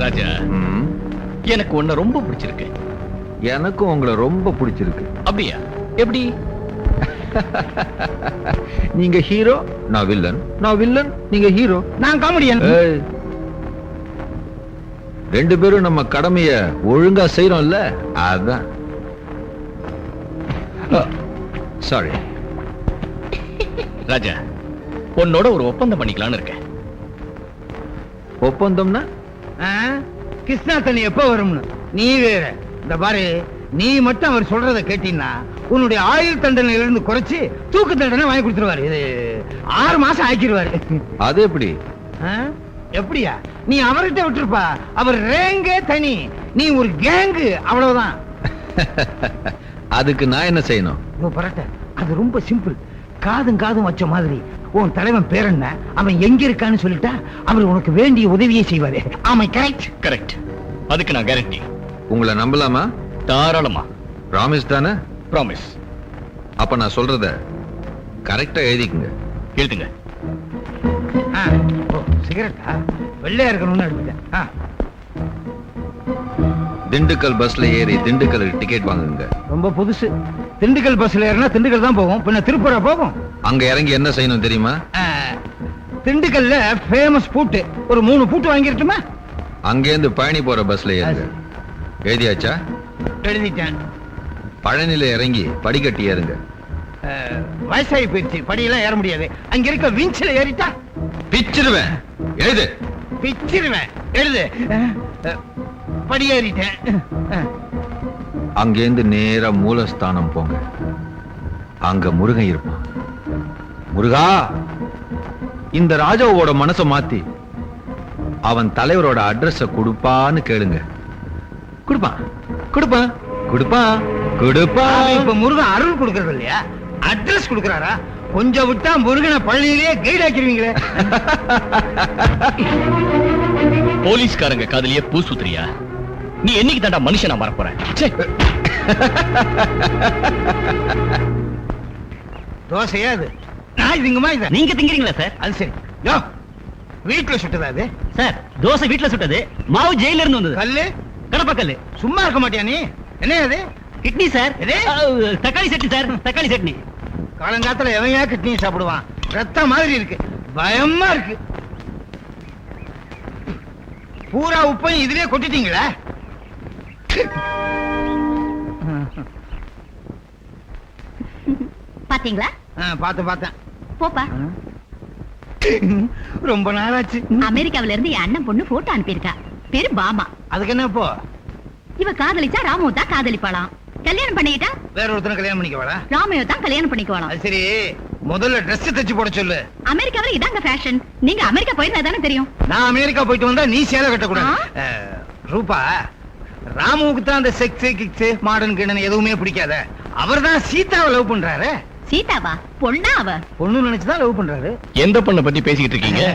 ராஜா, எனக்கு உன்னை ரொம்ப பிடிச்சிருக்கு. எனக்கும் உங்களை ரொம்ப பிடிச்சிருக்கு. அப்படியா? எப்படி? நீங்க ஹீரோ, நான் வில்லன். நான் வில்லன், நீங்க ஹீரோ. நான் காமெடியன். ரெண்டு பேரும் நம்ம கடமைய ஒழுங்கா செய்யறோம்ல, அதான். சாரி ராஜா, உன்னோட ஒரு ஒப்பந்தம் பண்ணிக்கலாம்னு இருக்கேன். ஒப்பந்தம்னா? கிருஷ்ணா தண்ணி எப்ப வரும்னு. நீ வேற. இந்த பாரு, நீ மட்டும் அவர் சொல்றத கேட்டீங்கன்னா உன்னுடைய ஆயுள் தண்டனையில இருந்து குறைச்சு தூக்கு தண்டனை வாங்கி கொடுத்துருவாரு. இது 6 மாசம் ஆக்கிடுவாரு. அது எப்படி? எப்படியா? நீ அவர்கிட்ட விட்டுருப்பா. அவர் ரேங்கே தனி, நீ ஒரு கேங்கு, அவ்வளவுதான். அதுக்கு நான் என்ன செய்யணும்? அது ரொம்ப சிம்பிள். காதும் காதும் வச்ச மாதிரி உன் தலைவன் பேர் என்ன, அவன் எங்க இருக்கான்னு சொல்லிட்டா அவர் உனக்கு வேண்டிய உதவியை செய்வாரு. ஆமா, கரெக்ட்? கரெக்ட். அதுக்கு நான் கேரண்டி. உங்களை நம்பலாமா? தாராளமா. ப்ராமிஸ் தானே? ப்ராமிஸ். அப்ப நான் சொல்றத கரெக்டா எழுதிக்குங்க. எழுதுங்க. சிகரெட்டா? வெள்ளையா இருக்கணும்னு எடுத்துட்டேன். திண்டுக்கல் பஸ்ல ஏறி திண்டுக்கலுக்கு டிக்கெட் வாங்குங்க. ரொம்ப புதுசு. திண்டுக்கல் பஸ்ல ஏறினா திண்டுக்கல் தான் போகும், பின்ன திருப்பூரா போகும்? அங்க இறங்கி என்ன செய்யணும் தெரியுமா? திண்டுக்கல்ல ஃபேமஸ் பூட்டு ஒரு 3 பூட்டு வாங்கிருட்டுமா? அங்கேருந்து பழனி போற பஸ்ல ஏறுங்க. எழுதியாச்சா? எழுதிட்டேன். பழனில இறங்கி படிக்கட்டி ஏறுங்க. வயசாகி போயிடுச்சு, படியெல்லாம் ஏற முடியாது. அங்க இருக்க விஞ்சில ஏறிட்டா பிச்சிருவேன். எழுது. பிச்சிருவேன். எழுது. படி ஏறிட்டேன். அங்கேருந்து நேரா மூலஸ்தானம் போங்க. அங்க முருகன் இருப்பான். முருகா, இந்த ராஜாவோட மனசை மாத்தி அவன் தலைவரோட அட்ரஸ கொடுப்பான்னு கேளுங்க. கொடுப்பான் கொடுப்பான் கொடுப்பான் கொடுப்பான். இப்ப முருகன் அருள் கொடுக்கறது இல்லையா, அட்ரஸ் கொடுக்கறாரா? கொஞ்சம் விட்டா முருகனை பள்ளியிலேயே கைட் ஆக்கிடுவீங்களே. போலீஸ்காரங்க காதலியே பூ சுத்துறியா? நீ என்னைக்கு தாண்டா மனுஷனா மறப்பற? தோசையா அது? நான் திங்குமா இத? நீங்க திங்கிறீங்களா சார்? அது சரி. யோ, வீட்டுல சுட்டதா அது? சார், தோசை வீட்டுல சுட்டது, மாவு ஜெயில இருந்து வந்தது. கல்லு? கடப்பா கல்லு. சும்மா இருக்க மாட்டியா நீ? என்ன அது? Kidney sir. தக்காளி சட்னி சார், தக்காளி சட்னி. காலங்காலத்துல எவையா கிட்னி சாப்பிடுவான்? ரத்தம் மாதிரி இருக்கு, பயமா இருக்கு. பூரா உப்பையும் இதுலயே கொட்டிட்டீங்களா? பாத்தீங்களா? பார்த்தேன். போப்பா. ரொம்ப நாளாச்சு. அமெரிக்காவில இருந்து என் அண்ணன் பொண்ணு போட்டோ அனுப்பியிருக்கா. பேரு பாமா. அதுக்கு என்ன இப்போ? இவ காதலிச்சா ராமோ தான் காதலிப்பாளாம். கல்யாணம் பண்ணிக்கிட்டா வேற ஒருத்தனை கல்யாணம் பண்ணிக்கவாளா? ராமையோ தான் கல்யாணம் பண்ணிக்குவாளாம். அது சரி, முதல்ல Dress தச்சு போட சொல்லு. அமெரிக்காவில இதாங்க ஃபேஷன். நீங்க அமெரிக்கா போயிருந்தா தானே தெரியும். நான் அமெரிக்கா போயிட்டு வந்தா நீ சேலை கட்டக்கூடாது. ரூபா, ராமுவுக்கு தான் அந்த செக்ஸ் கிக்ஸ் மாடர்ன் கிணன் எதுவுமே பிடிக்காத. அவர் தான் சீதாவை லவ் பண்றாரு. சீதாவா? பொண்ணா அவ? பொண்ணு நினைச்சுதான் லவ் பண்றாரு. எந்த பொண்ணை பத்தி பேசிக்கிட்டு இருக்கீங்க?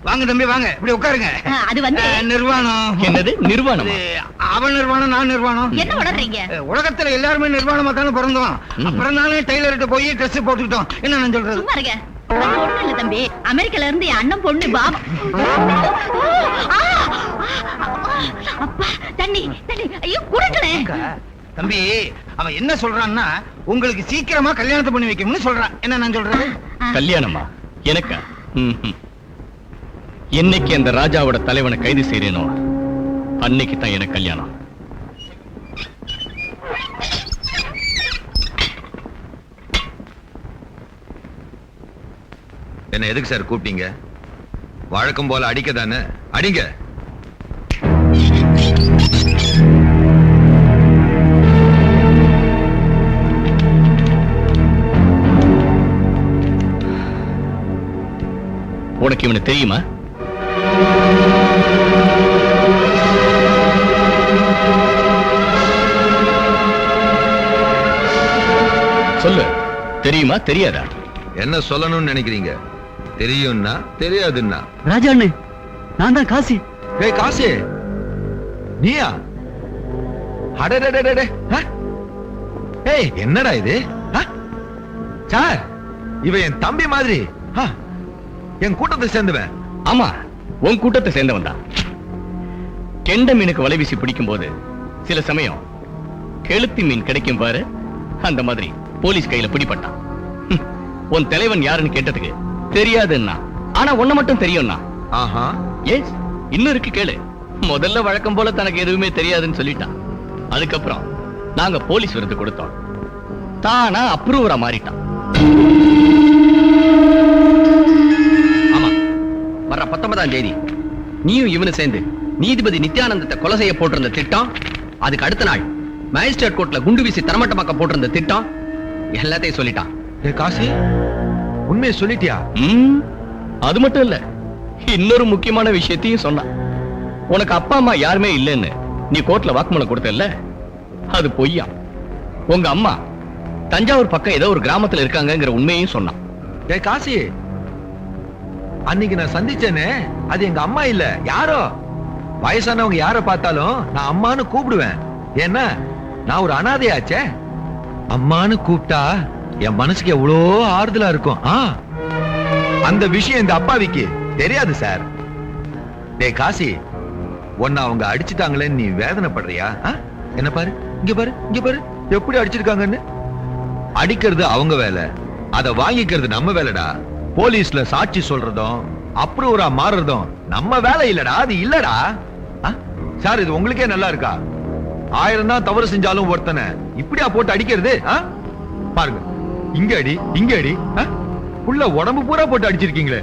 வாங்க தம்பி, வாங்க இப்படி உட்காருங்க. அது வந்து நிர்வாணம். என்னது நிர்வாணம்? அவன் நிர்வாணம், நான் நிர்வாணம். என்ன உளறீங்க? உலகத்துல எல்லாருமே நிர்வாணமா தானே பிறந்தோம். அப்புறம் தானே டெய்லர்கிட்ட போய் ட்ரெஸ் போட்டுக்கிட்டோம். என்ன நான் சொல்றது? சும்மா இருங்க. ஒண்ணும் இல்ல தம்பி, அமெரிக்கால இருந்து என் அண்ணன் பொண்ணு பாபா. அப்பா, தண்ணி தண்ணி. ஐயோ, குடுங்களே. தம்பி, அவன் என்ன சொல்றான்னா உங்களுக்கு சீக்கிரமா கல்யாணத்தை பண்ணி வைக்கணும்னு சொல்றான். என்ன நான் சொல்றது? கல்யாணமா? எனக்கா? என்னைக்கு அந்த ராஜாவோட தலைவனை கைது செய்யறேனோ அன்னைக்கு தான் எனக்கு கல்யாணம். என்ன எதுக்கு சார் கூப்பிட்டீங்க? வழக்கம் போல அடிக்க தானே? அடிங்க. உனக்கு இவனை தெரியுமா? சொல்லு, தெரியுமா தெரியாதா? என்ன சொல்லணும்னு நினைக்கிறீங்க? தெரியும்னா தெரியாதுன்னா? ராஜா அண்ணே, நான் தான் காசி. ஏய் காசி, நீயா? அடடடடடே. ஏய், என்னடா இது? சார், இவன் என் தம்பி மாதிரி. என் கூட்டத்தை சேர்ந்துவேன். ஆமா, உன் கூட்டத்தை சேர்ந்தவன் தான். கெண்ட மீனுக்கு வலை வீசி பிடிக்கும் போது சில சமயம் கெளுத்தி மீன் கிடைக்கும் பாரு, அந்த மாதிரி போலீஸ் கையில பிடிபட்டான். உன் தலைவன் யாருன்னு கேட்டதுக்கு தெரியாதுன்னா, ஆனா உன்னை மட்டும் தெரியும்னா. ஆஹா. எஸ், இன்னும் இருக்கு கேளு. முதல்ல வழக்கம் போல தனக்கு எதுவுமே தெரியாதுன்னு சொல்லிட்டான். அதுக்கப்புறம் நாங்க போலீஸ் விருது கொடுத்தோம். தானா அப்ரூவரா மாறிட்டான். ஆமா, வர்ற 19ஆம் தேதி நீயும் இவனு சேர்ந்து நீதிபதி நித்யானந்தத்தை கொலை செய்ய போட்டிருந்த திட்டம், அதுக்கு அடுத்த நாள் மேஜிஸ்ட்ரேட் கோர்ட்ல குண்டு வீசி தரமட்டமாக்க போட்டிருந்த திட்டம் எல்லாத்தையும் சொல்லிட்டான். காசி, உண்மையை சொல்லிட்டியா? அது மட்டும் இல்ல, இன்னொரு முக்கியமான விஷயத்தையும் சொன்னான். உனக்கு அப்பா அம்மா யாருமே இல்லைன்னு நீ கோர்ட்ல வாக்குமூலம் கொடுத்தல்ல, அது பொய்யா. உங்க அம்மா தஞ்சாவூர் பக்கம் ஏதோ ஒரு கிராமத்துல இருக்காங்கங்கிற உண்மையையும் சொன்னான். காசி, அன்னைக்கு நான் சந்திச்சேனே, அது எங்க அம்மா இல்ல, யாரோ வயசானவங்க யார பார்த்தாலும் நான் அம்மான்னு கூப்பிடுவேன். ஏன்னா நான் ஒரு அனாதையாச்சே. அம்மான்னு கூப்பிட்டா என் மனசுக்கு எவ்வளோ ஆறுதலா இருக்கும். அந்த விஷயம் இந்த அப்பாவிக்கு தெரியாது சார். டேய் காசி, உன்னை அவங்க அடிச்சுட்டாங்களேன்னு நீ வேதனைப்படுறியா? என்ன பாரு, இங்க பாரு, இங்க பாரு, எப்படி அடிச்சிருக்காங்கன்னு. அடிக்கிறது அவங்க வேலை, அதை வாங்கிக்கிறது நம்ம வேலைடா. போலீஸ்ல சாட்சி சொல்றதும் அப்ரூவரா மாறுறதும் நம்ம வேலை இல்லடா, அது இல்லடா. சார், இது உங்களுக்கே நல்லா இருக்கா? 1000 தான் தவறு செஞ்சாலும் ஒருத்தனை இப்படியா போட்டு அடிக்கிறது? பாருங்க, இங்க அடி, இங்க அடி, உள்ள உடம்பு பூரா போட்டு அடிச்சிருக்கீங்களே.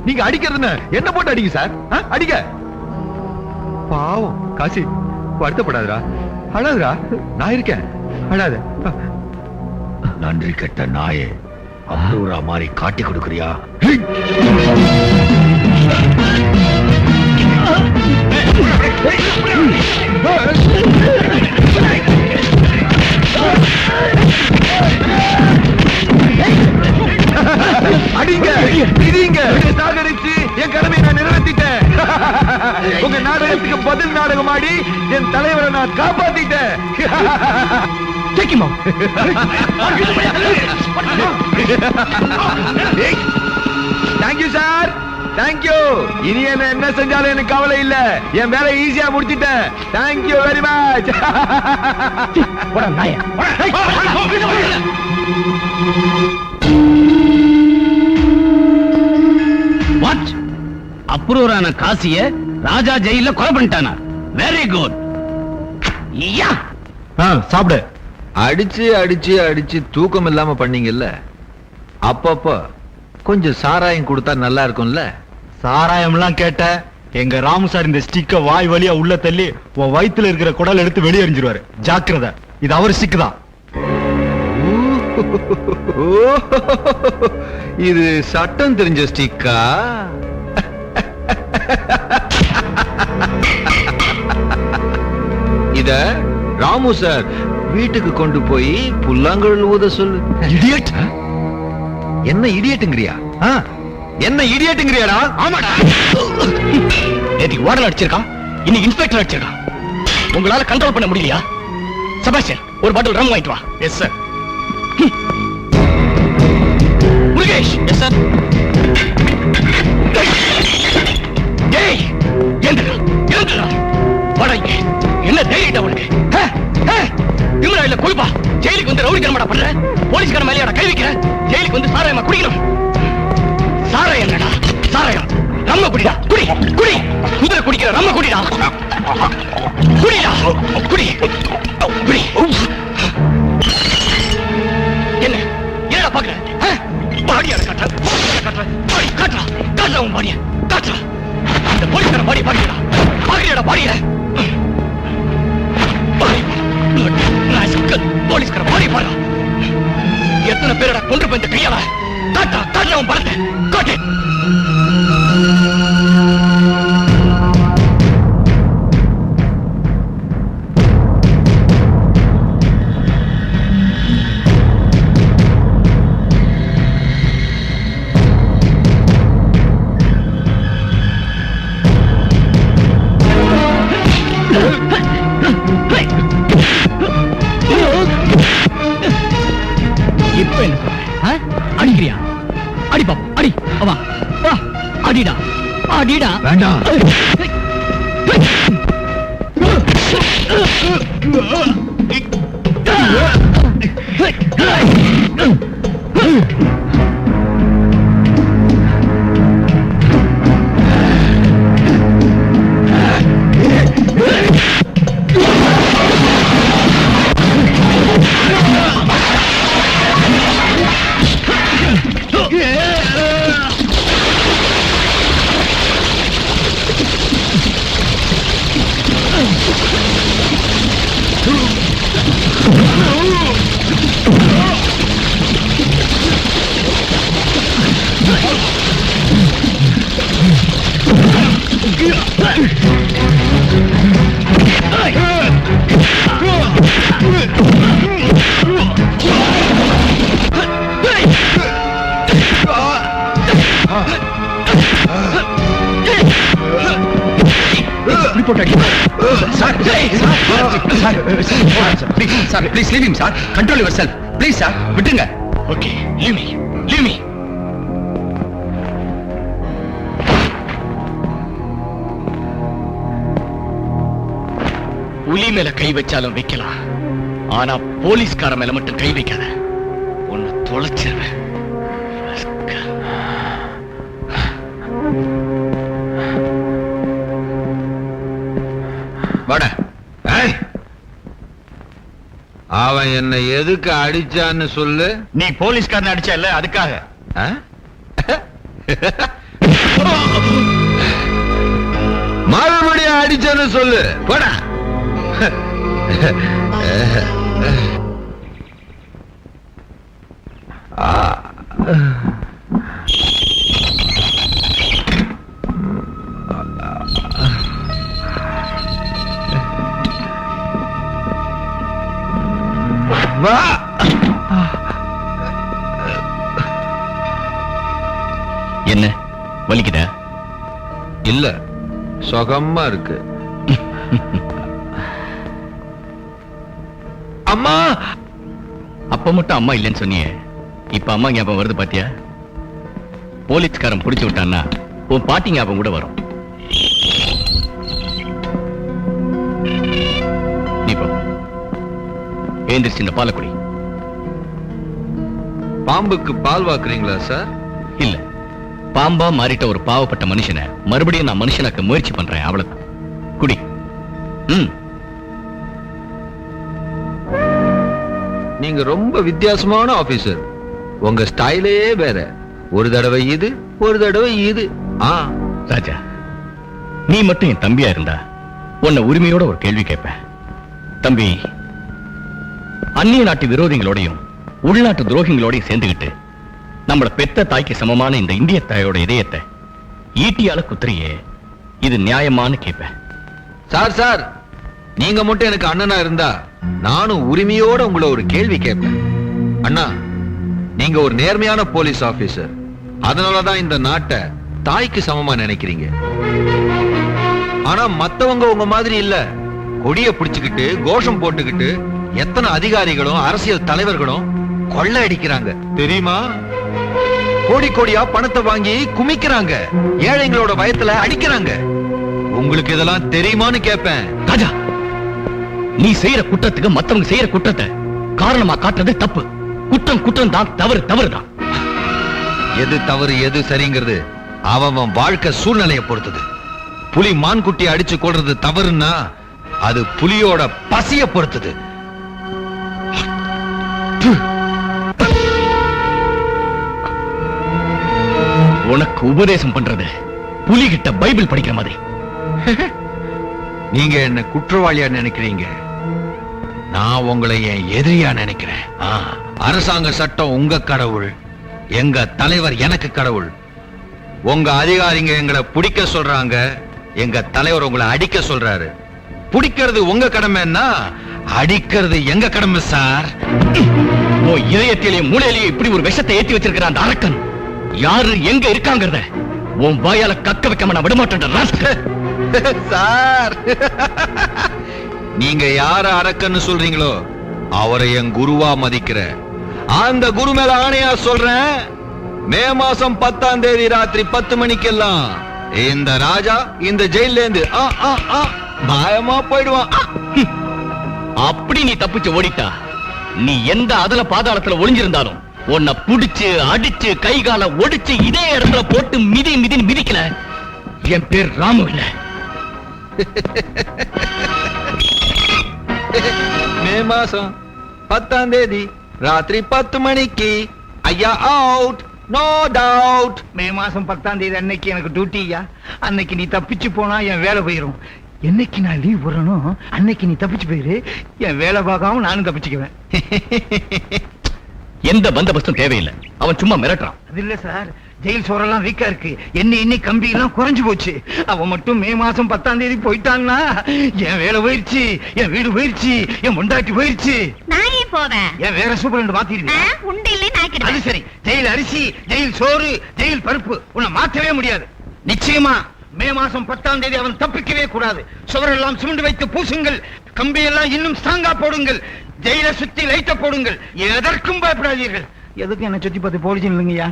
நீங்க அடிக்கிறதுன்னு என்ன போட்டு அடிங்க சார், அடிக்க. பாவம் காசி, வருத்தப்படாதடா, அழாதடா, நான் இருக்கேன், அழாத. நன்றி கெட்ட நாயே, அப்ரூவரா மாதிரி காட்டி கொடுக்குறியா? அடிங்க, இடிங்க, சாகரிச்சு என் கடமையை நான் நிறைவேற்றிட்டேன். உங்க நாடகத்துக்கு பதில் நாடகம் ஆடி என் தலைவரை நான் காப்பாத்திட்டேன். Thank you sir, thank you. இனி என்ன செஞ்சாலும் எனக்கு கவலை இல்ல, என் வேலை ஈஸியா முடிச்சிட்டேன். Thank you very much. வாட்? அப்ரூவரான காசிய ராஜா ஜெயில கொலை பண்ணிட்டானா? Very good. சாப்பிடு. அடிச்சு அடிச்சு அடிச்சு தூக்கம் இல்லாம பண்ணீங்கல்ல, அப்பப்ப கொஞ்சம் சாராயம் கொடுத்தா நல்லா இருக்கும்ல. சாராயம் எல்லாம் கேட்ட எங்க ராமு சார் இந்த ஸ்டிக்க வாய் வழியா உள்ள தள்ளி உன் வயித்துல இருக்கிற குடல் எடுத்து வெளியே எறிஞ்சிருவாரு. ஜாக்கிரதை, இது அவர் ஸ்டிக் தான். இது சட்டம் தெரிஞ்ச ஸ்டிக்கா? இத ராமு சார் வீட்டுக்கு கொண்டு போய் புல்லாங்குழல் ஊத சொல்லு. இடியட். என்ன இடியட்டுங்கிறியா? என்ன இடியட்டுங்கிறியாடா? ஆமாடா, நேற்றுக்கு வார்டன் அடிச்சிருக்கான், இன்னைக்கு இன்ஸ்பெக்டர் அடிச்சிருக்கான். உங்களால கண்ட்ரோல் பண்ண முடியலையா? செபாஸ்டியன், ஒரு பாட்டில் ரம் வாங்கிட்டு வா. Yes sir. Murugesh. Yes sir. டேய், எந்திரா, எந்திரா, வாடா இங்க. என்ன தைரியடா உனக்கு? திமிரா இல்ல கொழுப்பா? ஜெயிலுக்கு வந்து ரவுடி தரமாடா பண்ற? போலீஸ்கார மேலையாடா கை வைக்கிற? ஜெயிலுக்கு வந்து சாராயமா குடிக்கணும்? சாராயம் என்னடா? சாராயம் ரம்ம குடிடா, குடி குடி. குதிரை குடிக்கிற ரம்ம குடிடா, குடிடா, குடி குடி. என்ன என்னடா பாக்குற? பாடியாட காட்டுற, பாடி காட்டுறா, காட்டுறா உன் பாடிய, காட்டுறா. இந்த போலீஸ்கார பாடி பாடியடா, பாடியடா பாடிய. போலீஸ்கார பாடி பாடுறா. எத்தனை பேரடா கொண்டு போய் இந்த கையால? காட்டா, காட்டுற உன் படத்தை, காட்டு. இப்ப என்ன சொல்ற? அடிக்கிறியா? அடி பாப்போம், அடி. வா வா. அடிடா அடிடா. வேண்டாம். Please leave him, sir. Control yourself. Please, sir. விட்டுங்க. Okay, leave me. Leave me. புலி மேல கை வச்சாலும் வைக்கலாம், ஆனா போலீஸ்கார மேல மட்டும் கை வைக்காத. ஒன்னு தொலைச்சிருவேன். வாடா. அவன் என்ன எதுக்கு அடிச்சான்னு சொல்லு. நீ போலீஸ்காரன் அடிச்ச இல்ல, அதுக்காக. மறுபடியும் அடிச்சான்னு சொல்லு. போடா. வா. என்ன வலிக்குதா? இல்ல, சுகமா இருக்கு. அம்மா. அப்ப மட்டும் அம்மா இல்லைன்னு சொன்னியே, இப்ப அம்மா ஞாபகம் வருது பாத்தியா? போலீஸ்காரன் புடிச்சு விட்டான்னா உன் பாட்டி ஞாபகம் கூட வரும். நீ போ, ஏந்திரிச்சு இந்த பாலை குடி. பாம்புக்கு பால் வாக்குறீங்களா சார்? இல்ல, பாம்பா மாறிட்ட ஒரு பாவப்பட்ட மனுஷனை மறுபடியும் நான் மனுஷனாக்க முயற்சி பண்றேன், அவ்வளவுதான். குடி. நீங்க ரொம்ப வித்தியாசமான ஆபீசர். உங்க ஸ்டைலே வேற. ஒரு தடவை இது, ஒரு தடவை இது. ராஜா, நீ மட்டும் என் தம்பியா இருந்தா உன்னை உரிமையோட ஒரு கேள்வி கேட்பேன். தம்பி, அந்நிய நாட்டு விரோதிகளோடையும் உள்நாட்டு துரோகிகளோடையும் சேர்ந்துகிட்டு நம்மள பெத்த தாய்க்கு சமமான இந்த இந்திய தாயோட இதயத்தை ஈட்டியால குத்துறியே, இது நியாயமானு கேட்பேன். சார் சார், நீங்க மட்டும் எனக்கு அண்ணனா இருந்தா நானும் உரிமையோட உங்களை ஒரு கேள்வி கேட்பேன். அண்ணா, நீங்க ஒரு நேர்மையான போலீஸ் ஆபீசர். அதனாலதான் இந்த நாட்டை தாய்க்கு சமமா நினைக்கிறீங்க. ஆனா மத்தவங்க உங்க மாதிரி இல்ல. கொடிய பிடிச்சுக்கிட்டு கோஷம் போட்டுக்கிட்டு எத்தனை அதிகாரிகளும் அரசியல் தலைவர்களும் கொள்ளை அடிக்கிறாங்க தெரியுமா? கோடி கோடியா பணத்தை வாங்கி குமிக்கிறாங்க, ஏழைங்களோட வயத்துல அடிக்கிறாங்க. உங்களுக்கு இதெல்லாம் தெரியுமான்னு கேட்பேன். ராஜா, நீ செய்யற குற்றத்துக்கு மத்தவங்க செய்யற குற்றத்தை காரணமா காட்டுறது தப்பு. குற்றம் குற்றம் தான், தவறு தவறு தான். எது தவறு எது சரிங்கிறது அவன் வாழ்க்கை சூழ்நிலையை பொறுத்தது. புலி மான்குட்டி அடிச்சு கொள்றது தவறுன்னா அது புலியோட பசிய பொறுத்தது. உனக்கு உபதேசம் பண்றது புலிகிட்ட பைபிள் படிக்கிற மாதிரி. நீங்க என்ன குற்றவாளியா நினைக்கிறீங்க, நான் உங்களை என் எதிரியா நினைக்கிறேன். அரசாங்க சட்டம் உங்க கடவுள், எங்க தலைவர் எனக்கு கடவுள். உங்க அதிகாரிங்க எங்களை பிடிக்க சொல்றாங்க, எங்க தலைவர் உங்களை அடிக்க சொல்றாரு. பிடிக்கிறது உங்க கடமைன்னா அடிக்கிறது எங்க கடமை சார். உன் இதயத்திலேயே மூளையிலேயே இப்படி ஒரு விஷத்தை ஏத்தி வச்சிருக்கிற அந்த அரக்கன் யாரு எங்க இருக்காங்கிறத உன் வாயால கக்க வைக்காம நான் விடமாட்டேன் சார். நீங்க யார அரக்கன்னு சொல்றீங்களோ அவரை என் குருவா மதிக்கிற. அந்த குரு மேல ஆணையா சொல்றேன், மே மாசம் 10ஆம் தேதி ராத்திரி 10 மணிக்கெல்லாம் இந்த ராஜா இந்த ஜெயில இருந்து பயமா போயிடுவான். அப்படி நீ தப்பிச்சு ஓடிட்டா, நீ எந்த அதல பாதாளத்துல ஒளிஞ்சிருந்தாலும் உன்னை புடிச்சு அடிச்சு கை கால ஒடிச்சு இதே இடத்துல போட்டு மிதின்னு மிதிக்கல என் பேர் ராமு இல்ல. மே மாசம் 10ஆம் தேதி ராத்திரி 10 மணிக்கு ஐயா அவுட், நோ டவுட். மே மாசம் 10ஆம் தேதி அன்னைக்கு எனக்கு டியூட்டியா. அன்னைக்கு நீ தப்பிச்சு போனா என் வேலை போயிரும். என்னைக்கு நான் லீவ் போறணும் அன்னைக்கு நீ தப்பிச்சு போயிரு. என் வேலை பார்க்காம நானும் தப்பிச்சுக்குவேன். எந்த பந்தபஸ்தும் தேவையில்லை. அவன் சும்மா மிரட்டுறான். அது இல்ல சார், ஜெயில் சோரெல்லாம் வீக்கா இருக்கு. எண்ணி கம்பி எல்லாம் குறைஞ்சு போச்சு. அவன் மட்டும் மே மாசம் 10ஆம் தேதி போயிட்டான்னா என் வேலை போயிருச்சு, என் வீடு போயிருச்சு, என் முண்டாட்டி போயிருச்சு. நான் ஏன் போவேன்? என் வேற சூப்பர் மாத்திருக்கேன். உண்டு இல்லை அது நாய்க்கிடுவேன். சரி, ஜெயில் அரிசி, ஜெயில் சோறு, ஜெயில் பருப்பு உன்னை மாற்றவே முடியாது. நிச்சயமா மே மாசம் 10ஆம் தேதி அவன் தப்பிக்கவே கூடாது. சுவரெல்லாம் சிமெண்ட் வைத்து பூசுங்கள், கம்பியெல்லாம் இன்னும் ஸ்ட்ராங்கா போடுங்கள், ஜெயில சுத்தி லைட்ட போடுங்கள். எதற்கும் பயப்படாதீர்கள். எதுக்கும் என்ன சுத்தி பார்த்து போலீஸ் இல்லைங்கய்யா.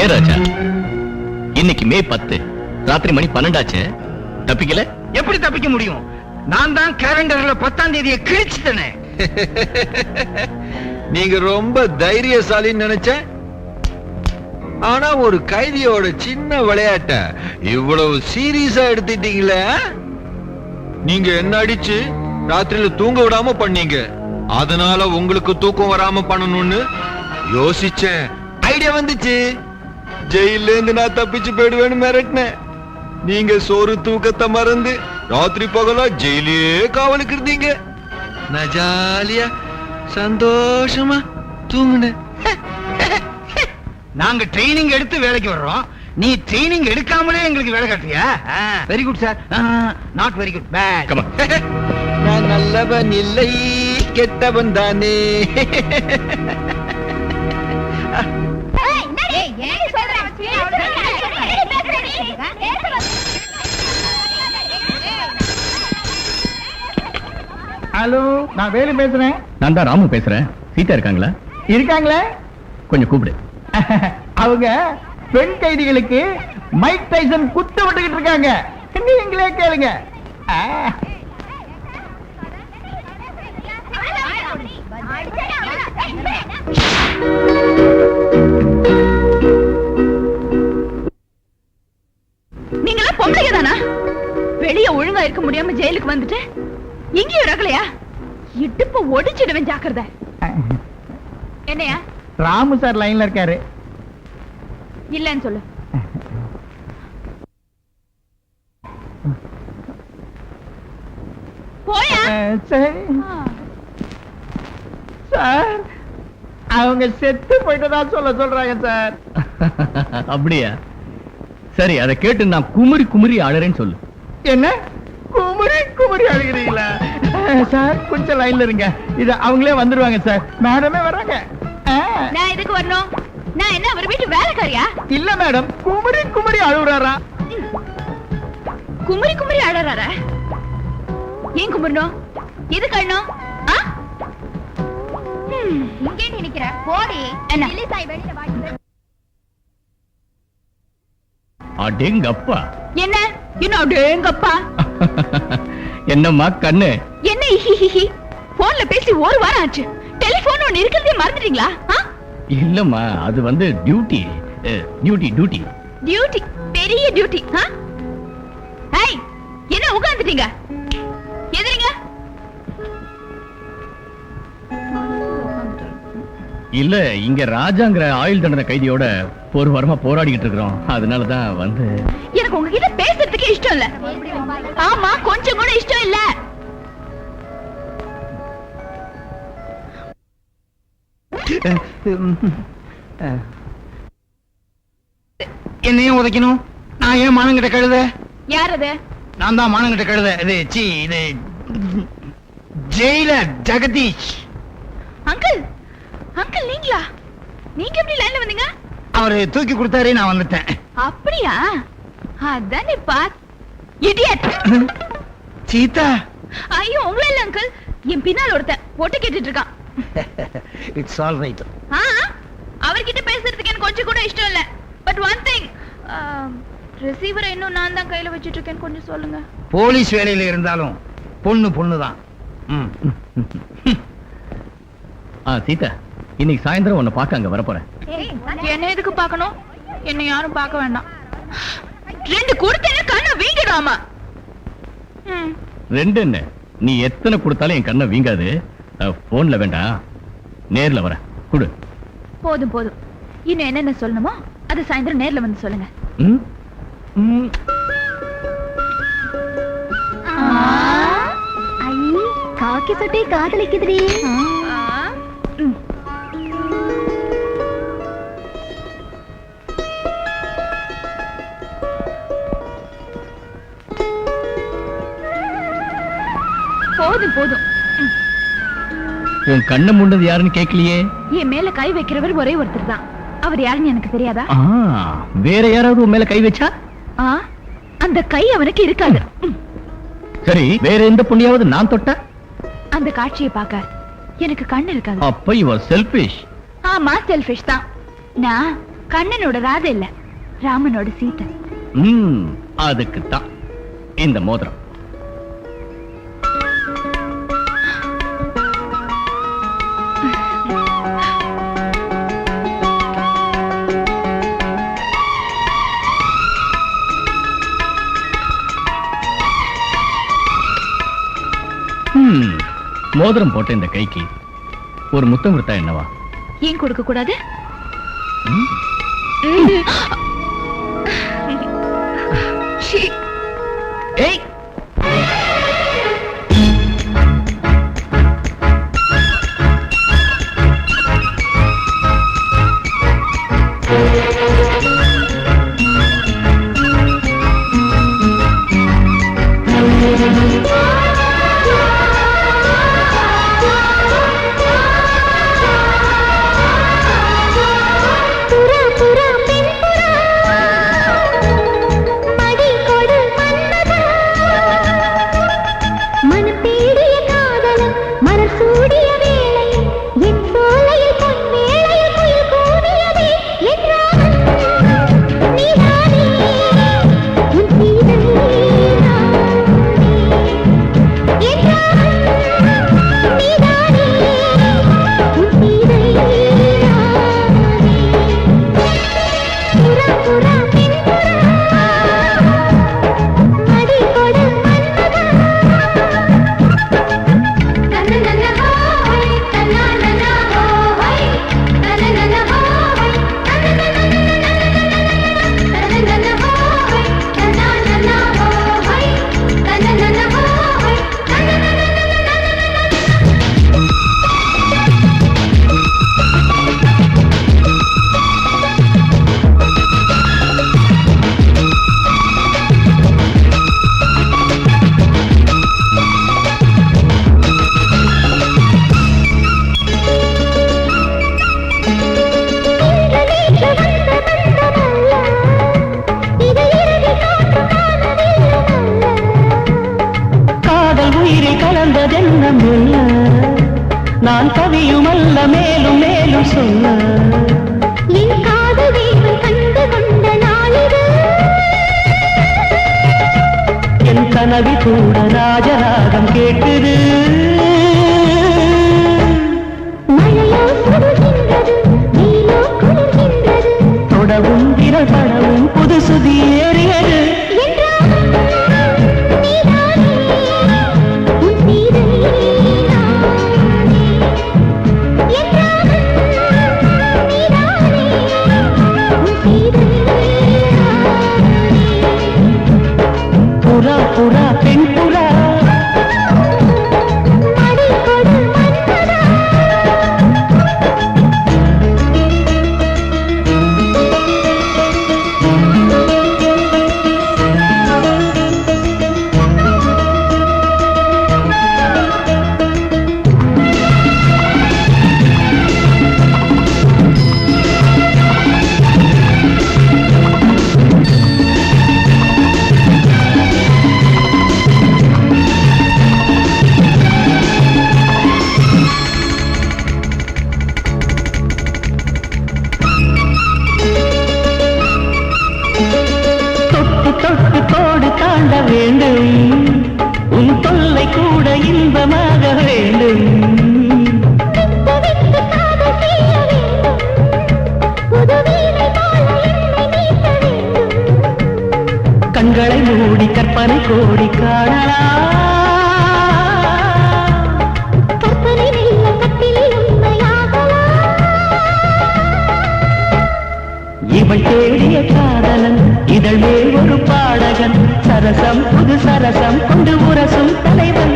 ஏன் ராஜா, இன்னைக்கு மே 10 ராத்திரி மணி 12 ஆச்சு, தப்பிக்கல? எப்படி தப்பிக்க முடியும்? நான் தான் கேலண்டர்ல 10ஆம் தேதியை கிழிச்சிட்டேனே. நீங்க ரொம்ப தைரியசாலின்னு நினைச்சேன். ஆனா ஒரு கைதியோட சின்ன விளையாட்ட இவ்வளவு சீரியஸா எடுத்துட்டீங்களே. நீங்க என்ன அடிச்சு ராத்திரியில தூங்க விடாம பண்ணீங்க. அதனால உங்களுக்கு தூக்கம் வராம பண்ணணும்னு யோசிச்சேன். ஐடியா வந்துச்சு. ஜெயில இருந்து நான் தப்பிச்சு போயிடுவேன்னு மிரட்டினேன். நீங்க சோறு தூக்கத்தை மறந்து ராத்திரி பகலா ஜெயிலே காவலுக்கு இருந்தீங்க. நான் ஜாலியா சந்தோஷமா தூங்குனேன். நாங்க ட்ரைனிங் எடுத்து வேலைக்கு வர்றோம், நீ ட்ரைனிங் எடுக்காமலே எங்களுக்கு வேலை காட்டுறியா? Very good sir. Not very good, bad. Come on. நான் நல்லவன் இல்லை, கெட்டவன் தானே. ஹலோ, நான் வேலு பேசுறேன். நான் தான் ராமு பேசுறேன். சீதா இருக்காங்களா? இருக்காங்களே. கொஞ்சம் கூப்பிடு. அவங்க பெண் கைதிகளுக்கு மைக் டைசன் குத்து விட்டுக்கிட்டு இருக்காங்க. நீங்களே கேளுங்க. நீங்களா பொம்பளைங்க தானா? வெளிய ஒழுங்கா இருக்க முடியாம ஜெயிலுக்கு வந்துட்டு இங்கேயும் ரகலையா? இடுப்பு ஒடிச்சிடுவேன், ஜாக்கிரதை. என்னையா? ராமு சார் லைன்ல இருக்காரு. இல்லன்னு சொல்லு. போயா? சரி சார், அவங்க செத்து போயிட்டதா சொல்றாங்க சார். அப்படியா? சரி, அதை கேட்டு நான் குமுறி குமுறி அழறேன்னு சொல்லு. என்ன குமரி அழுகிறீங்களா சார்? கொஞ்சம் லைன்ல இருங்க, இது அவங்களே வந்துருவாங்க சார். மேடமே வர்றாங்க. நான் எதுக்கு வரணும்? நான் என்ன அவர் வீட்டு வேலைக்காரியா? இல்ல மேடம், குமரி அழுகுறாரா? குமரி அழறாரா? ஏன் குமரணும்? எதுக்கு அழணும்? இங்கே நினைக்கிற போடி. என்ன வெளியில வாடி. அடேங்கப்பா. என்ன இன்னும் அடேங்கப்பா? என்னம்மா கண்ணு? என்ன போன்ல பேசி ஒரு வாரம் ஆச்சு. டெலிபோன் ஒன்னு இருக்கிறதே மறந்துட்டீங்களா? இல்லம்மா, அது வந்து டியூட்டி. பெரிய டியூட்டி. ஹேய், என்ன உட்கார்ந்துட்டீங்க? எதிரிங்க. இல்ல இங்க ராஜாங்கிற ஆயுள் தண்டனை கைதியோட ஒரு வாரமா போராடிக்கிட்டு இருக்கிறோம். அதனாலதான் வந்து எனக்கு உங்ககிட்ட பேசுறதுக்கு இஷ்டம் இல்ல. ஆமா, கொஞ்சம் கூட இஷ்டம் இல்ல. என்னையும் உதைக்கணும்? நான் ஏன் மானங்கிட்ட கழுத? யார் அது? நான் தான் மானங்கிட்ட கழுத. இது ஜெயிலர் ஜெகதீஷ். அங்கிள், அங்கிள் நீங்களா? நீங்க எப்படி லைன்ல வந்தீங்க? அவரு தூக்கி கொடுத்தாரு, நான் வந்துட்டேன். அப்படியா? அதான் நீ பாத் இடியட். சீதா. ஐயோ, உங்கள இல்ல அங்கிள், என் பின்னால் ஒருத்தன் ஒட்டு கேட்டுட்டு இருக்கான். It's all right. அவர்கிட்ட பேசுறதுக்கு எனக்கு கொஞ்சம் கூட இஷ்டம் இல்ல. பட் ஒன் திங், ரிசீவரை இன்னும் நான் தான் கையில வச்சிட்டு இருக்கேன், கொஞ்சம் சொல்லுங்க. போலீஸ் வேலையில இருந்தாலும் பொண்ணுதான். சீதா, இன்னைக்கு சாயந்தரம் உன்னை பார்க்க அங்க வரப்போறேன். என்ன எதுக்கு பார்க்கணும்? என்ன யாரும் பார்க்க வேண்டாம். 2 கொடுத்தேன்னு கண்ணை வீங்கிடாமா? ரெண்டு என்ன, நீ எத்தனை கொடுத்தாலும் என் கண்ணை வீங்காது. போன்ல வேண்டாம், நேர்ல வர குடு. போதும் போதும், இன்னும் என்னென்ன சொல்லணுமோ அது சாயந்தரம் நேர்ல வந்து சொல்லுங்க. காக்கி சட்டை காதலிக்குதுடி. போதும் போதும். உன் கண்ணை முன்னது யாருன்னு கேட்கலையே. என் மேல கை வைக்கிறவர் ஒரே ஒருத்தர் தான். அவர் யாருன்னு எனக்கு தெரியாதா? வேற யாராவது உன் மேல கை வச்சா? அந்த கை அவனுக்கு இருக்காது. சரி, வேற எந்த புண்ணியாவது நான் தொட்ட? அந்த காட்சியை பார்க்க எனக்கு கண்ணு இருக்காது. அப்ப யூ ஆர் செல்ஃபிஷ். ஆமா, செல்ஃபிஷ் தான். நான் கண்ணனோட ராதை இல்ல, ராமனோட சீதை. அதுக்கு தான் இந்த மோதிரம். மோதிரம் போட்ட இந்த கைக்கு ஒரு முத்தம் கொடுத்தா என்னவா? ஏன் கொடுக்க கூடாது? ஏய், நான் கவியுமல்ல மேலும் மேலும் சொல்ல என் காதல் தெய்வம் கண்டு கொண்ட நாளிது என் கனவில் கூட ராஜராகம் கேட்குது மழையோ சுடுகின்றது நீலோ குளிர்கின்றது தொடவும் திரள்படவும் புது சுதி ஏறியது தொட்டு தொட்டு கோடு தாண்ட வேண்டும் உன் தொல்லை கூட இன்பமாக வேண்டும் விட்டு காதல் செய்ய வேண்டும் புது வீணை போல என்னை மீட்ட வேண்டும் கண்களை மூடி கற்பனை கோடி காணலாம் கற்பனை வெல்ல கட்டிலில் உண்மையாகலாம் இவள் தேடிய காதலன் இதழ் மேல் ஒரு பாடகன் சரசம் புது சரசம் கொண்டு உரசும் தலைவன்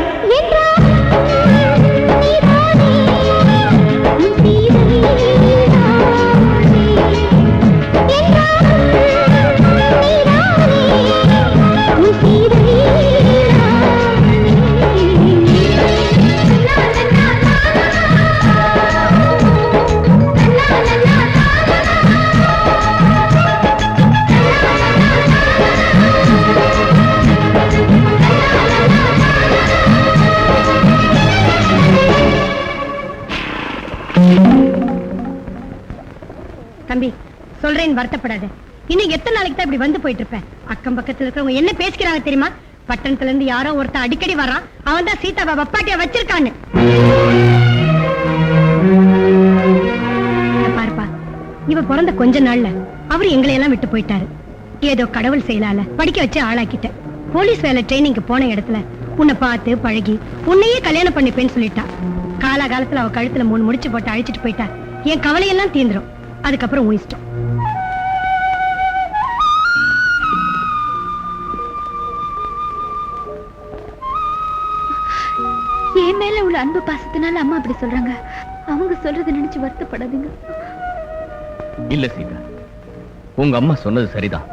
தம்பி சொல்றேன், வருத்தப்படாத. இன்னும் எத்தனை நாளைக்கு தான் இப்படி வந்து போயிட்டு இருப்பேன்? அக்கம் பக்கத்துல இருக்கிறவங்க என்ன பேசிக்கிறாங்க தெரியுமா? பட்டணத்துல இருந்து யாரோ ஒருத்தன் அடிக்கடி வரான், அவன் தான் சீதாவை வப்பாட்டியா வச்சிருக்கான்னு. பாருப்பா, இவ பிறந்த கொஞ்ச நாள்ல அவரு எங்களை எல்லாம் விட்டு போயிட்டாரு. ஏதோ கடவுள் செயலால படிக்க வச்சு ஆளாக்கிட்ட. போலீஸ் வேலை ட்ரைனிங்க்கு போன இடத்துல உன்னை பார்த்து பழகி உன்னையே கல்யாணம் பண்ணிப்பேன்னு சொல்லிட்டா. காலகாலத்துல அவ கழுத்துல 3 முடிச்சு போட்டு அழிச்சிட்டு போயிட்டா. என் கவலையெல்லாம் தீந்துரும். அதுக்கப்புறம் உன் இஷ்டம். என் மேல உள்ள அன்பு பாசத்தினால அம்மா அப்படி சொல்றாங்க. அவங்க சொல்றதை நினைச்சு வருத்தப்படாதீங்க. இல்ல சீதா, உங்க அம்மா சொன்னது சரிதான்.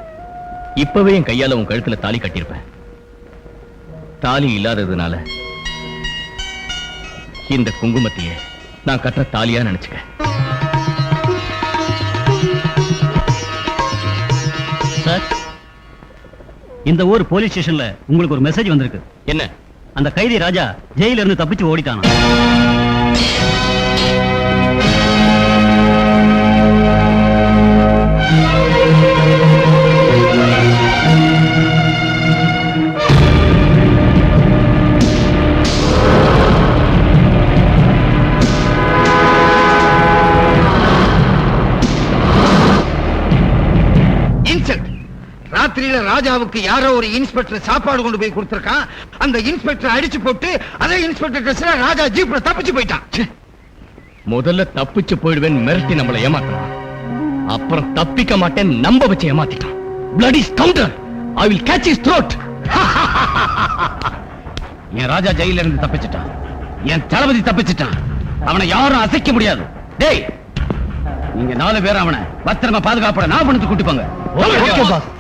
இப்பவே என் கையால உன் கழுத்துல தாலி கட்டியிருப்பேன். தாலி இல்லாததுனால இந்த குங்குமத்தையே நான் கட்டுற தாலியா நினைச்சுக்க. சார், இந்த ஊர் போலீஸ் ஸ்டேஷன்ல உங்களுக்கு ஒரு மெசேஜ் வந்திருக்கு. என்ன? அந்த கைதி ராஜா ஜெயில இருந்து தப்பிச்சு ஓடிட்டானா. ராத்திரியில ராஜாவுக்கு யாரோ ஒரு இன்ஸ்பெக்டர் சாப்பாடு கொண்டு போய் கொடுத்திருக்கான். அந்த இன்ஸ்பெக்டர் அடிச்சு போட்டு அதே இன்ஸ்பெக்டர் ட்ரெஸ்ல ராஜா ஜீப்ல தப்பிச்சு போயிட்டான். முதல்ல தப்பிச்சு போயிடுவேன் மிரட்டி நம்மளை ஏமாத்தலாம். அப்புறம் தப்பிக்க மாட்டேன் நம்ப வச்சு ஏமாத்திட்டான். bloody scoundrel, I will catch his throat. என் ராஜா ஜெயில இருந்து தப்பிச்சிட்டான். என் தளபதி தப்பிச்சிட்டான். அவனை யாரும் அசைக்க முடியாது. டேய், நீங்க 4 பேர் அவனை பத்திரமா பாதுகாப்பட நான் பண்ணி கூட்டி போங்க. Okay pass.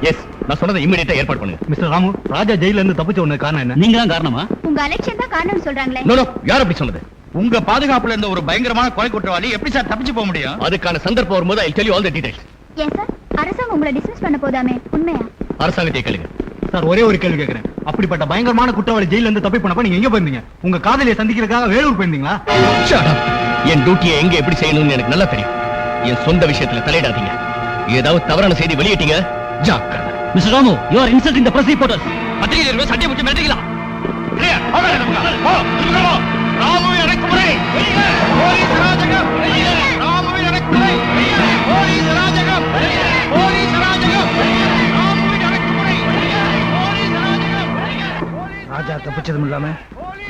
எஸ், நான் சொன்னதை இமிடியேட்டா ஏற்பாடு பண்ணுங்க. மிஸ்டர் ராமு, ராஜா ஜெயில இருந்து தப்பிச்ச உடனே காரணம் என்ன? நீங்க தான் காரணமா? உங்க அலட்சியம் தான் காரணம் சொல்றாங்களே. நோ நோ, யார் அப்படி சொன்னது? உங்க பாதுகாப்புல இருந்த ஒரு பயங்கரமான கொலை குற்றவாளி எப்படி சார் தப்பிச்சு போக முடியும்? அதுக்கான சந்தர்ப்பம் வரும்போது I'll tell you all the details. ஏன் சார், அரசாங்கம் உங்களை டிஸ்மிஸ் பண்ண போதாமே, உண்மையா? அரசாங்கத்தை கேளுங்க. சார், ஒரே ஒரு கேள்வி கேட்கிறேன். அப்படிப்பட்ட பயங்கரமான குற்றவாளி ஜெயில இருந்து தப்பி போனப்ப நீங்க எங்க போயிருந்தீங்க? உங்க காதலியை சந்திக்கிறதுக்காக வேலூர் போயிருந்தீங்களா? Shut up. என் டியூட்டியை எங்க எப்படி செய்யணும்னு எனக்கு நல்லா தெரியும். என் சொந்த விஷயத்துல தலையிடாதீங்க. ஏதாவது தவறான செய்தி வெளியிட்டீங்க, ஜாக்கிரதை. Mister Ramu, you are insulting the press reporters. பத்திரிகை இருவே சட்டை முட்டி மிரட்டிங்களா? ராமு அடக்குமுறை! போலீஸ் அராஜகம்! ராமு அடக்குமுறை! போலீஸ் அராஜகம்! போலீஸ் அராஜகம்! ராமு அடக்குமுறை! போலீஸ் அராஜகம்! ராஜா தப்பிச்சதும் இல்லாம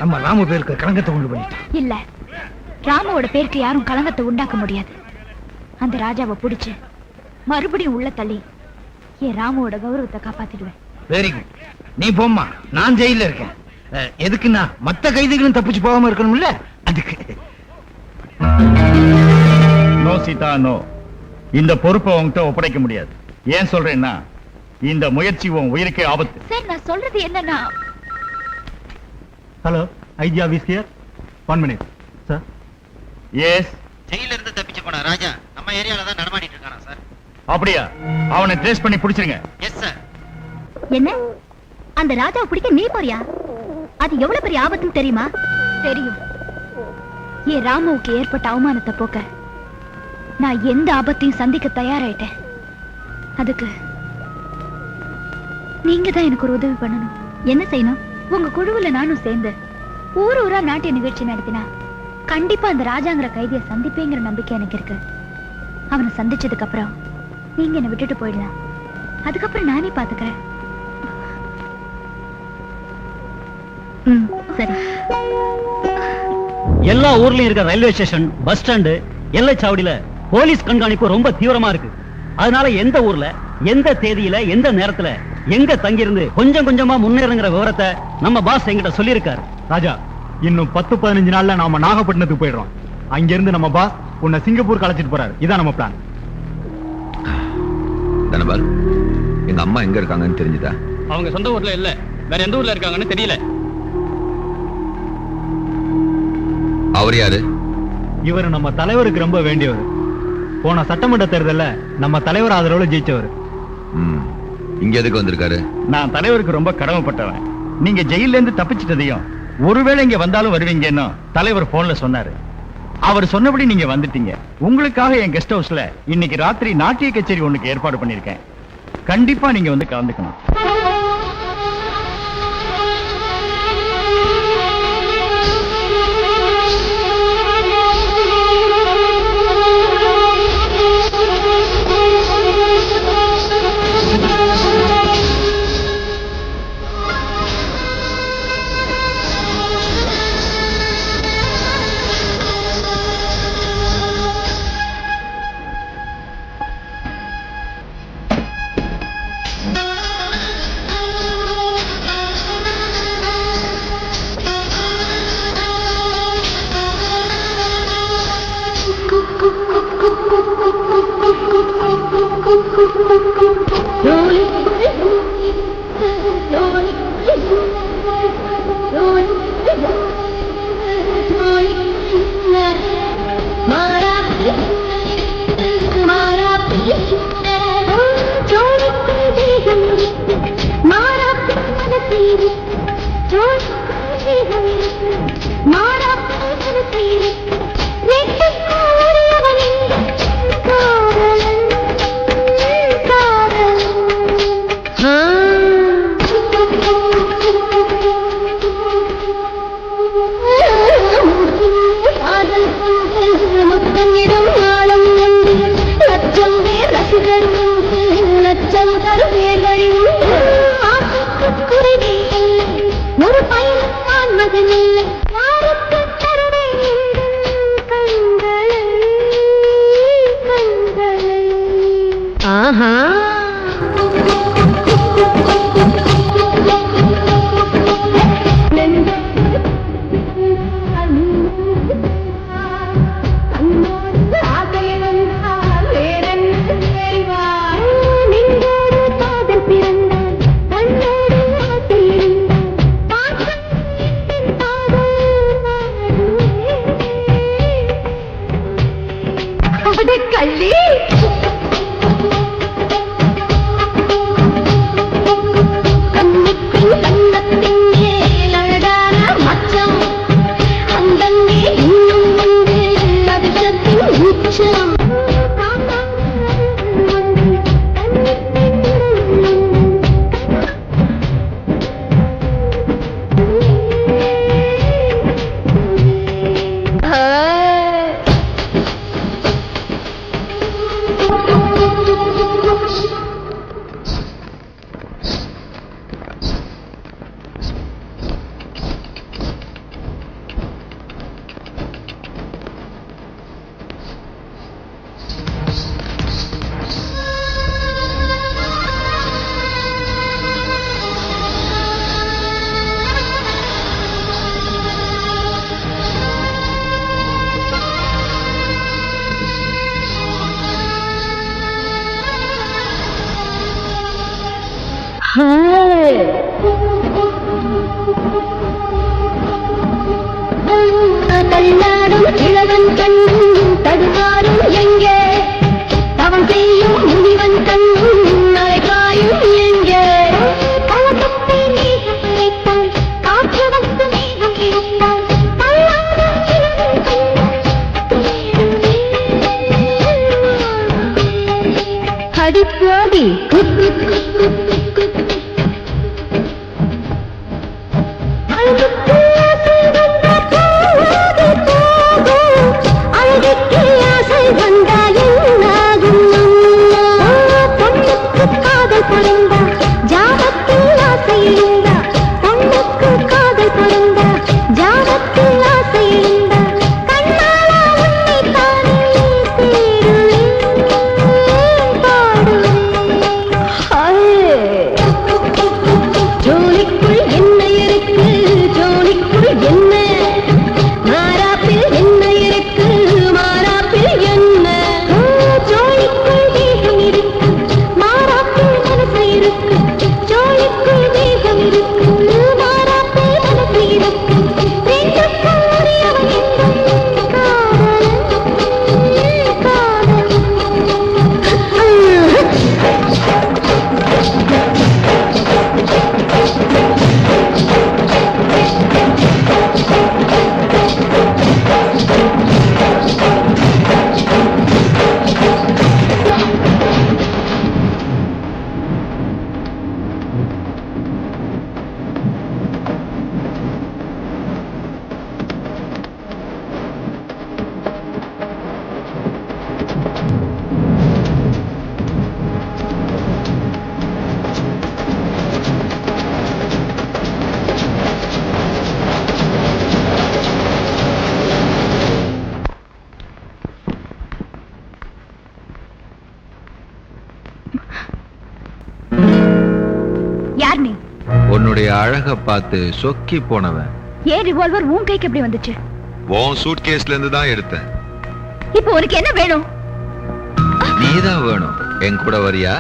நம்ம ராமு பேருக்கு களங்கத்தை உண்டு பண்ணிட்டான். இல்ல, ராமுவோட பேருக்கு யாரும் களங்கத்தை உண்டாக்க முடியாது. அந்த ராஜாவை பிடிச்சு மறுபடியும் உள்ள தள்ளி என் ராமுவோட கௌரவத்தை காப்பாத்திடுவேன். Very good. நீ போம்மா, நான் ஜெயில இருக்கேன். எதுக்குன்னா மத்த கைதிகளும் தப்பிச்சு போகாம இருக்கணும்ல, அதுக்கு. No Sita, no. இந்த பொறுப்பை உங்ககிட்ட ஒப்படைக்க முடியாது. ஏன் சொல்றேன்னா, இந்த முயற்சி உன் உயிருக்கே ஆபத்து. சார், நான் சொல்றது என்னன்னா, hello, IG office here. 1 minute sir. Yes. ஜெயில இருந்து தப்பிச்சு போன ராஜா நம்ம ஏரியால தான் நடமாடிட்டு இருக்கானா சார்? அப்படியா? அவனை ட்ரேஸ் பண்ணி பிடிச்சிருங்க. Yes sir. என்ன, அந்த ராஜாவை பிடிக்க நீ போறியா? அது எவ்வளவு பெரிய ஆபத்துன்னு தெரியுமா? தெரியும். என் ராமுவுக்கு ஏற்பட்ட அவமானத்தை போக்க நான் எந்த ஆபத்தையும் சந்திக்க தயாராயிட்டேன். அதுக்கு நீங்க தான் எனக்கு ஒரு உதவி பண்ணணும். என்ன செய்யணும்? உங்க குழுவுல நானும் சேர்ந்து ஊர் ஊரா நாட்டிய நிகழ்ச்சி நடத்தினா கண்டிப்பா அந்த ராஜாங்கிற கைதியை சந்திப்பேங்கிற நம்பிக்கை எனக்கு இருக்கு. அவனை சந்திச்சதுக்கு அப்புறம் நீங்க என்னை விட்டுட்டு போயிடலாம். அதுக்கப்புறம் நானே பாத்துக்கிறேன். சரி. எல்லா ஊர்லயும் இருக்க ரயில்வே ஸ்டேஷன், பஸ் ஸ்டாண்டு, எல்லைச்சாவடியில போலீஸ் கண்காணிப்பு ரொம்ப தீவிரமா இருக்கு. அதனால எந்த ஊர்ல எந்த தேதியில எந்த நேரத்துல எங்க தங்கியிருந்து கொஞ்சம் கொஞ்சமா முன்னேறுங்கிற விவரத்தை நம்ம பாஸ் என்கிட்ட சொல்லியிருக்காரு. ராஜா, இன்னும் 10-15 நாள்ல நாம நாகப்பட்டினத்துக்கு போயிடுறோம். அங்க இருந்து நம்ம பாஸ் உன்னை சிங்கப்பூர் அழைச்சிட்டு போறாரு. இதான் நம்ம பிளான். தனபால், எங்க அம்மா எங்க இருக்காங்கன்னு தெரிஞ்சுதா? அவங்க சொந்த ஊர்ல இல்ல, வேற எந்த ஊர்ல இருக்காங்கன்னு தெரியல. அவர் யாரு? இவர் நம்ம தலைவருக்கு ரொம்ப வேண்டியவர். போன சட்டமன்ற தேர்தல்ல நம்ம தலைவர் ஆதரவுல ஜெயிச்சவர். இங்க எதுக்கு வந்திருக்காரு? நான் தலைவருக்கு ரொம்ப கடமைப்பட்டவன். நீங்க ஜெயில இருந்து தப்பிச்சிட்டதையும் ஒருவேளை இங்க வந்தாலும் வருவீங்கன்னு தலைவர் போன்ல சொன்னாரு. அவர் சொன்னபடி நீங்க வந்துட்டீங்க. உங்களுக்காக என் கெஸ்ட் ஹவுஸ்ல இன்னைக்கு ராத்திரி நாட்டிய கச்சேரி ஒண்ணுக்கு ஏற்பாடு பண்ணிருக்கேன். கண்டிப்பா நீங்க வந்து கலந்துக்கணும். தள்ளாடும் இளவன் கண்ணும் தடுமாறும் எங்கே, தவம் செய்யும் முனிவன் கண்ணும் அலைகாயும் எங்கே. கலகத்தை மேகம் அழைத்தான், காற்று வந்து மேகம் இழுத்தான், தள்ளாடும் இளவன் கண்ணும் அடிப்பாடி யார் நீ? உன்னுடைய அழக பார்த்து சொக்கி போனவன். ஏன் ரிவால்வர் உன் கைக்கு எப்படி வந்துச்சு? உன் சூட்கேஸ்ல இருந்து தான் எடுத்தேன். இப்போ உனக்கு என்ன வேணும்? நீதான் வேணும். என் கூட வரியா?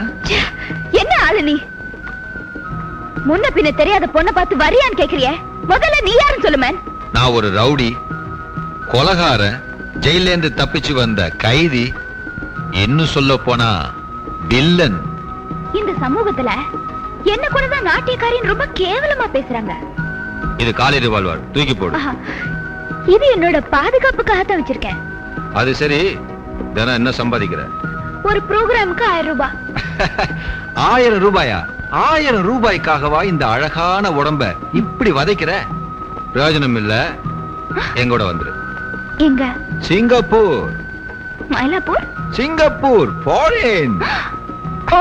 என்ன ஆளு நீ? முன்ன பின்ன தெரியாத பொண்ணை பார்த்து வரியான்னு கேக்குறிய? முதல்ல நீ யாருன்னு சொல்லு மேன். நான் ஒரு ரவுடி, கொலகாரன், ஜெயில இருந்து தப்பிச்சு வந்த கைதி, இன்னும் சொல்ல போனா வில்லன். இந்த சமூகத்துல என்ன கூட தான் நாட்டியக்காரின்னு ரொம்ப கேவலமா பேசுறாங்க. இது காலி ரிவால்வர், தூக்கி போடு. இது என்னோட பாதுகாப்புக்காக தான் வச்சிருக்கேன். அது சரி, தினம் என்ன சம்பாதிக்கிற? ஒரு ப்ரோகிராமுக்கு 1000 ரூபாய். 1000 ரூபாயா? 1000 ரூபாய்க்காகவா இந்த அழகான உடம்ப இப்படி வதைக்கிற? பிரயோஜனம் இல்ல, எங்கூட வந்துரு. எங்க? சிங்கப்பூர். மயிலாப்பூர்? Singapore, foreign. ஓ,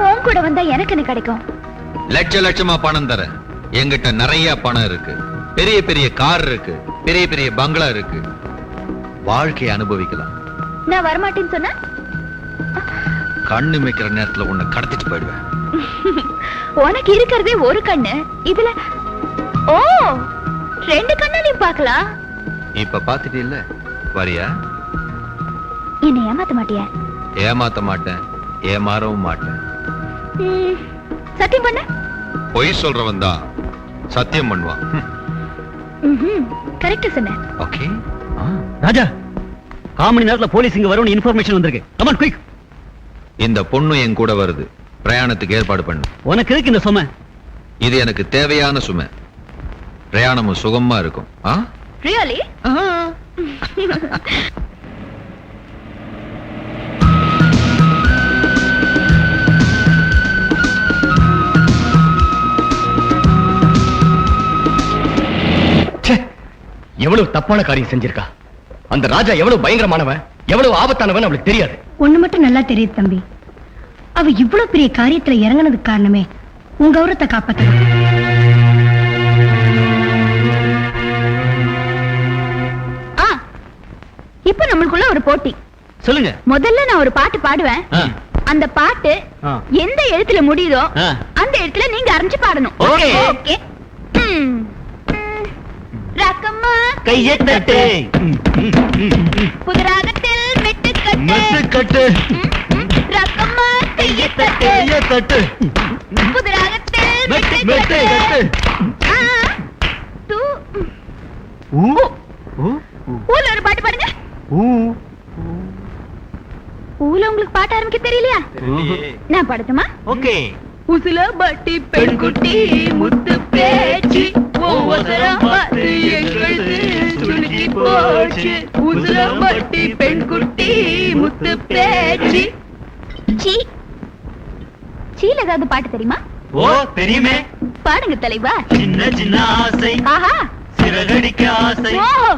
உன் கூட வந்தா எனக்கு என்ன கிடைக்கும்? லட்ச லட்சமா பணம் தர. என்கிட்ட நிறைய பணம் இருக்கு, பெரிய பெரிய கார் இருக்கு, பெரிய பெரிய பங்களா இருக்கு. வாழ்க்கையை அனுபவிக்கலாம். நான் வரமாட்டேன்னு சொன்னா கண்ணு மேய்க்கிற நேரத்துல உன்னை கடத்திட்டு போயிடுவேன். உனக்கு இருக்கிறதே ஒரு கண்ணு, இதுல ஓ 2 கண்ணாலையும் பார்க்கலாம். இப்ப பாத்துட்டு இல்ல, வரியா? என்னை ஏமாத்த மாட்டியா? ஏமாத்த மாட்டேன், ஏமாறவும் மாட்டேன். சத்தியம் பண்ண? பொய் சொல்றவன் தான் சத்தியம் பண்ணுவான். கரெக்டா சொன்ன. ஓகே. ராஜா, 1/4 மணி நேரத்துல போலீஸ் இங்க வரும்னு இன்ஃபர்மேஷன் வந்திருக்கு. Come on quick. இந்த பொண்ணு என் கூட வருது. பிரயாணத்துக்கு ஏற்பாடு பண்ணு. உனக்கு இருக்கு இந்த சுமை. இது எனக்கு தேவையான சுமை. பிரயாணமும் சுகமா இருக்கும். ரியலி? எவ்வளவு தப்பான காரியம் செஞ்சிருக்கா. அந்த ராஜா எவ்வளவு பயங்கரமானவன், எவ்வளவு ஆபத்தானவன் அவளுக்கு தெரியாது. ஒண்ணு மட்டும் நல்லா தெரியுது தம்பி, அவ இவ்வளவு பெரிய காரியத்துல இறங்கினதுக்கு காரணமே உங்க கௌரவத்தை காப்பாத்த. இப்ப நம்மளுக்குள்ள ஒரு போட்டி. சொல்லுங்க. முதல்ல நான் ஒரு பாட்டு பாடுவேன். அந்த பாட்டு எந்த எழுத்துல முடியுதோ அந்த எழுத்துல நீங்க அறிஞ்சு பாடணும். ஓகே. ரக்கம்மா கையை தட்டு, புதுராகத்தில் மெட்டுக்கட்டு, மெட்டுக்கட்டு. ரக்கம்மா கையை தட்டு, கையை தட்டு, புதுராகத்தில் மெட்டுக்கட்டு. ஊர்ல ஒரு பாட்டு பாடுங்க. ஊர்ல உங்களுக்கு பாட்டு ஆரம்பிக்க தெரியலையா? நான் பாடட்டுமா? ஓகே. உசுல பட்டி பெண்குட்டி முத்து பேச்சு ஒவ்வொருத்தரம் பார்த்து எங்களுக்கு துணுக்கி போச்சு. உசுல பட்டி பெண்குட்டி முத்து பேச்சு சீ சீல ஏதாவது பாட்டு தெரியுமா? ஓ தெரியுமே. பாடுங்க தலைவா. சின்ன சின்ன ஆசை, ஆஹா, சிறகடிக்க ஆசை, ஓஹோ,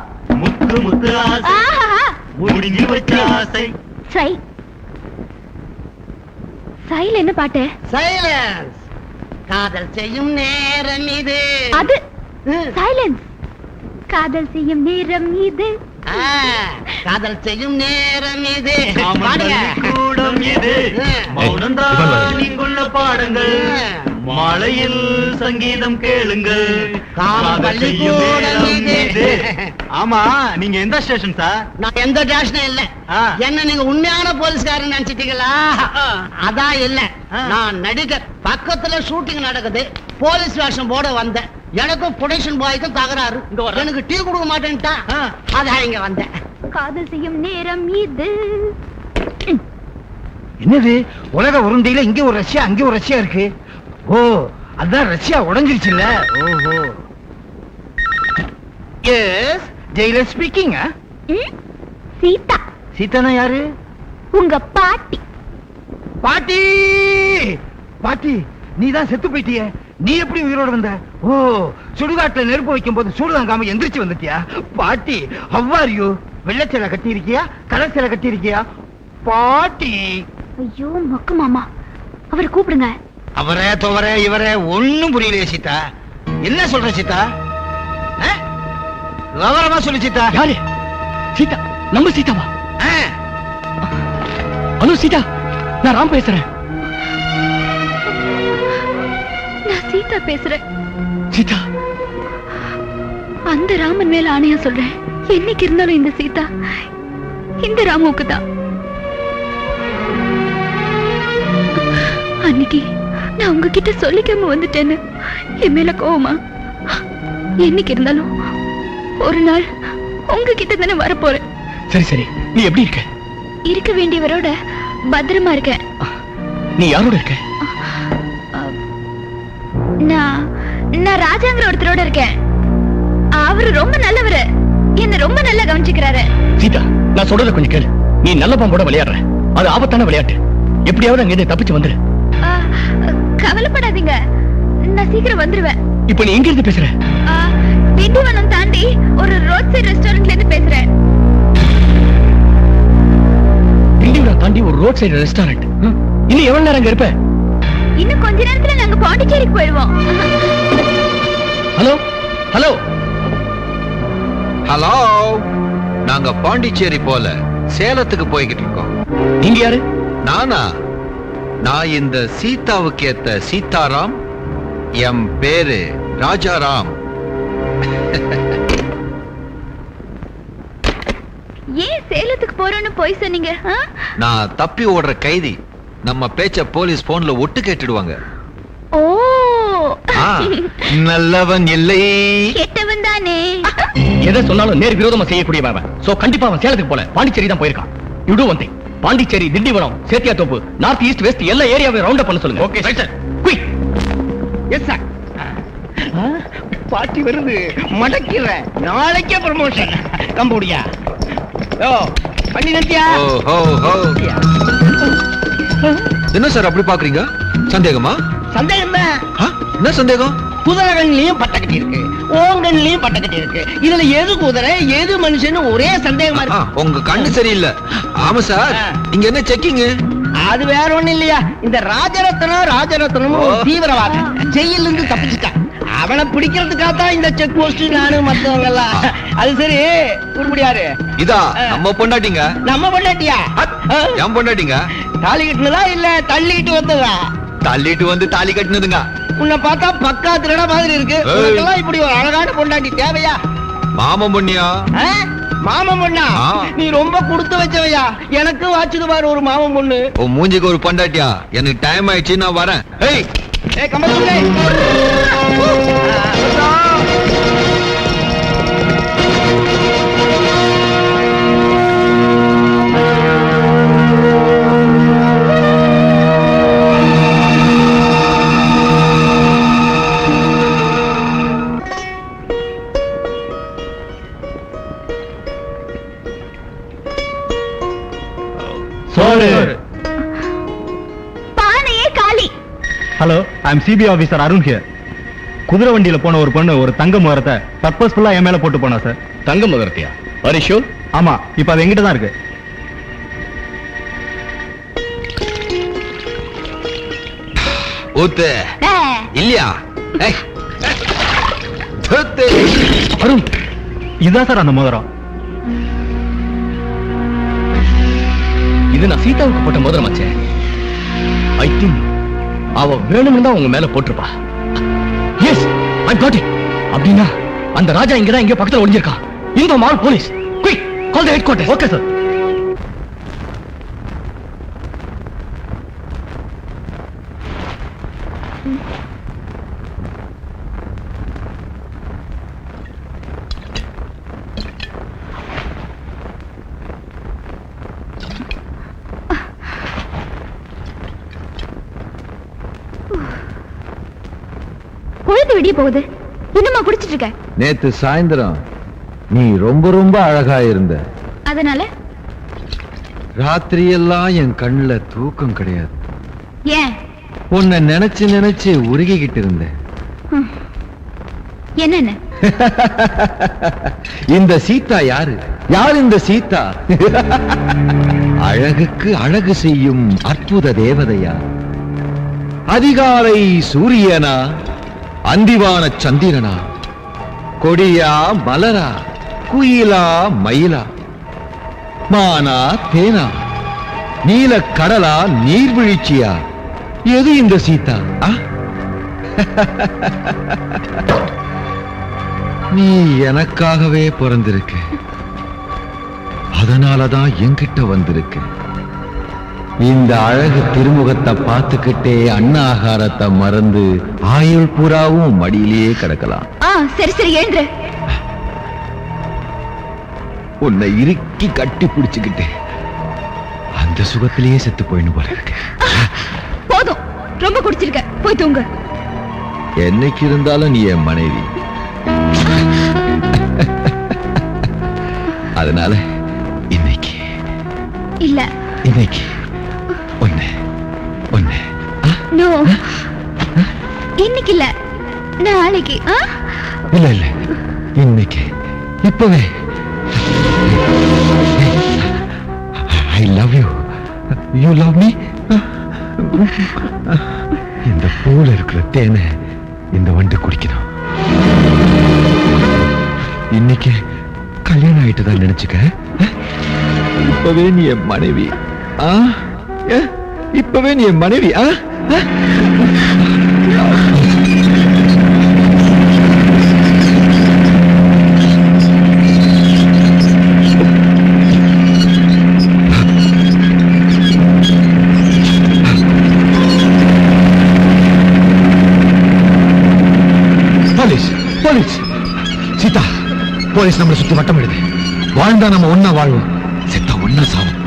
முத்து முத்து ஆசை, ஆஹா, முடிஞ்சு வச்ச ஆசை. சை சைல என்ன பாட்டு? சைலன்ஸ். காதல் செய்யும் நேரம் இது. அது சைலன்ஸ். காதல் செய்யும் நேரம் இது. காதல் செய்யும் நேரம் இது. கூடம் இது மௌனம்தான் இங்குள்ள பாடங்கள். மாலையில் சங்கீதம் கேளுங்கள். காதல் செய்யும் நேரம் இது. ஆமா, நீங்க எந்த ஸ்டேஷன் சார்? நான் எந்த டேஷனும் இல்ல. என்ன நீங்க உண்மையான போலீஸ்காரன் நினைச்சிட்டீங்களா? அதான் இல்ல, நான் நடிகர். பக்கத்துல ஷூட்டிங் நடக்குது, போலீஸ் வேஷம் போட வந்தேன். எனக்கும் ப்ரொடக்ஷன் பாய்க்கும் தகராறு. எனக்கு டீ கொடுக்க மாட்டேன்ட்டா, அதான் இங்க வந்தேன். காதல் செய்யும் நேரம் இது. என்னது உலக உருண்டையில இங்க ஒரு ரஷ்யா அங்க ஒரு ரஷ்யா இருக்கு? ஓ, அதான் ரஷ்யா உடைஞ்சிருச்சுல்ல. ஓஹோ. Yes, jailer speaking. சீதா. சீதானா யாரு? உங்க பாட்டி. பாட்டி, பாட்டி, நீ தான் செத்து போயிட்டிய. நீ எப்படி உயிரோட வந்த? ஓ, சுடுகாட்டுல நெருப்பு வைக்கும் போது சூடு தாங்காம எந்திரிச்சு வந்துட்டியா? பாட்டி, how are you? வெள்ளச்சேலை கட்டி இருக்கியா, கலர் சேலை கட்டி இருக்கியா? பாட்டி. ஐயோ மக்கு மாமா, அவரை கூப்பிடுங்க. அவரே துவரே இவரே ஒண்ணும் புரியலையே சீதா. என்ன சொல்ற சீதா? விவரமா சொல்லு சீதா. யாரு? சீதா? நம்ம சீதாவா? ஹலோ சீதா, நான் ராம் பேசுறேன். நான் சீதா பேசுறேன். சீதா, அந்த ராமன் மேல ஆணையா சொல்றேன், என்னைக்கு இருந்தாலும் இந்த சீதா இந்த ராமுக்கு தான். அன்னைக்கு நான் உங்ககிட்ட சொல்லிக்காம வந்துட்டேன்னு என் மேல கோவமா? என்னைக்கு இருந்தாலும் ஒரு நாள் உங்ககிட்ட தானே வரப்போறேன். சரி சரி, நீ எப்படி இருக்க? இருக்க வேண்டியவரோட பத்திரமா இருக்கேன். நீ யாரோட இருக்க? நான் ராஜாங்கிற ஒருத்தரோட இருக்கேன். அவரு ரொம்ப நல்லவரு, என்ன ரொம்ப நல்லா கவனிச்சுக்கிறாரு. சீதா, நான் சொல்றத கொஞ்சம் கேளு. நீ நல்ல பாம்போட விளையாடுற, அது ஆபத்தான விளையாட்டு. எப்படியாவது அங்க இருந்து தப்பிச்சு வந்துரு. கவலைப்படாதீங்க, நான் சீக்கிரம் வந்துருவேன். இப்ப நீ எங்க இருந்து பேசுற? திண்டிவனம் தாண்டி ஒரு ரோட் சைடு ரெஸ்டாரண்ட்ல இருந்து பேசுறேன். திண்டிவனம் தாண்டி ஒரு ரோட் சைடு ரெஸ்டாரண்ட்? இன்னும் எவ்வளவு நேரம் அங்க இருப்ப? இன்னும் கொஞ்ச நேரத்துல நாங்க பாண்டிச்சேரிக்கு போயிடுவோம். ஹலோ ஹலோ ஹலோ, நாங்க பாண்டிச்சேரி போல சேலத்துக்கு போய்கிட்டு இருக்கோம். நீங்க யாரு? நானா? நான் இந்த சீதாவுக்கு ஏத்த சீதாராம். என் பேரு ராஜாராம். ஏன் சேலத்துக்கு போறோம்னு போய் சொன்னீங்க? நான் தப்பி ஓடுற கைதி. நம்ம பேச்ச போலீஸ் போன்ல ஒட்டு கேட்டுடுவாங்க. ஓ, நல்லவன் இல்லை, கெட்டவன் தானே. எதை சொன்னாலும் நேர் விரோதமா செய்யக்கூடியவன். சோ கண்டிப்பா அவன் சேலத்துக்கு போல பாண்டிச்சேரி தான் போயிருக்கான். You do one thing, Pondicherry, Tindivanam, Sethiyathope, north east west எல்லா ஏரியாவையும் ரவுண்ட் அப் பண்ண சொல்லுங்க. Okay sir. Quick. Yes sir. பாட்டி வருது, மடக்கிறேன். நாளைக்கே ப்ரமோஷன். கம்பூடியா. ஓ, பண்ணி நத்தியா. ஓ ஹோ. என்ன சார் அப்படி பாக்குறீங்க? சந்தேகமா? சந்தேகம் தான். என்ன சந்தேகம்? குதிரைகள்லயும் பட்டை கட்டி இருக்கு, ஓங்கன்லயும் பட்டை கட்டி இருக்கு. இதுல எது குதிரை எது மனுஷன்னு ஒரே சந்தேகமா இருக்கு. உங்க கண்ணு சரியில்லை. ஆமா சார், இங்க என்ன செக்கிங்? அது வேற ஒண்ணு இல்லையா, இந்த ராஜரத்னம் தீவிரவாத ஜெயில இருந்து தப்பிச்சுட்டான். அவனை பிடிக்கிறதுக்காகத்தான் இந்த செக் போஸ்ட் நானும் மத்தவங்க எல்லாம். அது சரி, உருப்படியாரு இதா நம்ம பொண்டாட்டிங்க. நம்ம பொண்டாட்டியா? என் பொண்டாட்டிங்க. தாலி கட்டினதா இல்ல தள்ளிக்கிட்டு வந்ததா? தள்ளிட்டு வந்து தாலி கட்டினதுங்க. உன்னை பார்த்தா பக்கா திருட மாதிரி இருக்கு. உனக்கெல்லாம் இப்படி ஒரு அழகான பொண்டாட்டி தேவையா? மாமன் பொண்ணியா? மாமன் பொண்ணா? நீ ரொம்ப கொடுத்து வச்சவையா. எனக்கு வாச்சுது பாரு ஒரு மாமன் பொண்ணு. உன் மூஞ்சிக்கு ஒரு பொண்டாட்டியா? எனக்கு டைம் ஆயிடுச்சு, நான் வரேன். ஏய் கமத்துள்ளே. Hello I am CB officer Arun here. குதிரை வண்டியில போன ஒரு பொண்ணு ஒரு தங்க முகரத்தை பர்பஸ்ஃபுல்லா என் மேல போட்டு போனா சார். தங்க முதர்த்தியா? ஹரிஷோ? ஆமா, இப்ப அது எங்கிட்ட தான் இருக்கு. ஊத்து இல்லையா? அருண், இதுதான் சார் அந்த மோதிரம். இது நான் சீதாவுக்கு போட்ட மோதிரமாச்சே. ஐ திங்க் அவ வேணும்னு தான் உங்க மேல போட்டிருப்பா. Yes, I got it. அப்படின்னா அந்த ராஜா இங்க தான் எங்க பக்கத்துல ஒளிஞ்சிருக்கான். Inform all police. Quick, call the headquarters. Okay sir. பொழுது விடிய போகுது, இன்னுமா குடிச்சிட்டு இருக்க? நேத்து சாயந்தரம் நீ ரொம்ப ரொம்ப அழகா இருந்த. அதனால ராத்திரியெல்லாம் என் கண்ணுல தூக்கம் கிடையாது. ஏன்? உன்னை நினைச்சு நினைச்சு உருகிக்கிட்டு இருந்தேன். என்னன்னு? இந்த சீதா யாரு? யார் இந்த சீதா? அழகுக்கு அழகு செய்யும் அற்புத தேவதையா? அதிகாலை சூரியனா? அந்திவான சந்திரனா? கொடியா மலரா? குயிலா மயிலா? மானா தேனா? நீல கடலா நீர்வீழ்ச்சியா? எது இந்த சீதா? நீ எனக்காகவே பிறந்திருக்க, அதனாலதான் என்கிட்ட வந்திருக்க. இந்த அழகு திருமுகத்தை பார்த்துக்கிட்டே அன்னாகாரத்தை மறந்து ஆயுள் பூராவும் மடியிலேயே கிடக்கலாம். சரி சரி, எழுந்துரு. உன்னை இறுக்கி கட்டி பிடிச்சுக்கிட்டு அந்த சுகத்திலேயே செத்து போயின்னு போல இருக்கு. போதும், ரொம்ப குடிச்சிருக்க, போய் தூங்க. என்னைக்கு இருந்தாலும் நீ என் மனைவி. அதனால இன்னைக்கு இல்ல, இன்னைக்கு ஒண்ணு ஒண்ணு. நோ, இன்னைக்கு இல்ல, நாளைக்கு. இல்ல இல்ல, இன்னைக்கு, இப்பவே. I love you. You love me? இந்த பூல இருக்கிற தேனை இந்த வண்டு குடிக்கணும். இன்னைக்கு கல்யாணம் ஆயிட்டு தான் நினைச்சுக்க. இப்பவே நீ என் மனைவி. இப்பவே நீ என் மனைவி. போலீஸ், போலீஸ், சீதா, போலீஸ் நம்மளை சுத்தி வட்டம் விடுது. வாழ்ந்தா நம்ம ஒன்னா வாழ்வோம், செத்தா ஒன்னா சாவும்.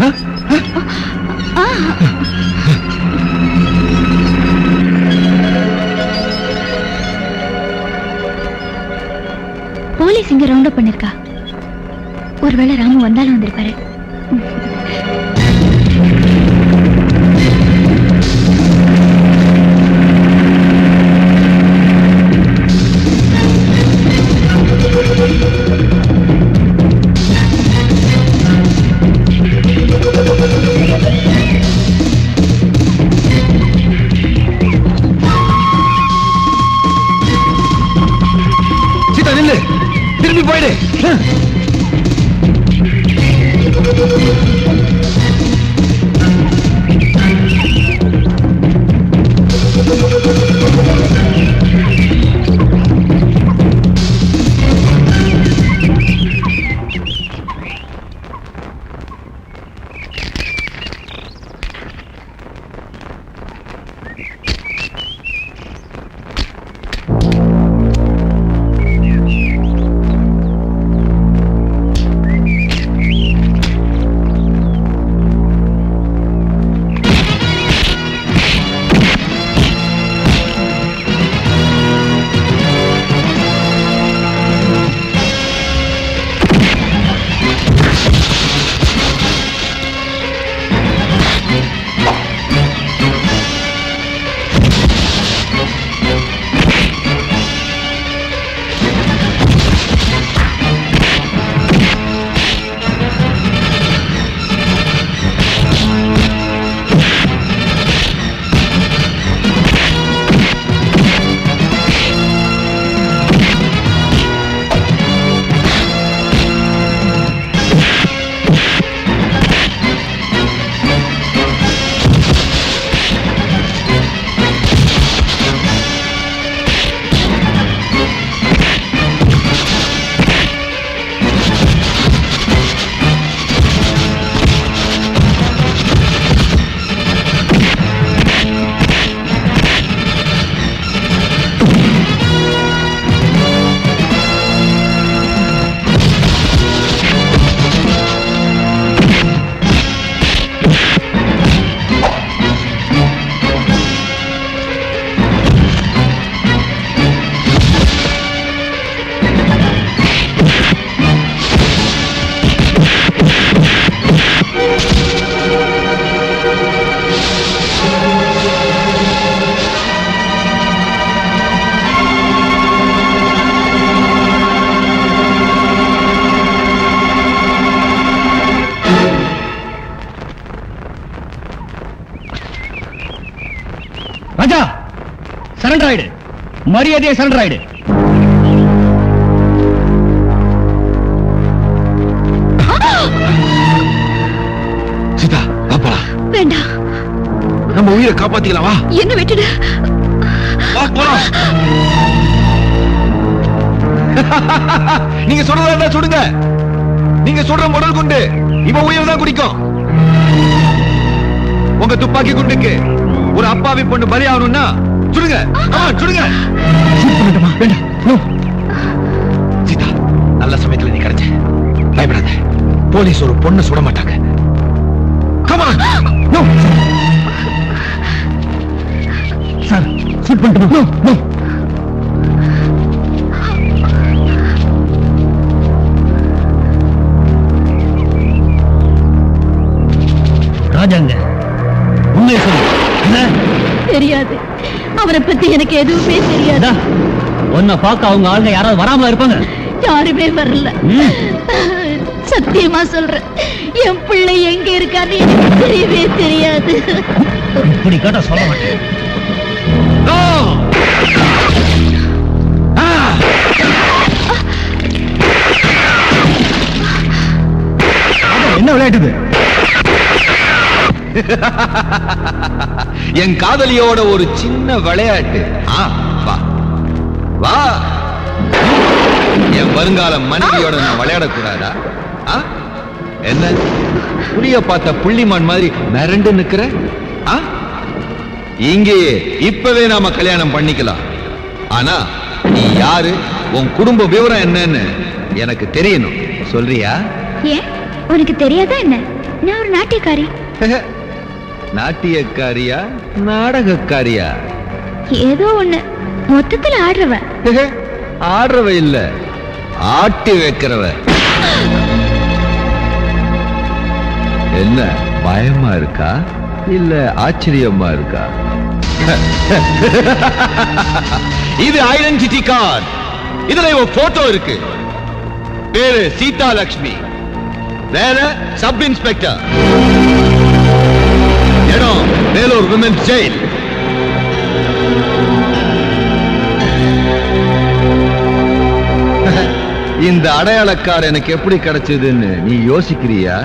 போலீஸ் இங்க ரவுண்ட் அப் பண்ணிருக்கா. ஒருவேளை ராமு வந்தாலும் வந்திருப்பாரு. சீதா நில்லு, திரும்பி போயிடு. ராஜா சரண்டர் ஆயிடு, மரியாதையை சரண்டர் ஆயிடு. சீதா பாப்பா, வேண்டாம், நம்ம உயிரை காப்பாத்திக்கலாம். வா, என்ன விட்டுடு. வா போலாம். நீங்க சொல்றதா சுடுங்க. நீங்க சொல்ற முதல் குண்டு இவன் உயிர் தான் குடிக்கும். உங்க துப்பாக்கி குண்டுக்கு ஒரு அப்பாவி பொண்ணு பலி ஆகணும்னா சுடுங்க. சுடுங்க. சீதா, நல்ல சமயத்துல நீ கிடைச்ச. பயப்படாத, போலீஸ் ஒரு பொண்ணு சுட மாட்டாங்க. கமான். சார் ஷூட் பண்ணிட்டு. நோ. ராஜாங்க உண்மையை சொல்லு. தெரியாது, அவரை பத்தி எனக்கு எதுவுமே தெரியாது. உன்னை பார்க்க அவங்க ஆளுங்க யாராவது வராமலா இருப்பாங்க? யாருமே வரல. சத்தியமா சொல்றேன், என் பிள்ளை எங்க இருக்கான்னு எனக்கு தெரியவே தெரியாது. இப்படி கேட்டா சொல்ல மாட்டேன். என்ன விளையாட்டுது? என் காதலியோட ஒரு சின்ன விளையாட்டு. வா வா, என் வருங்கால மனைவியோட நான் விளையாடக்கூடாதா? என்ன புளிய பார்த்த புள்ளிமான் மாதிரி மிரண்டு நிக்கிற? இங்கேயே இப்பவே நாம கல்யாணம் பண்ணிக்கலாம். ஆனா நீ யாரு, உன் குடும்ப விவரம் என்னன்னு எனக்கு தெரியணும். சொல்றியா? ஏன் உனக்கு தெரியாதா என்ன? நான் ஒரு நாட்டியக்காரி. நாட்டியக்காரியா நாடகக்காரியா? ஏதோ ஒண்ணு, மொத்தத்துல ஆடுறவ. ஆடுறவ இல்ல, ஆட்டி வைக்கிறவ. என்ன பயமா இருக்கா இல்ல ஆச்சரியமா இருக்கா? இது ஐடென்டிட்டி கார்டு. இதுல ஒரு போட்டோ இருக்கு. பேரு சீதா லட்சுமி, வேலை சப் இன்ஸ்பெக்டர், இடம் வேலூர் விமென்ஸ் ஜெயில். இந்த அடையாள கார்டு எனக்கு எப்படி கிடைச்சதுன்னு நீ யோசிக்கிறியா?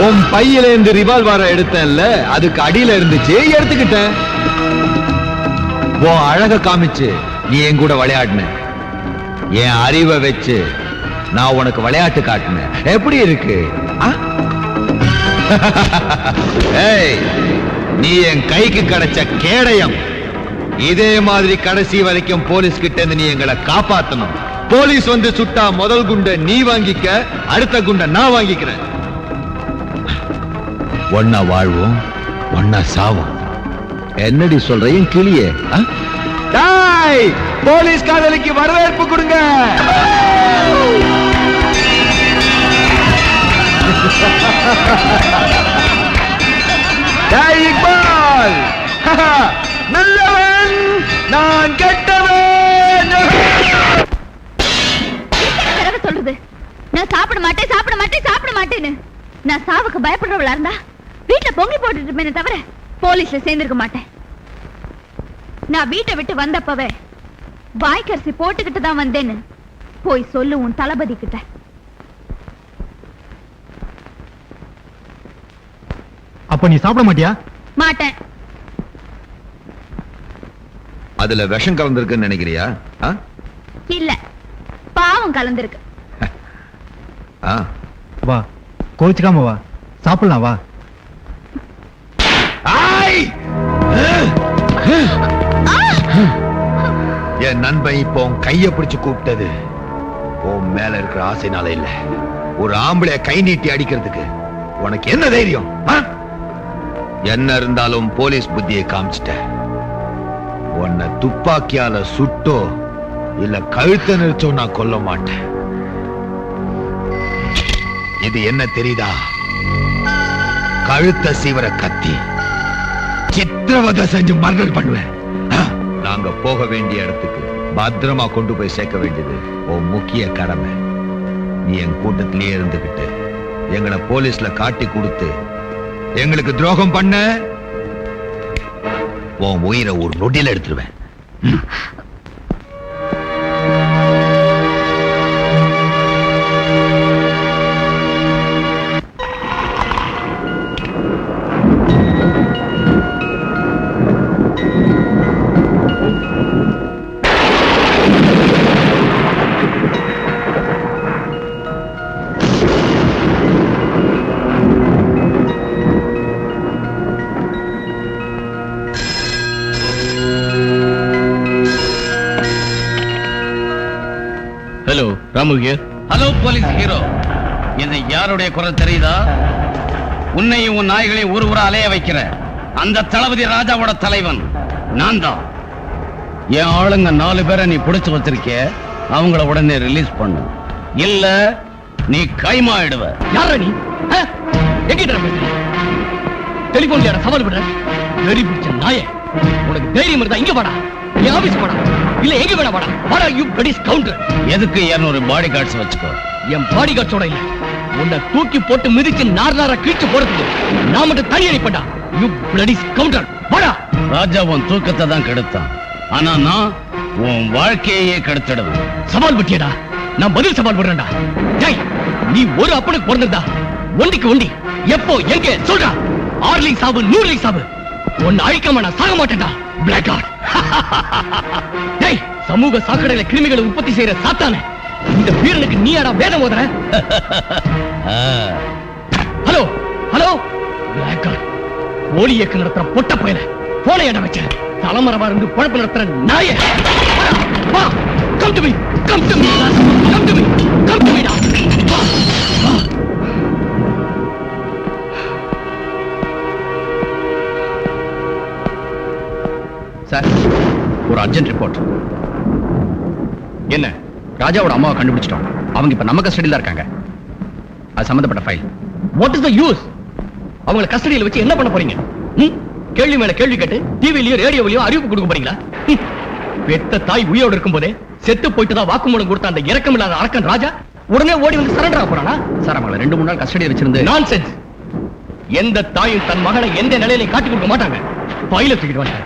உன் பையில இருந்து ரிவால்வரை எடுத்தேன்ல, அதுக்கு அடியில இருந்துச்சு, எடுத்துக்கிட்டேன். உன் அழக காமிச்சு நீ என் கூட விளையாடின. என் அறிவை வச்சு நான் உனக்கு விளையாட்டு காட்டினேன். எப்படி இருக்கு? ஏய், நீ என் கைக்கு கிடைச்ச கேடயம். இதே மாதிரி கடைசி வரைக்கும் போலீஸ் கிட்ட இருந்து நீ எங்களை காப்பாத்தணும். போலீஸ் வந்து சுட்டா முதல் குண்ட நீ வாங்கிக்க, அடுத்த குண்ட நான் வாங்கிக்கிறேன். ஒன்னா வாழ்வோம், ஒன்னா சாவோம். என்னடி சொல்றையும் கிளியே? போலீஸ் காதலிக்கு வரவேற்பு கொடுங்க. இக்பால், நல்லவன் நான் கெட்டவன். சொல்றது நான் சாப்பிட மாட்டேன், சாப்பிட மாட்டேன், சாப்பிட மாட்டேன்னு. நான் சாவுக்கு பயப்படுறவளா இருந்தா வீட்டுல பொங்கி போட்டுட்டு இருப்பேனே தவிர போலீஸ்ல சேர்ந்திருக்க மாட்டேன். நான் வீட்டை விட்டு வந்தப்பவே வாய்க்கரிசி போட்டுக்கிட்டு தான் வந்தேன்னு போய் சொல்லு உன் தளபதி கிட்ட. அப்ப நீ சாப்பிட மாட்டியா? மாட்டேன். அதுல விஷம் கலந்திருக்குன்னு நினைக்கிறியா? இல்ல, பாவம் கலந்திருக்கு. வா, கோவிச்சுக்காம வா, சாப்பிடலாம் வா. என் நண்பன் இப்போ கைய பிடிச்சு கூப்பிட்டது உன் மேல இருக்கிற ஆசைனால இல்ல, ஒரு ஆம்பளைய கை நீட்டி அடிக்கிறதுக்கு உனக்கு என்ன தைரியம்? என்ன இருந்தாலும் போலீஸ் புத்தியை காமிச்சிட்ட. உன்னை துப்பாக்கியால சுட்டோ இல்ல கழுத்தை நிறுத்தோ நான் கொல்ல மாட்டேன். இது என்ன தெரியுதா? கழுத்தை சீவர கத்தி, சித்திரவதை செஞ்சு மர்டர் பண்ணுவேன். நாங்க போக வேண்டிய இடத்துக்கு பத்திரமா கொண்டு போய் சேர்க்க வேண்டியது உன் முக்கிய கடமை. நீ என் கூட்டத்திலேயே இருந்துகிட்டு எங்களை போலீஸ்ல காட்டி கொடுத்து எங்களுக்கு துரோகம் பண்ண உன் உயிரை ஒரு நொடியில எடுத்துருவேன். Hello, Ramu here. Hello police hero, இது யாருடைய குரல் தெரியுதா? உன்னையும் உன் நாய்களையும் ஊர் ஊரா அலைய வைக்கிற அந்த தளபதி ராஜாவோட தலைவன் நான் தான். என் ஆளுங்க 4 பேரை நீ பிடிச்சு வச்சிருக்க, அவங்கள உடனே ரிலீஸ் பண்ணு, இல்ல நீ கைமாயிடுவ. யாரா நீ? எங்கிட்ட பேசுறீங்க? டெலிபோன்ல சவால் பண்ற வெறி பிடிச்ச நாயே. உனக்கு தைரியம் இருந்தா இங்க வாடா, என் ஆபீஸ் வாடா, இல்ல எங்க வேணா வாடா. வாடா யூ பிளடி ஸ்கவுண்டர். எதுக்கு 200 பாடி கார்ட்ஸ் வச்சுக்கோ. என் பாடி கார்ட்ஸோட இல்ல, உன்னை தூக்கி போட்டு மிதிச்சு நார்நாரா கிழிச்சு போறதுக்கு நான் மட்டும் தனி அடிப்பேன்டா. You bloody ஸ்கவுண்டர். வாடா. ராஜா உன் தூக்கத்தை தான் கெடுத்தான், ஆனா நான் உன் வாழ்க்கையே கெடுத்துடுவேன். சவால் பட்டியடா, நான் பதில் சவால் பண்றேன்டா. டேய், நீ ஒரு அப்பனுக்கு பிறந்திருந்தா ஒண்டிக்கு ஒண்டி எப்போ எங்க சொல்றா. 6 சாவு 100 சாவு, உன்னை அழிக்காம நான் சாக மாட்டேன்டா. Black card. டேய், சமூக சாக்கடையில கிருமிகளை உற்பத்தி செய்யற சாத்தானே, இந்த வீரனுக்கு நீயாடா வேதம் ஓதுற? ஹலோ ஹலோ, பிளாக் கார்ட் ஓலி இயக்க நடத்துற பொட்ட பயல போன இடம் வச்ச தலைமரமா இருந்து குழப்ப நடத்துற நாய. வா, come to me, come to me, come to me, come to me now. வா. சார், ஒரு அர்ஜென்ட் ரிப்போர்ட். என்ன? ராஜாவோட அம்மாவை கண்டுபிடிச்சிட்டோம். அவங்க இப்ப நம்ம கஸ்டடியில இருக்காங்க. அது சம்பந்தப்பட்ட file. What is the use? அவங்கள கஸ்டடியில வச்சு என்ன பண்ண போறீங்க? கேள்வி மேல கேள்வி கேட்டு டிவிலயோ ரேடியோவிலயோ அறிவிப்பு கொடுக்க போறீங்களா? பெத்த தாய் உயிரோடு இருக்கும் போதே செத்து போயிட்டு தான் வாக்குமூலம் கொடுத்த அந்த இரக்கமில்லாத அரக்கன் ராஜா உடனே ஓடி வந்து சரண்டர் ஆக போறானா? சார், அவங்கள 2-3 நாள் கஸ்டடியில வச்சிருந்து. நான்சென்ஸ். எந்த தாயும் தன் மகனை எந்த நிலையிலையும் காட்டி கொடுக்க மாட்டாங்க. ஃபைல தூக்கிட்டு வாங்க.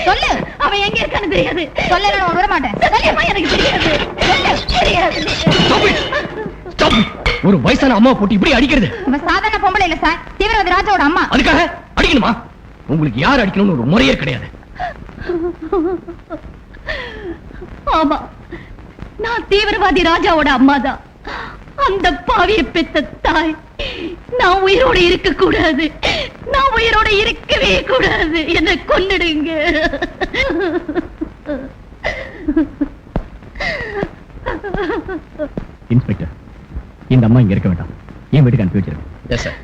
சொல்லு, அவன் எங்க இருக்கான்னு தெரியாது. சொல்ல, நான் விட மாட்டேன். எனக்கு தெரியாது. ஒரு வயசான அம்மா போட்டு இப்படி அடிக்கிறது? இவன் சாதாரண பொம்பளை இல்ல சார், தீவிரவாதி ராஜாவோட அம்மா. அதுக்காக அடிக்கணுமா? உங்களுக்கு யார் அடிக்கணும்னு ஒரு முறையே கிடையாது. ஆமா, நான் தீவிரவாதி ராஜாவோட அம்மா தான். அந்த பாவியை பெத்த தாய் நான் உயிரோட இருக்க கூடாது, நான் உயிரோட இருக்கவே கூடாது. என்ன கொன்னுடுங்க. இன்ஸ்பெக்டர், இந்த அம்மா இங்க இருக்க வேண்டாம், என் வீட்டுக்கு அனுப்பி வச்சிருக்கேன். Yes sir.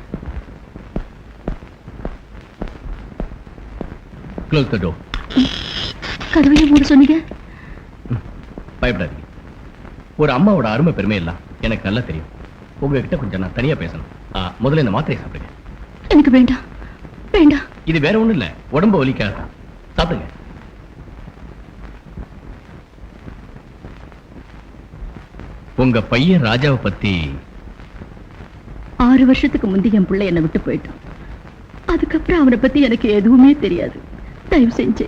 Close the door. கதவையை மூட சொன்னீங்க? பயப்படாதீங்க. ஒரு அம்மாவோட அருமை பெருமை எல்லாம் எனக்கு நல்லா தெரியும். உங்ககிட்ட கொஞ்சம் நான் தனியா பேசணும். முதல்ல இந்த மாத்திரையை சாப்பிடுங்க. எனக்கு வேண்டாம், வேண்டாம். இது வேற ஒண்ணும் இல்ல, உடம்பு வலிக்காக சாப்பிடுங்க. உங்க பையன் ராஜாவை பத்தி 6 வருஷத்துக்கு முந்தி என் பிள்ளை என்னை விட்டு போயிட்டான். அதுக்கப்புறம் அவனை பத்தி எனக்கு எதுவுமே தெரியாது. தயவு செஞ்சு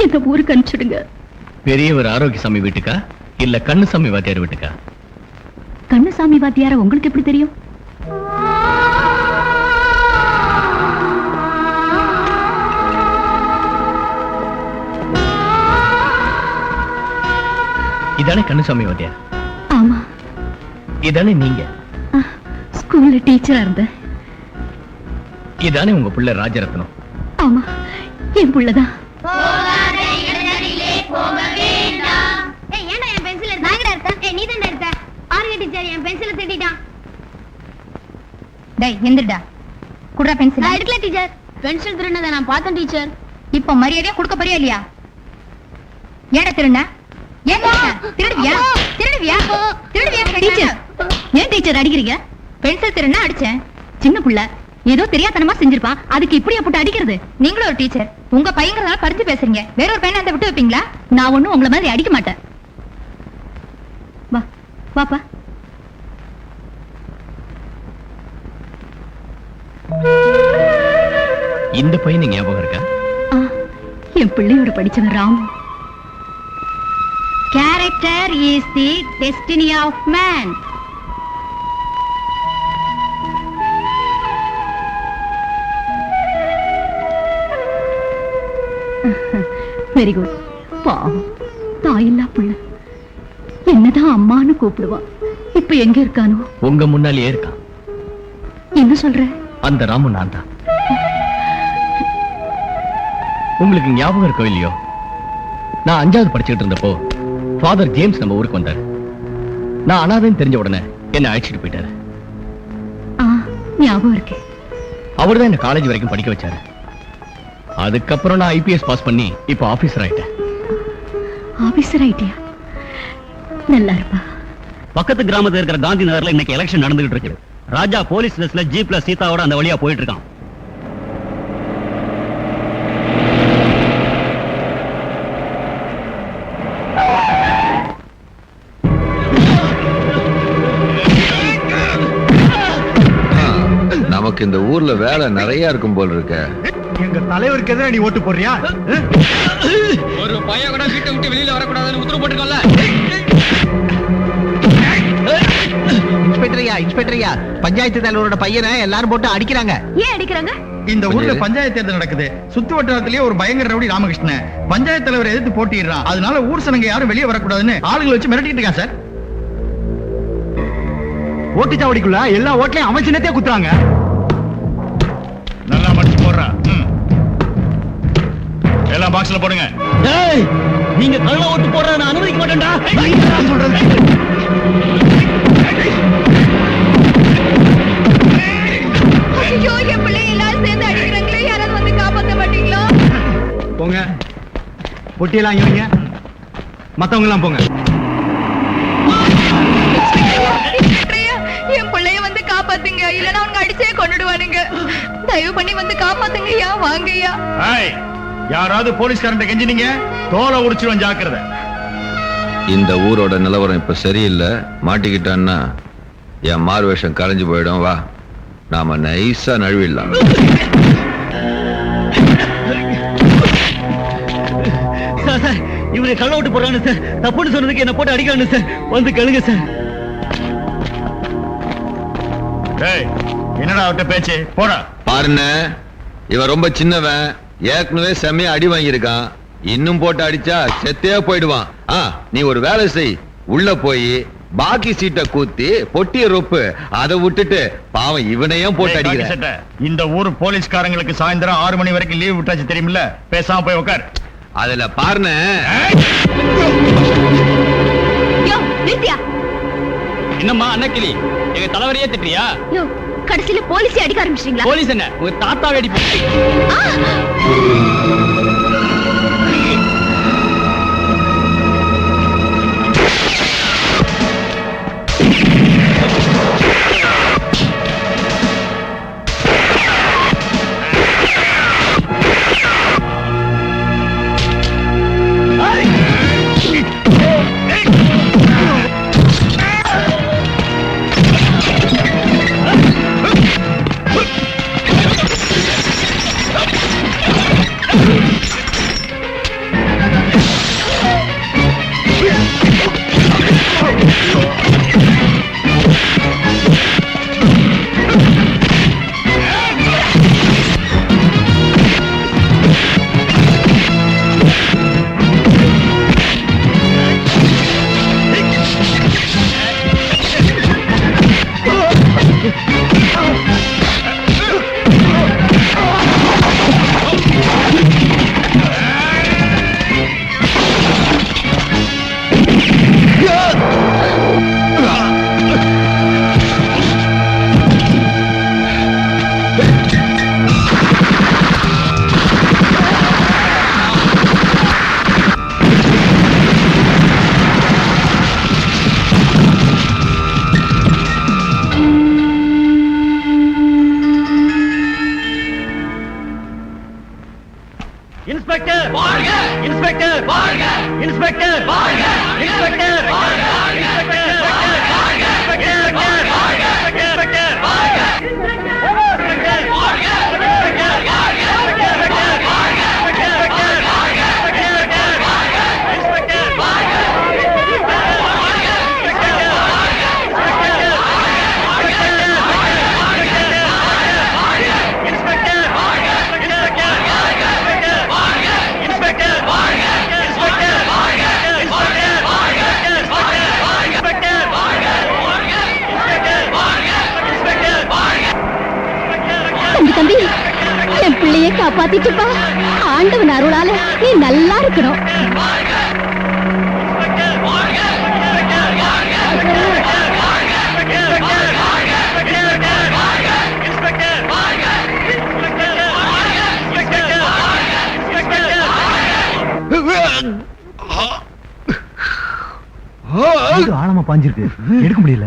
இந்த ஊருக்கு அனுப்பிச்சிடுங்க. பெரியவர் ஆரோக்கியசாமி வீட்டுக்கா இல்ல கண்ணுசாமி வாத்தியார் வீட்டுக்கா? கண்ணுசாமி வாத்தியார உங்களுக்கு எப்படி தெரியும்? இதானே கண்ணுசாமி வாத்தியார்? ஆமா. இதானே நீங்க? ஸ்கூல்ல டீச்சரா இருந்தேன். இதானே உங்க பிள்ளை ராஜரத்னம்? ஆமா, என் பிள்ளைதான். இப்ப மரியாதையா கொடுக்க போறியா இல்லையா? ஏட திருடுன? திருடுவியா? திருடுவியா? டீச்சர், ஏன் டீச்சர் அடிக்கிறீங்க? பென்சில் திருன்னா அடிச்சேன். சின்ன புள்ள ஏதோ தெரியாதனமா செஞ்சிருப்பான், அதுக்கு இப்படியா போட்டு அடிக்கிறது? நீங்களும் ஒரு டீச்சர், உங்க பையங்கிறதால பறிச்சு பேசுறீங்க. வேற ஒரு பையனை அந்த விட்டு வைப்பீங்களா? நான் ஒண்ணும் உங்களை மாதிரி அடிக்க மாட்டேன். வா வாப்பா. இந்த பையன் ஞாபகம் இருக்கா? என் பிள்ளையோட படிச்சவன் Ram. Character is the destiny of man. Very good. பாவம், தாயில்லா புள்ள என்னதான் அம்மான்னு கூப்பிடுவான். இப்ப எங்க இருக்கானோ? உங்க முன்னாலேயே இருக்கான். என்ன சொல்ற? அந்த ராமு நான் தான். உங்களுக்கு ஞாபகம் இருக்கோ இல்லையோ, நான் 5வது படிச்சுக்கிட்டு இருந்தப்போ ஃபாதர் ஜேம்ஸ் நம்ம ஊருக்கு வந்தார். நான் அனாதைன்னு தெரிஞ்ச உடனே என்ன அழைச்சிட்டு போயிட்டாரு. ஞாபகம் இருக்கு. அவர் தான் என்ன காலேஜ் வரைக்கும் படிக்க வச்சாரு. அதுக்கப்புறம் நான் ஐபிஎஸ் பாஸ் பண்ணி இப்ப ஆபீசர் ஆயிட்டேன். ஆபீசர் ஆயிட்டியா? நல்லா இருப்பா. பக்கத்து கிராமத்துல இருக்கிற காந்தி நகர்ல இன்னைக்கு எலெக்ஷன் நடந்துகிட்டு இருக்கு. ராஜா போலீஸ் பஸ்ல ஜீப்ல சீதாவோட அந்த வழியா போயிட்டு இருக்கான். நமக்கு இந்த ஊர்ல வேலை நிறைய இருக்கும் போல் இருக்க. எங்க தலைவருக்கு எதிராக நீ ஓட்டு போடுறியா? ஒரு பையன் கூட வீட்டை விட்டு வெளியில வரக்கூடாதுன்னு உத்தரவு போட்டுக்கோல. இன்ஸ்பெக்டரையா பஞ்சாயத்து தலைவரோட பையனை எல்லாரும் போட்டு அடிக்கிறாங்க. ஏன் அடிக்கிறாங்க? இந்த ஊர்ல பஞ்சாயத்து தேர்தல் நடக்குது. சுத்து வட்டாரத்திலேயே ஒரு பயங்கர ரவுடி ராமகிருஷ்ணன் பஞ்சாயத்து தலைவரை எதிர்த்து போட்டிடுறான். அதனால ஊர் சனங்க யாரும் வெளியே வரக்கூடாதுன்னு ஆளுங்களை வச்சு மிரட்டிட்டு இருக்கான் சார். ஓட்டுச்சாவடிக்குள்ள எல்லா ஓட்லையும் அவன் சின்னத்தையே குத்துறாங்க. நல்லா மடிச்சு போடுறான். எல்லாம் பாக்ஸ்ல போடுங்க. நீங்க கள்ள ஓட்டு போடுறத நான் அனுமதிக்க மாட்டேன்டா. ஐயோ, என் பிள்ளை எல்லாரும் சேர்ந்து அடிக்கிறாங்களே, யாராவது வந்து காப்பாத்த மாட்டீங்களா? போங்க, பொட்டியெல்லாம் இங்க வைங்க. மத்தவங்க எல்லாம் போங்க. என் பிள்ளைய வந்து காப்பாத்துங்க, இல்லன்னா அவங்க அடிச்சே கொண்டுடுவானுங்க. தயவு பண்ணி வந்து காப்பாத்துங்கய்யா, வாங்கய்யா. யாராவது போலீஸ்காரன் கெஞ்சினீங்க தோலை உரிச்சிருவன், ஜாக்கிரதை. இந்த ஊரோட நிலவரம் இப்ப சரியில்லை. மாட்டிக்கிட்டான்னா என் மார்வேஷம் கலைஞ்சு போயிடும். வா, நாம நைஸா நழுவிடலாம். சார், இவனை கள்ள ஓட்டு போடுறானு சார். தப்புன்னு சொன்னதுக்கு என்ன போட்டு அடிக்கிறானு சார். வந்து கழுங்க சார். என்னடா அவட்ட பேச்சு? போடா. பாருங்க, இவன் ரொம்ப சின்னவன், ஏற்கனவே செம்மையா அடி வாங்கியிருக்கான். இன்னும் போட்டு அடிச்சா செத்தே போயிடுவான். நீ ஒரு வேலை செய், உள்ள போய் பாக்கி சீட்டை கூத்தி பொட்டிய ரொப்பு. அதை விட்டுட்டு பாவம் இவனையும் போட்டு அடிக்கிற. இந்த ஊர் போலீஸ்காரங்களுக்கு சாயந்தரம் 6 மணி வரைக்கும் லீவ் விட்டாச்சு தெரியுமில்ல? பேசாம போய் உட்கார். அதுல பாருங்க. என்னம்மா அன்னக்கிளி, எங்க தலைவரையே திட்டுறியா? கடைசியில போலீஸே அடிக்க ஆரம்பிச்சிட்டீங்களா? போலீஸ் என்ன, உங்க தாத்தாவே அடிப்பீங்க. இன்ஸ்பெக்டர் இன்ஸ்பெக்டர் தம்பி என் பிள்ளைய காப்பாத்திட்டுப்பா. ஆண்டவன் அருளால நீ நல்லா இருக்கணும். ஆழமா பாஞ்சிருக்கு, எடுக்க முடியல.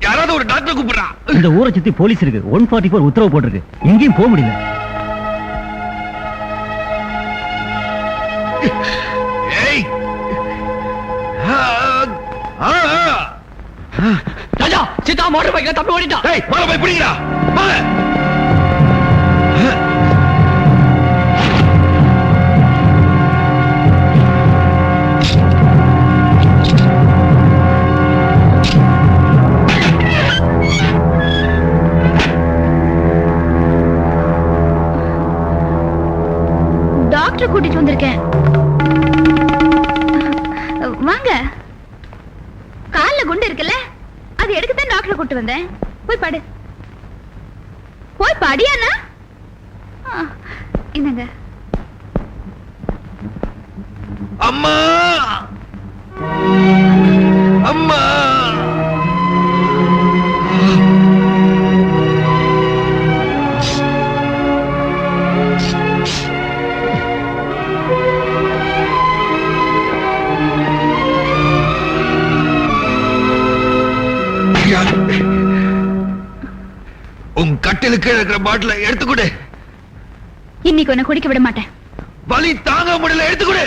யாராவது ஒரு டாக்டர் கூப்பிடுறா. இந்த ஊரை சுத்தி போலீஸ் இருக்கு, 144 உத்தரவு போட்டிருக்கு, எங்கேயும் போக முடியல. ஏய் ராஜா, சீதா மோட்டர் பைக்ல தப்பி ஓடிட்டா. ஏய் போற போய் பிடிங்கடா. போங்க. டாக்டர் கூட்டிட்டு வந்திருக்கேன். வாங்க. கால்ல குண்டு இருக்குல்ல, அது எடுக்கத்தான் டாக்டர் கூட்டிட்டு வந்தேன். போய் படு. போய் படியாண்ணா. என்னங்க? அம்மா அம்மா உன் கட்டிலுக்கு இருக்கிற பாட்டில எடுத்துக்கொடு. இன்னைக்கு உன்னை குடிக்க விட மாட்டேன். வலி தாங்க முடியல, எடுத்துக்கொடு.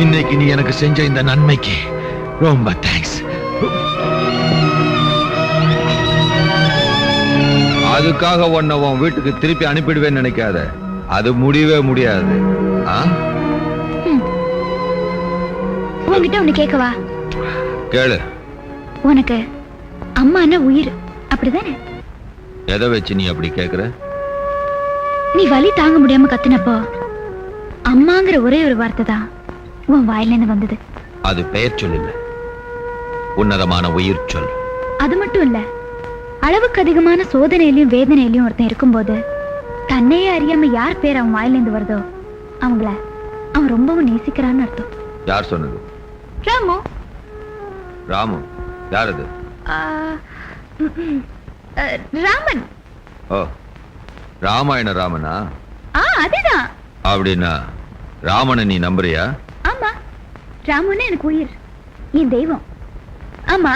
இன்னைக்கு நீ எனக்கு செஞ்ச இந்த நன்மைக்கு ரொம்ப தேங்க்ஸ். அதுக்காக உன்னை உன் வீட்டுக்கு திருப்பி அனுப்பிடுவேன்னு நினைக்காத. அது முடியவே முடியாது. உன்கிட்ட ஒண்ணு கேட்கவா? கேளு. உனக்கு அம்மான்னா உயிர், அப்படிதானே? எதை வச்சு நீ அப்படி கேக்குற? நீ வலி தாங்க முடியாம கத்துனப்போ அம்மாங்கிற ஒரே ஒரு வார்த்தை தான் உன் வாயில இருந்து வந்தது. அது பெயர் சொல் இல்ல, உன்னதமான உயிர் சொல். அது மட்டும் இல்ல, அளவுக்கு அதிகமான சோதனையிலயும் வேதனையிலயும் ஒருத்தன் இருக்கும்போது தன்னையே அறியாம யார் பேர் அவன் வாயில இருந்து வருதோ அவங்கள அவன் ரொம்பவும் நேசிக்கிறான்னு அர்த்தம். யார் சொன்னது? ராமு. ராமு யார் அது? ராமன். ஓ, ராமாயண ராமனா? அதுதான். அப்படின்னா ராமனை நீ நம்புறியா? ஆமா, ராமுன்னு எனக்கு உயிர், என் தெய்வம். ஆமா,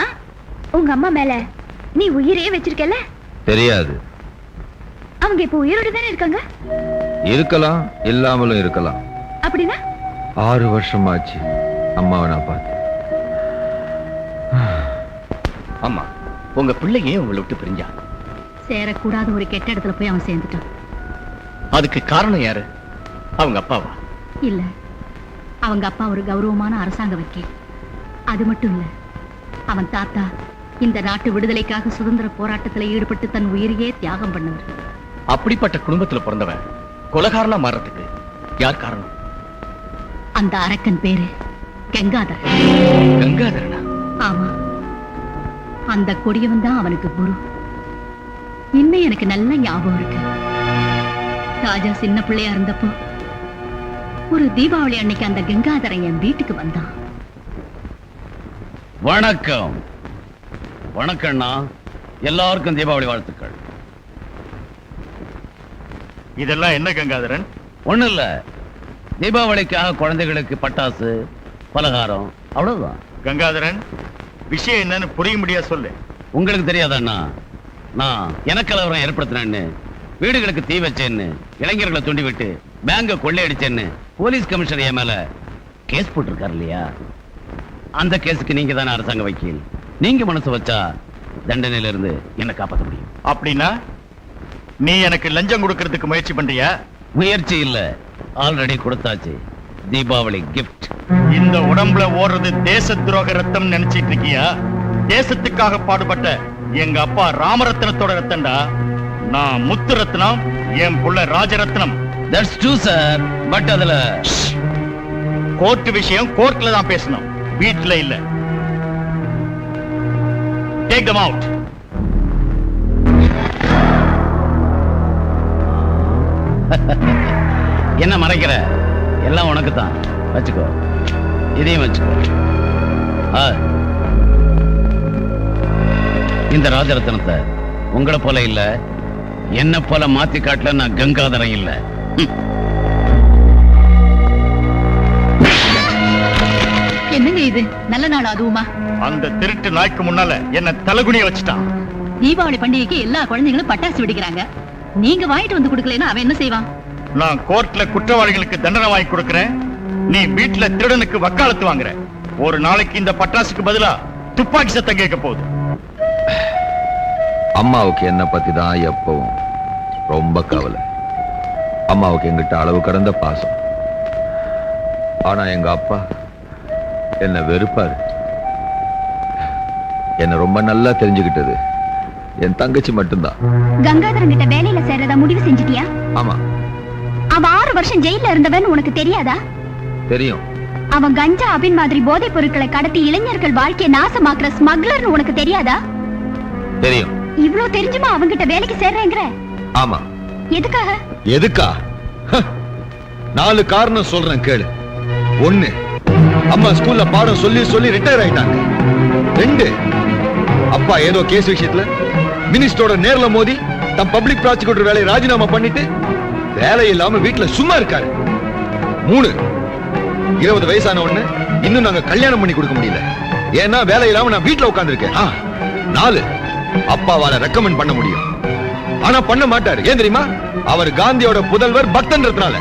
உங்க அம்மா மேல நீ உயிரே வச்சிருக்கல? தெரியாது. அவங்க இப்ப உயிரோட தானே இருக்காங்க? இருக்கலாம், இல்லாமலும் இருக்கலாம். அப்படின்னா 6 வருஷமாச்சு அம்மாவை நான் பார்த்தேன். அம்மா, உங்க பிள்ளையே உங்களை விட்டு பிரிஞ்சா. சேரக்கூடாத ஒரு கெட்ட இடத்துல போய் அவன் சேர்ந்துட்டான். அதுக்கு காரணம் யாரு? அவங்க அப்பாவா? இல்ல, அவங்க அப்பா ஒரு கௌரவமான அரசாங்க வக்கீல். அது மட்டும் இல்ல, அவன் தாத்தா இந்த நாட்டு விடுதலைக்காக சுதந்திர போராட்டத்தில் ஈடுபட்டு தன் உயிரையே தியாகம் பண்ணவர். அப்படிப்பட்ட குடும்பத்துல பிறந்தவன் கொலைகாரனா மாறதுக்கு யார் காரணம்? அந்த அரக்கன் பேரு கங்காதர். கங்காதரனா? ஆமா, அந்த கொடியவன் தான் அவனுக்கு குரு. இன்னும் எனக்கு நல்ல ஞாபகம் இருக்கு. ராஜா சின்ன பிள்ளையா இருந்தப்போ ஒரு தீபாவளி அன்னைக்கு அந்த கங்காதரன் என் வீட்டுக்கு வந்தான். வணக்கம். வணக்கம்ண்ணா, எல்லாருக்கும் தீபாவளி வாழ்த்துக்கள். இதெல்லாம் என்ன கங்காதரன்? ஒண்ணு இல்ல, தீபாவளிக்காக குழந்தைகளுக்கு பட்டாசு, பலகாரம், அவ்வளவுதான். கங்காதரன், விஷயம் என்னன்னு புரிய முடியாது சொல்லு. உங்களுக்கு தெரியாதண்ணா, நான் எனக்கலவரம் ஏற்படுத்தினேன்னு, வீடுகளுக்கு தீ வச்சேன்னு, இளைஞர்களை தூண்டி விட்டு பேங்க கொள்ளையடிச்சேன்னு போலீஸ் கமிஷனர் என் மேல கேஸ் போட்டிருக்காரு இல்லையா? அந்த கேஸுக்கு நீங்க தானே அரசாங்க வக்கீல். நீங்க மனசு வச்சா தண்டனையில இருந்து என்ன காப்பாற்ற முடியும். அப்படின்னா நீ எனக்கு லஞ்சம் கொடுக்கறதுக்கு முயற்சி பண்றியா? முயற்சி இல்ல, ஆல்ரெடி கொடுத்தாச்சு. தீபாவளி கிஃப்ட். இந்த உடம்புல ஓடுறது தேச துரோக ரத்தம் நினைச்சிட்டு இருக்கியா? தேசத்துக்காக பாடுபட்ட எங்க அப்பா ராமரத்னத்தோட ரத்தம்டா. நான் முத்து ரத்னம், என் புள்ள Rajaratnam. That's true sir. But அதுல கோர்ட் விஷயம் கோர்ட்ல தான் பேசணும், வீட்ல இல்ல. Take them out. என்ன மறைக்கிற? எல்லாம் உனக்கு தான். வச்சுக்கோ, இதையும் வச்சுக்கோ. இந்த ராஜரத்னத்தை உங்களை போல இல்ல, என்ன போல மாத்தி காட்டல. நான் கங்காதரம் இல்ல. என்னங்க இது? நல்ல நாள் அதுவுமா? அந்த திருட்டு நாய்க்கு முன்னால என்ன தலகுனிய வச்சுட்டான். தீபாவளி பண்டிகைக்கு எல்லா குழந்தைகளும் பட்டாசு வெடிக்கிறாங்க. நீங்க வாங்கிட்டு வந்து கொடுக்கலன்னா அவன் என்ன செய்வான்? நான் கோர்ட்ல குற்றவாளிகளுக்கு தண்டனை வாங்கி கொடுக்கறேன், நீ வீட்டுல திருடனுக்கு வக்காலத்து வாங்குற. ஒரு நாளைக்கு இந்த பட்டாசுக்கு பதிலா துப்பாக்கி சத்தம் கேட்க போகுது. அம்மாவுக்கு என்ன பத்தி தான் எப்பவும் ரொம்ப கவலை. அம்மாவுக்கு எங்கிட்ட அளவு கடந்த பாசம். ஆனா எங்க அப்பா என்ன வெறுப்பாரு. என்ன ரொம்ப நல்லா தெரிஞ்சுக்கிட்டது என் தங்கச்சி மட்டும்தான். கங்காதரன் கிட்ட வேலையில சேர்றதா முடிவு செஞ்சிட்டியா? ஆமா. அவன் 6 வருஷம் ஜெயில இருந்தவன் உனக்கு தெரியாதா? தெரியும். அவன் கஞ்சா அபின் மாதிரி போதைப் பொருட்களை கடத்தி இளைஞர்கள் வாழ்க்கையை நாசமாக்குற ஸ்மக்லர்னு உனக்கு தெரியாதா? தெரியும். இவ்ளோ தெரிஞ்சுமா அவன்கிட்ட வேலைக்கு சேர்றேங்கிற? ஆமா. எதுக்காக? எதுக்கா? 4 காரணம் சொல்றேன் கேளு. 1, அம்மா ஸ்கூல்ல பாடம் சொல்லி சொல்லி ரிட்டையர் ஆயிட்டாங்க. 2, அப்பா ஏதோ கேஸ் விஷயத்துல மினிஸ்டரோட நேர்ல மோதி தம் பப்ளிக் ப்ராசிக்யூட்டர் வேலையை ராஜினாமா பண்ணிட்டு வேலை இல்லாம வீட்டுல சும்மா இருக்காரு. 3, 20 வயசான ஒண்ணு இன்னும் நாங்க கல்யாணம் பண்ணி கொடுக்க முடியல, ஏன்னா வேலை இல்லாம நான் வீட்டுல உட்கார்ந்து இருக்கேன். 4, அப்பாவால ரெக்கமெண்ட் பண்ண முடியும், ஆனா பண்ண மாட்டாரு. ஏன் தெரியுமா? அவர் காந்தியோட புதல்வர் பக்தன்றதுனால.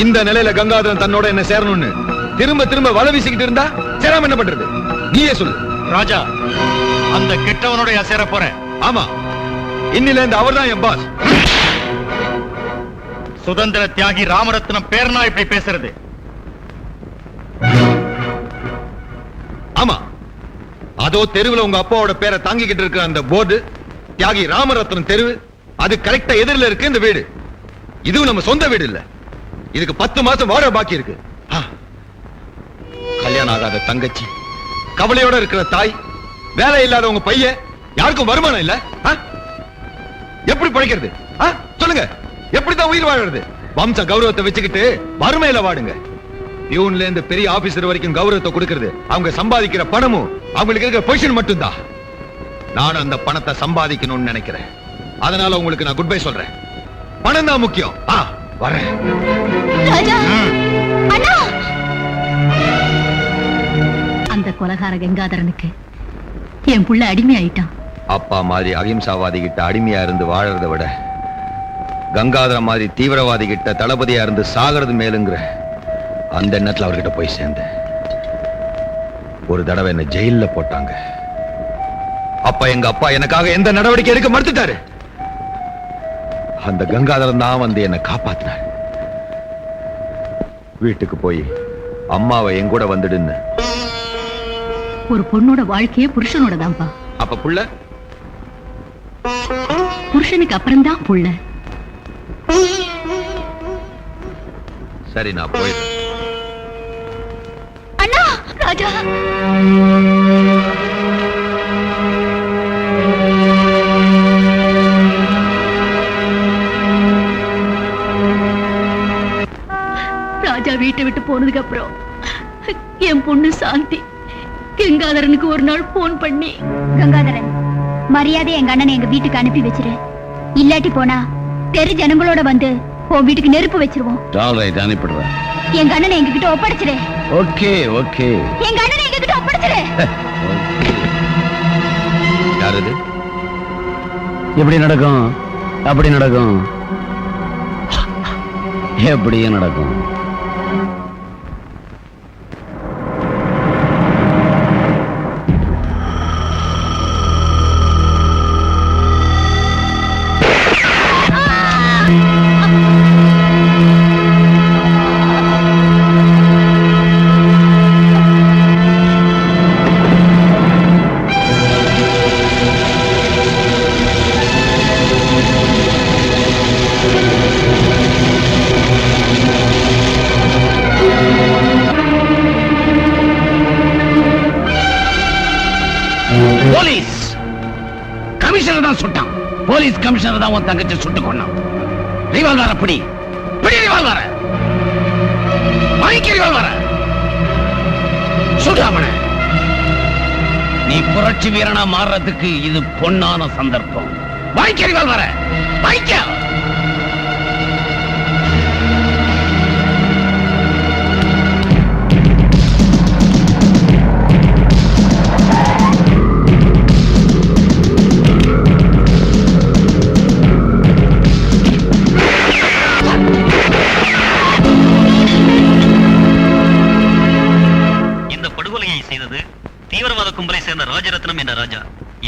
இந்த நிலையில கங்காதரன் தன்னோட என்ன சேரணும்னு திரும்ப திரும்ப வலை வீசிக்கிட்டு இருந்தா சேராம என்ன பண்றது? நீயே சொல்லு. ராஜா, அந்த கெட்டவனோட சேர போறேன். ஆமா, இன்னில இருந்து அவர்தான் என் பாஸ். சுதந்திர தியாகி ராமரத்னம் பேர்னா இப்படி பேசுறது? ஆமா, அதோ தெருவுல உங்க அப்பாவோட பேரை தாங்கிக்கிட்டு இருக்கிற அந்த போர்டு தியாகி ராமரத்னம் தெருவு, அது கரெக்டா எதிரில இருக்கு இந்த வீடு. இதுவும் நம்ம சொந்த வீடு இல்ல, இதுக்கு 10 மாசம் வாடகை பாக்கி இருக்கு. கல்யாணம் ஆகாத தங்கச்சி, கவலையோட இருக்கிற தாய், வேலை இல்லாத உங்க பையன், யாருக்கும் வருமானம் இல்ல. எப்படி பழைக்கிறது? சொல்லுங்க, எப்படிதான் உயிர் வாழறது? வம்ச கௌரவத்தை வச்சுக்கிட்டு வறுமையில வாடுங்க. பியூன்ல இருந்து பெரிய ஆபீசர் வரைக்கும் கௌரவத்தை கொடுக்கிறது அவங்க சம்பாதிக்கிற பணமும் அவங்களுக்கு இருக்கிற பொசிஷன் மட்டும்தான். நான் அந்த பணத்தை சம்பாதிக்கணும்னு நினைக்கிறேன். அதனால உங்களுக்கு நான் குட் பை சொல்றேன். பணம் தான் முக்கியம். வரேன். அந்த கொலகார கங்காதரனுக்கு என் புள்ள அடிமை ஆயிட்டான். அப்பா மாதிரி அகிம்சாவாதி கிட்ட அடிமையா இருந்து வாழறதை விட கங்காதர மாதிரி தீவிரவாதி கிட்ட தளபதியா இருந்து சாகிறது மேலுங்கிற அந்த எண்ணத்துல அவர்கிட்ட போய் சேர்ந்தேன். ஒரு தடவை என்ன ஜெயில்ல போட்டாங்க. அப்ப எங்க அப்பா எனக்காக எந்த நடவடிக்கை எடுக்க மறுத்துட்டாரு. அந்த கங்காதரன் தான் வந்து என்ன காப்பாத்தினார். வீட்டுக்கு போய் அம்மாவை என் கூட வந்துடுன்னு. ஒரு பொண்ணோட வாழ்க்கையே புருஷனோட தான்ப்பா. அப்ப புள்ள புருஷனுக்கு அப்புறம் தான் புள்ள. சரி, நான் போயிடுறேன். அண்ணா, ராஜா. ராஜா வீட்டை விட்டு போனதுக்கு அப்புறம் என் பொண்ணு சாந்தி கங்காதரனுக்கு ஒரு நாள் போன் பண்ணி, கங்காதரன், மரியாதை எங்க அண்ணனை எங்க வீட்டுக்கு அனுப்பி வச்சிரு. இல்லாட்டி போனா தெரு ஜனங்களோட வந்து உன் வீட்டுக்கு நெருப்பு வச்சிருவோம். அனுப்பிடுறேன். எங்க அண்ணனை எங்ககிட்ட ஒப்படைச்சிரு. Okay okay. எங்க அண்ணனை எங்ககிட்ட ஒப்படைச்சிரு. யார் இது? எப்படி நடக்கும்? அப்படி நடக்கும். எப்படியே நடக்கும். போலீஸ் கமிஷனர் தான் சுட்டான். போலீஸ் கமிஷனர் தான் உன் தங்கச்சி சுட்டு கொண்டான். ரிவால்வர பிடி பிடி, ரிவால்வர வாங்கிக்க, ரிவால்வர சுடாமன. நீ புரட்சி வீரனா மாறுறதுக்கு இது பொன்னான சந்தர்ப்பம். வாங்கிக்க, ரிவால்வர வாங்கிக்க. தீவிரவாத கும்பலை சேர்ந்த ராஜரத்னம் என்ற ராஜா.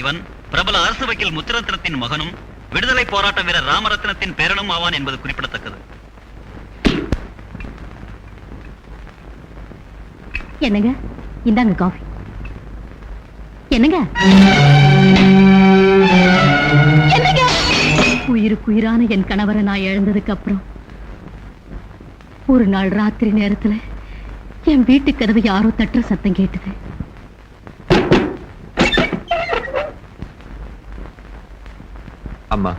இவன் பிரபல அரசு வக்கீல் முத்துரத்னத்தின் மகனும் விடுதலை போராட்ட வீரர் ராமரத்னத்தின் பேரனும் ஆவான் என்பது குறிப்பிடத்தக்கது. என்னங்க, இந்தாங்க காஃபி. என்னங்க என்னங்க, உயிருக்குயிரான என் கணவரை நான் இழந்ததுக்கு அப்புறம் ஒரு நாள் ராத்திரி நேரத்துல என் வீட்டு கதவை யாரோ தட்டுற சத்தம் கேட்டது. அம்மா,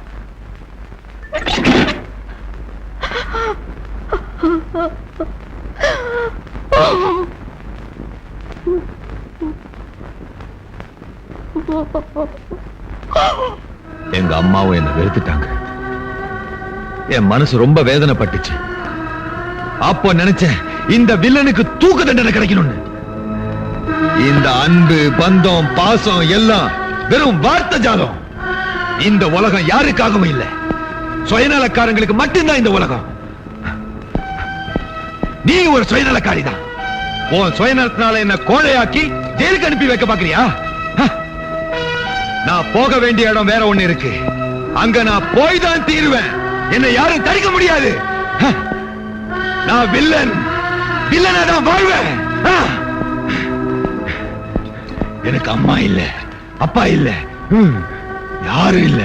எங்க அம்மாவும் என்ன வெறுத்துட்டாங்க. என் மனசு ரொம்ப வேதனைப்பட்டுச்சு. அப்போ நினைச்சேன் இந்த வில்லனுக்கு தூக்கு தண்டனை கிடைக்கணும்னு. இந்த அன்பு, பந்தம், பாசம் எல்லாம் வெறும் வார்த்தை ஜாலம். இந்த உலகம் யாருக்காகவும் இல்லை, சுயநலக்காரங்களுக்கு மட்டும்தான் இந்த உலகம். நீ ஒரு சுயநலக்காரி தான். உன் சுயநலத்தினால என்ன கோழையாக்கி ஜெயிலுக்கு அனுப்பி வைக்க பாக்குறியா? நான் போக வேண்டிய இடம் வேற ஒண்ணு இருக்கு. அங்க நான் போய் தான் தீருவேன். என்னை யாரும் தடுக்க முடியாது. நான் வில்லன், வில்லனா தான் வாழ்வேன். எனக்கு அம்மா இல்ல, அப்பா இல்ல, யாரும் இல்ல.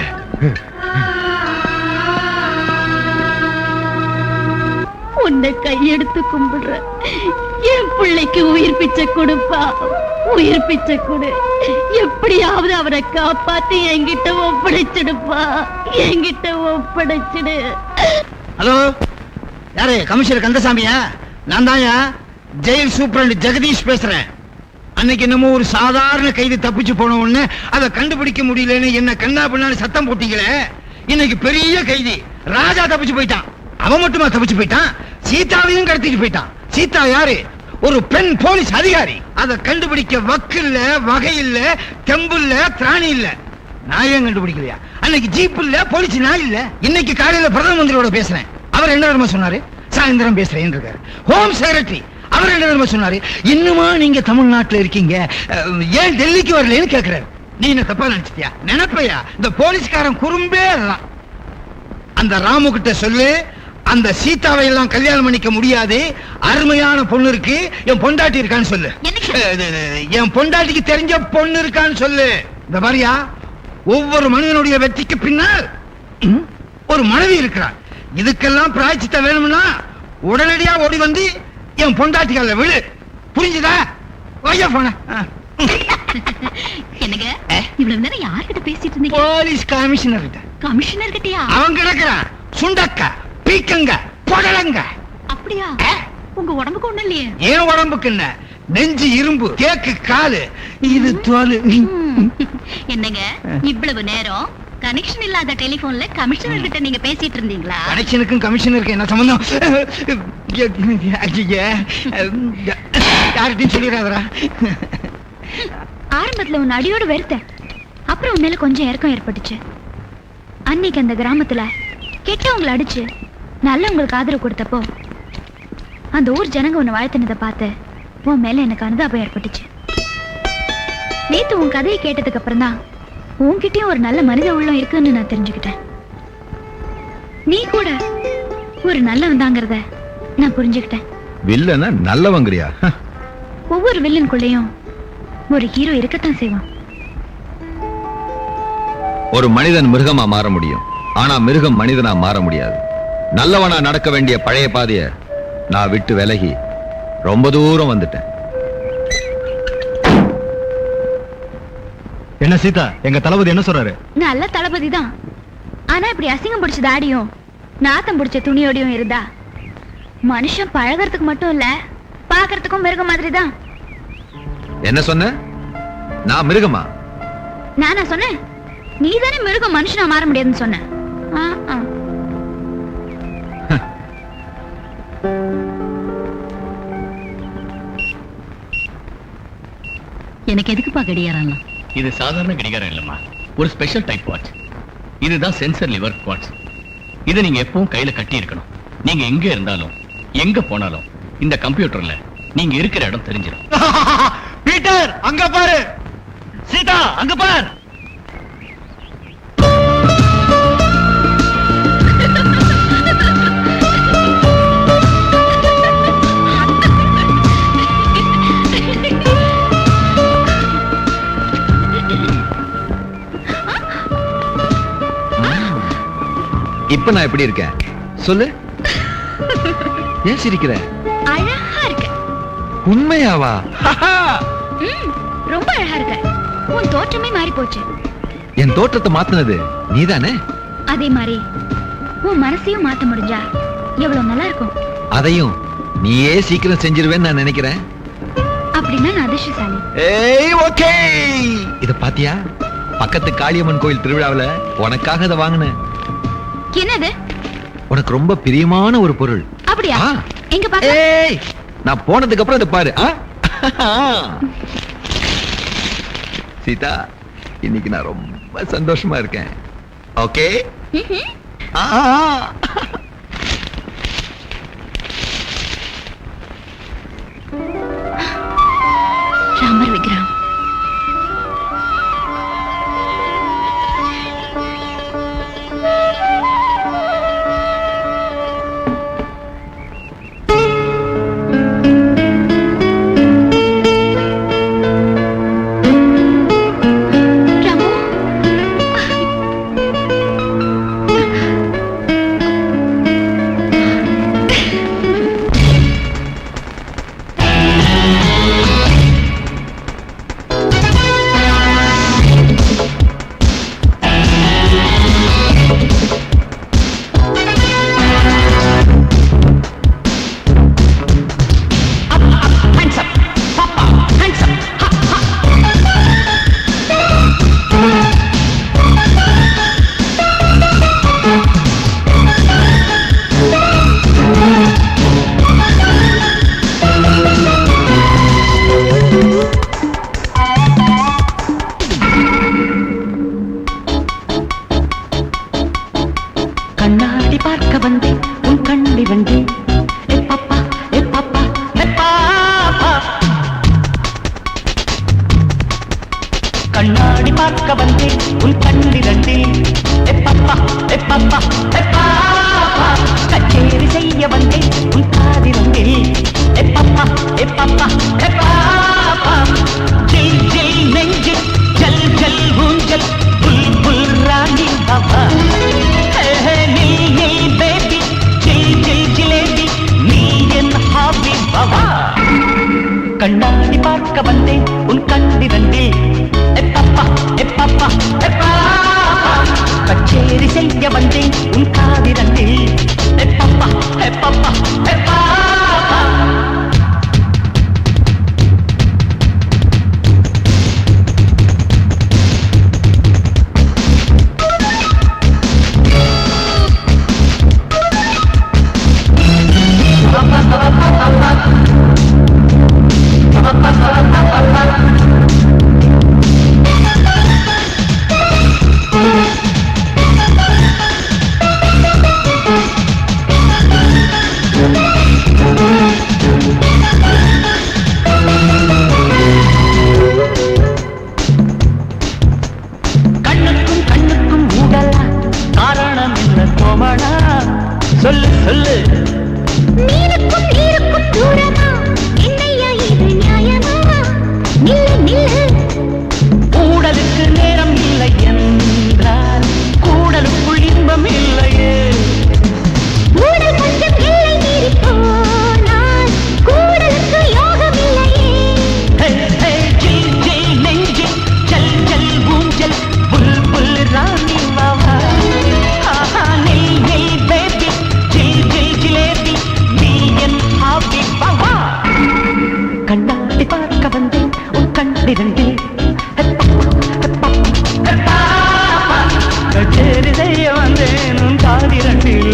உன்னை கையெடுத்து கும்பிடுற. என் பிள்ளைக்கு உயிர் பிச்சை கொடுப்பா, உயிர் பிச்சை கொடு. எப்படியாவது அவரை காப்பாத்தி என்கிட்ட ஒப்படைச்சிடுப்பா, என்கிட்ட ஒப்படைச்சிடு. ஹலோ, யாரு? கமிஷனர் கந்தசாமியா? நான் தான்யா ஜெயில் சூப்பரண்ட் ஜெகதீஷ் பேசுறேன். அன்னைக்கு என்னமோ ஒரு சாதாரண கைது தப்பிச்சு போன உடனே அதை கண்டுபிடிக்க முடியலன்னு என்ன கண்ணா பின்னான்னு சத்தம் போட்டீங்களே. இன்னைக்கு பெரிய கைதி ராஜா தப்பிச்சு போயிட்டான். அவன் மட்டுமா தப்பிச்சு போயிட்டான், சீதாவையும் கடத்திட்டு போயிட்டான். சீதா யாரு? ஒரு பெண் போலீஸ் அதிகாரி. அதை கண்டுபிடிக்க வக்கு இல்ல, வகை இல்ல, தெம்பு இல்ல, திராணி இல்ல. நான் ஏன் கண்டுபிடிக்கலையா? அன்னைக்கு ஜீப் இல்ல, போலீஸ் நாய் இல்ல. இன்னைக்கு காலையில பிரதம மந்திரியோட பேசுறேன். அவர் என்ன தெரியுமா சொன்னாரு? சாயந்தரம் பேசுறேன் இருக்காரு. ஹோம் செக்ரட்டரி அவர் என்ன தெரியுமா சொன்னாரு? இன்னுமா நீங்க தமிழ்நாட்டுல இருக்கீங்க, ஏன் டெல்லிக்கு வரலன்னு கேக்குறாரு. நீ என்ன தப்பா நினைச்சிட்டியா? நினைப்பையா? இந்த போலீஸ்காரன் குறும்பே அதுதான். அந்த ராமு கிட்ட சொல்லு, அந்த சீதாவை எல்லாம் கல்யாணம் பண்ணிக்க முடியாது, அருமையான பொண்ணு இருக்கு, என் பொண்டாட்டி இருக்கான்னு சொல்லு. என் பொண்டாட்டிக்கு தெரிஞ்ச பொண்ணு இருக்கான்னு சொல்லு. இந்த மாதிரியா ஒவ்வொரு மனிதனுடைய வெற்றிக்கு பின்னால் ஒரு மனைவி இருக்கிறார். இதுக்கெல்லாம் பிராய்ச்சித்த வேணும்னா உடனடியா ஓடி வந்து என் பொண்டாட்டிகள விழு. புரிஞ்சுதா? வையா போன. என்னங்க இவ்வளவு நேரம் யார்கிட்ட பேசிட்டு இருந்தீங்க? போலீஸ் கமிஷனர் கிட்ட. கமிஷனர் கிட்டயா? அவன் கிடக்குறான் சுண்டக்கா, பீக்கங்க, புடலங்க. அப்படியா? உங்க உடம்புக்கு ஒண்ணும் இல்லையே? ஏன் உடம்புக்கு என்ன? நெஞ்சு இரும்பு, கேக்கு காலு, இது தோல். என்னங்க இவ்வளவு நேரம் கனெக்ஷன் இல்லாத டெலிபோன்ல கமிஷனர் கிட்ட நீங்க பேசிட்டு இருந்தீங்களா? கனெக்ஷனுக்கும் கமிஷனருக்கு என்ன சம்பந்தம்? யார்கிட்டையும் சொல்லிடாதடா. ஆரம்பத்துல உன் அடியோடு வெறுத்தேன், அப்புறம் உன் மேல கொஞ்சம் இறக்கம் ஏற்பட்டுச்சு. அன்னைக்கு அந்த கிராமத்துல கெட்டவங்களை அடிச்சு நல்லவங்களுக்கு ஆதரவு கொடுத்தப்போ அந்த ஊர் ஜனங்க உன்னை வாழ்த்தினதை பார்த்து உன் மேல எனக்கு அனுதாபம் ஏற்பட்டுச்சு. நேத்து உன் கதையை கேட்டதுக்கு அப்புறம் தான் உன்கிட்டயும் ஒரு நல்ல மனித உள்ளம் இருக்குன்னு நான் தெரிஞ்சுக்கிட்டேன். நீ கூட ஒரு நல்லவன் தாங்கிறத நான் புரிஞ்சுக்கிட்டேன். வில்லனா நல்லவங்கிறியா? ஒவ்வொரு வில்லனுக்குள்ளேயும் ஒரு ஹீரோ இருக்கத்தான் செய்வான். ஒரு மனிதன் மிருகமா மாற முடியும், ஆனா மிருகம் மனிதனா மாற முடியாது. நல்லவனா நடக்க வேண்டிய பழைய பாதைய நான் விட்டு விலகி ரொம்ப தூரம் வந்துட்டேன். என்ன சீதா, எங்க தளபதி என்ன சொல்றாரு? நல்ல தளபதி தான், ஆனா இப்படி அசிங்கம் பிடிச்ச தாடியும் நாத்தம் பிடிச்ச துணியோடையும் இருந்தா மனுஷன் பழகிறதுக்கு மட்டும் இல்ல, பாக்குறதுக்கும் மிருகம் மாதிரி தான். என்ன சொன்ன? நான் மிருகமா? நானா சொன்னேன்? நீதானே மிருகம் மனுஷனா மாற முடியாதுன்னு சொன்ன. எனக்கு எதுக்குப்பா கடியாரம்? இது சாதாரண கடிகாரம் இல்லம்மா, ஒரு ஸ்பெஷல் டைப் வாட்ச். இதுதான் சென்சர் லிவர் வாட்ச். இதை நீங்க எப்பவும் கையில கட்டி இருக்கணும். நீங்க எங்க இருந்தாலும் எங்க போனாலும் இந்த கம்ப்யூட்டர்ல நீங்க இருக்கிற இடம் தெரிஞ்சிடும். பீட்டர் அங்க பாரு, சீதா அங்க பாரு. இப்ப நான் எப்படி இருக்கேன் சொல்லு? ஏன் சிரிக்கிற? அழகா இருக்க. உண்மையாவா? ரொம்ப அழகா இருக்க. உன் தோற்றமே மாறி போச்சு. என் தோற்றத்தை மாத்தினது நீதானே? அதே மாதிரி உன் மனசையும் மாத்த முடிஞ்சா எவ்வளவு நல்லா இருக்கும். அதையும் நீயே சீக்கிரம் செஞ்சிருவேன்னு நான் நினைக்கிறேன். அப்படின்னா நான் அதிர்ஷ்டசாலி. ஏய் ஓகே, இத பாத்தியா? பக்கத்து காளியம்மன் கோயில் திருவிழாவுல உனக்காக இதை வாங்கினேன். என்னது? உனக்கு ரொம்ப பிரியமான ஒரு பொருள். அப்படியா? எங்க பாக்க? ஏய், நான் போனதுக்கு அப்புறம் இதை பாரு. சீதா, இன்னைக்கு நான் ரொம்ப சந்தோஷமா இருக்கேன். ஓகே? ராமர் விக்ரம். கண்ணாடி பார்க்க வந்தேன் உன் கண்டி வந்தேன். கண்ணாடி பார்க்க வந்தேன் உன் கண்டி வந்தேன். கச்சேரி செய்ய வந்தேன் உன் காதி வந்தேன். ஜில் ஜில் நெஞ்சு ஜல் ஜல் ஊஞ்சல் புல் புல் ராணி பாபா. பேபி ஜில் ஜில் ஜிலேபி நீ என் ஹாபி பாபா. கண்ணாடி பார்க்க வந்தேன் உன் கண்டி வந்தேன். கச்சேரி செய்ய வந்தேன் உன் காதி வந்தேன். சொல்லு சொல்லு நீருக்கும் நீருக்கும் தூரமா என்னையா இது நியாயமா நில்லு நில்லு கூடலுக்கு நேரம் இல்லை என்றால் கூடலுக்குள் இன்பம் இல்லையே கூடல் கொஞ்சம் எல்லை மீறி போனால் கூடலுக்கு யோகம் இல்லையே ஹே ஹே ஜில் ஜில் நெஞ்சில் ஜல் ஜல் ஊஞ்சல் புல் புல் ராணி வாவா ஆஹா நெய் நெய் பேபி ஜில் ஜில் ஜிலேபி நீ என் ஹாபி வாவா கண்ணாடி பார்க்க வந்தேன் உன் கண்ணிரண்டில் கச்சேரி செய்ய வந்தேன் உன் காதிரண்டில்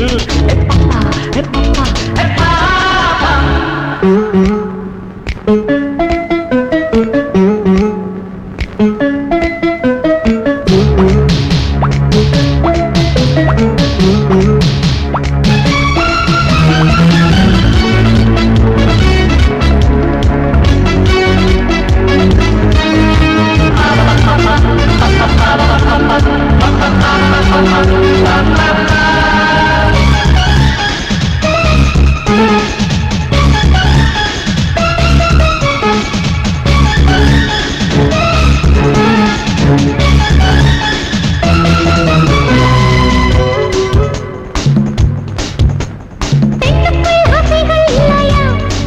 பெண்ணுக்குள் ஆசைகள் இல்லையா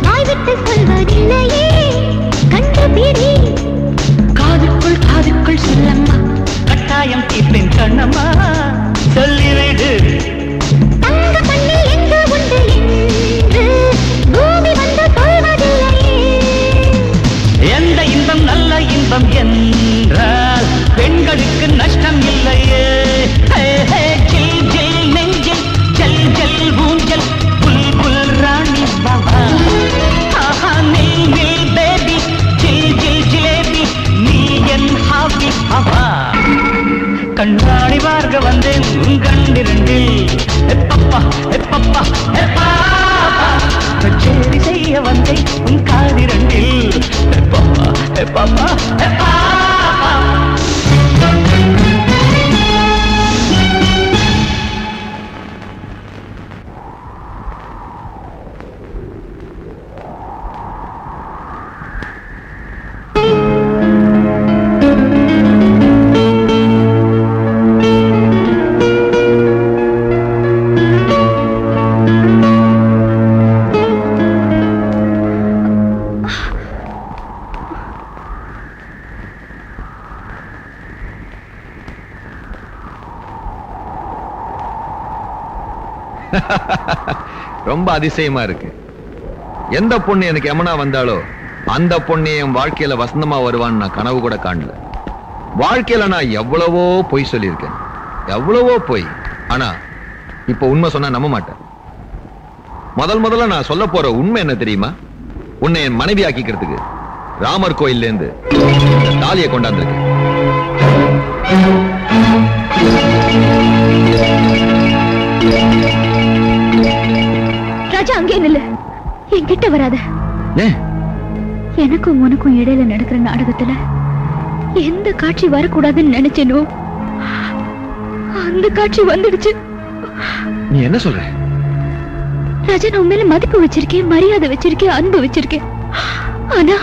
வாய் விட்டு சொல்வதில்லையே கண்டுபிடி காதுக்குள் காதுக்குள் சொல்லம்மா கட்டாயம் தீர்ப்பேன் கண்ணம்மா சொல்லிவிடு தங்க மண்ணில் எங்கு உண்டு என்று பூமி வந்து சொல்வதில்லையே எந்த இன்பம் நல்ல இன்பம் என்றால் பெண்களுக்கு நஷ்டம் இல்லையே ஹே ஹே ஜில் ஜில் நெஞ்சில் ஜல் ஜல் ஊஞ்சல் புல் புல் ராணி பாபா ஆஹா நில் நில் பேபி ஜில் ஜில் ஜிலேபி நீ என் ஹாபி பாபா கண்ணாடி பார்க்க வந்தேன் உன் கண்டிரண்டில் எப்பப்பா எப்பப்பா எப்பா கச்சேரி செய்ய வந்தேன் உன் காதிரண்டில் எப்பப்பா எப்பப்பா எப்பா ரொம்ப அதிசயமா இருக்கு. எந்த பொண்ணு எனக்கு எமனா வந்தாலோ அந்த பொண்ணு என் வாழ்க்கையில வசந்தமா வருவான்னு நான் கனவு கூட காணல. வாழ்க்கையில நான் எவ்வளவோ பொய் சொல்லியிருக்கேன், எவ்வளவோ பொய். ஆனா இப்ப உண்மை சொன்னா நம்ப மாட்டேன். முதல்ல நான் சொல்ல போற உண்மை என்ன தெரியுமா? உன்னை என் மனைவி ஆக்கிக்கிறதுக்கு ராமர் கோயில்ல இருந்து தாலியை கொண்டாந்துருக்கேன். ராஜா அங்கே நில்லு, என்கிட்ட வராத. எனக்கும் உனக்கும் இடையில நடக்கிற நாடகத்துல எந்த காட்சி வரக்கூடாதுன்னு நினைச்சேனோ அந்த காட்சி வந்துடுச்சு. நீ என்ன சொல்ற? ராஜா, நான் உண்மையில மதிப்பு வச்சிருக்கேன், மரியாதை வச்சிருக்கேன், அன்பு வச்சிருக்கேன். ஆனா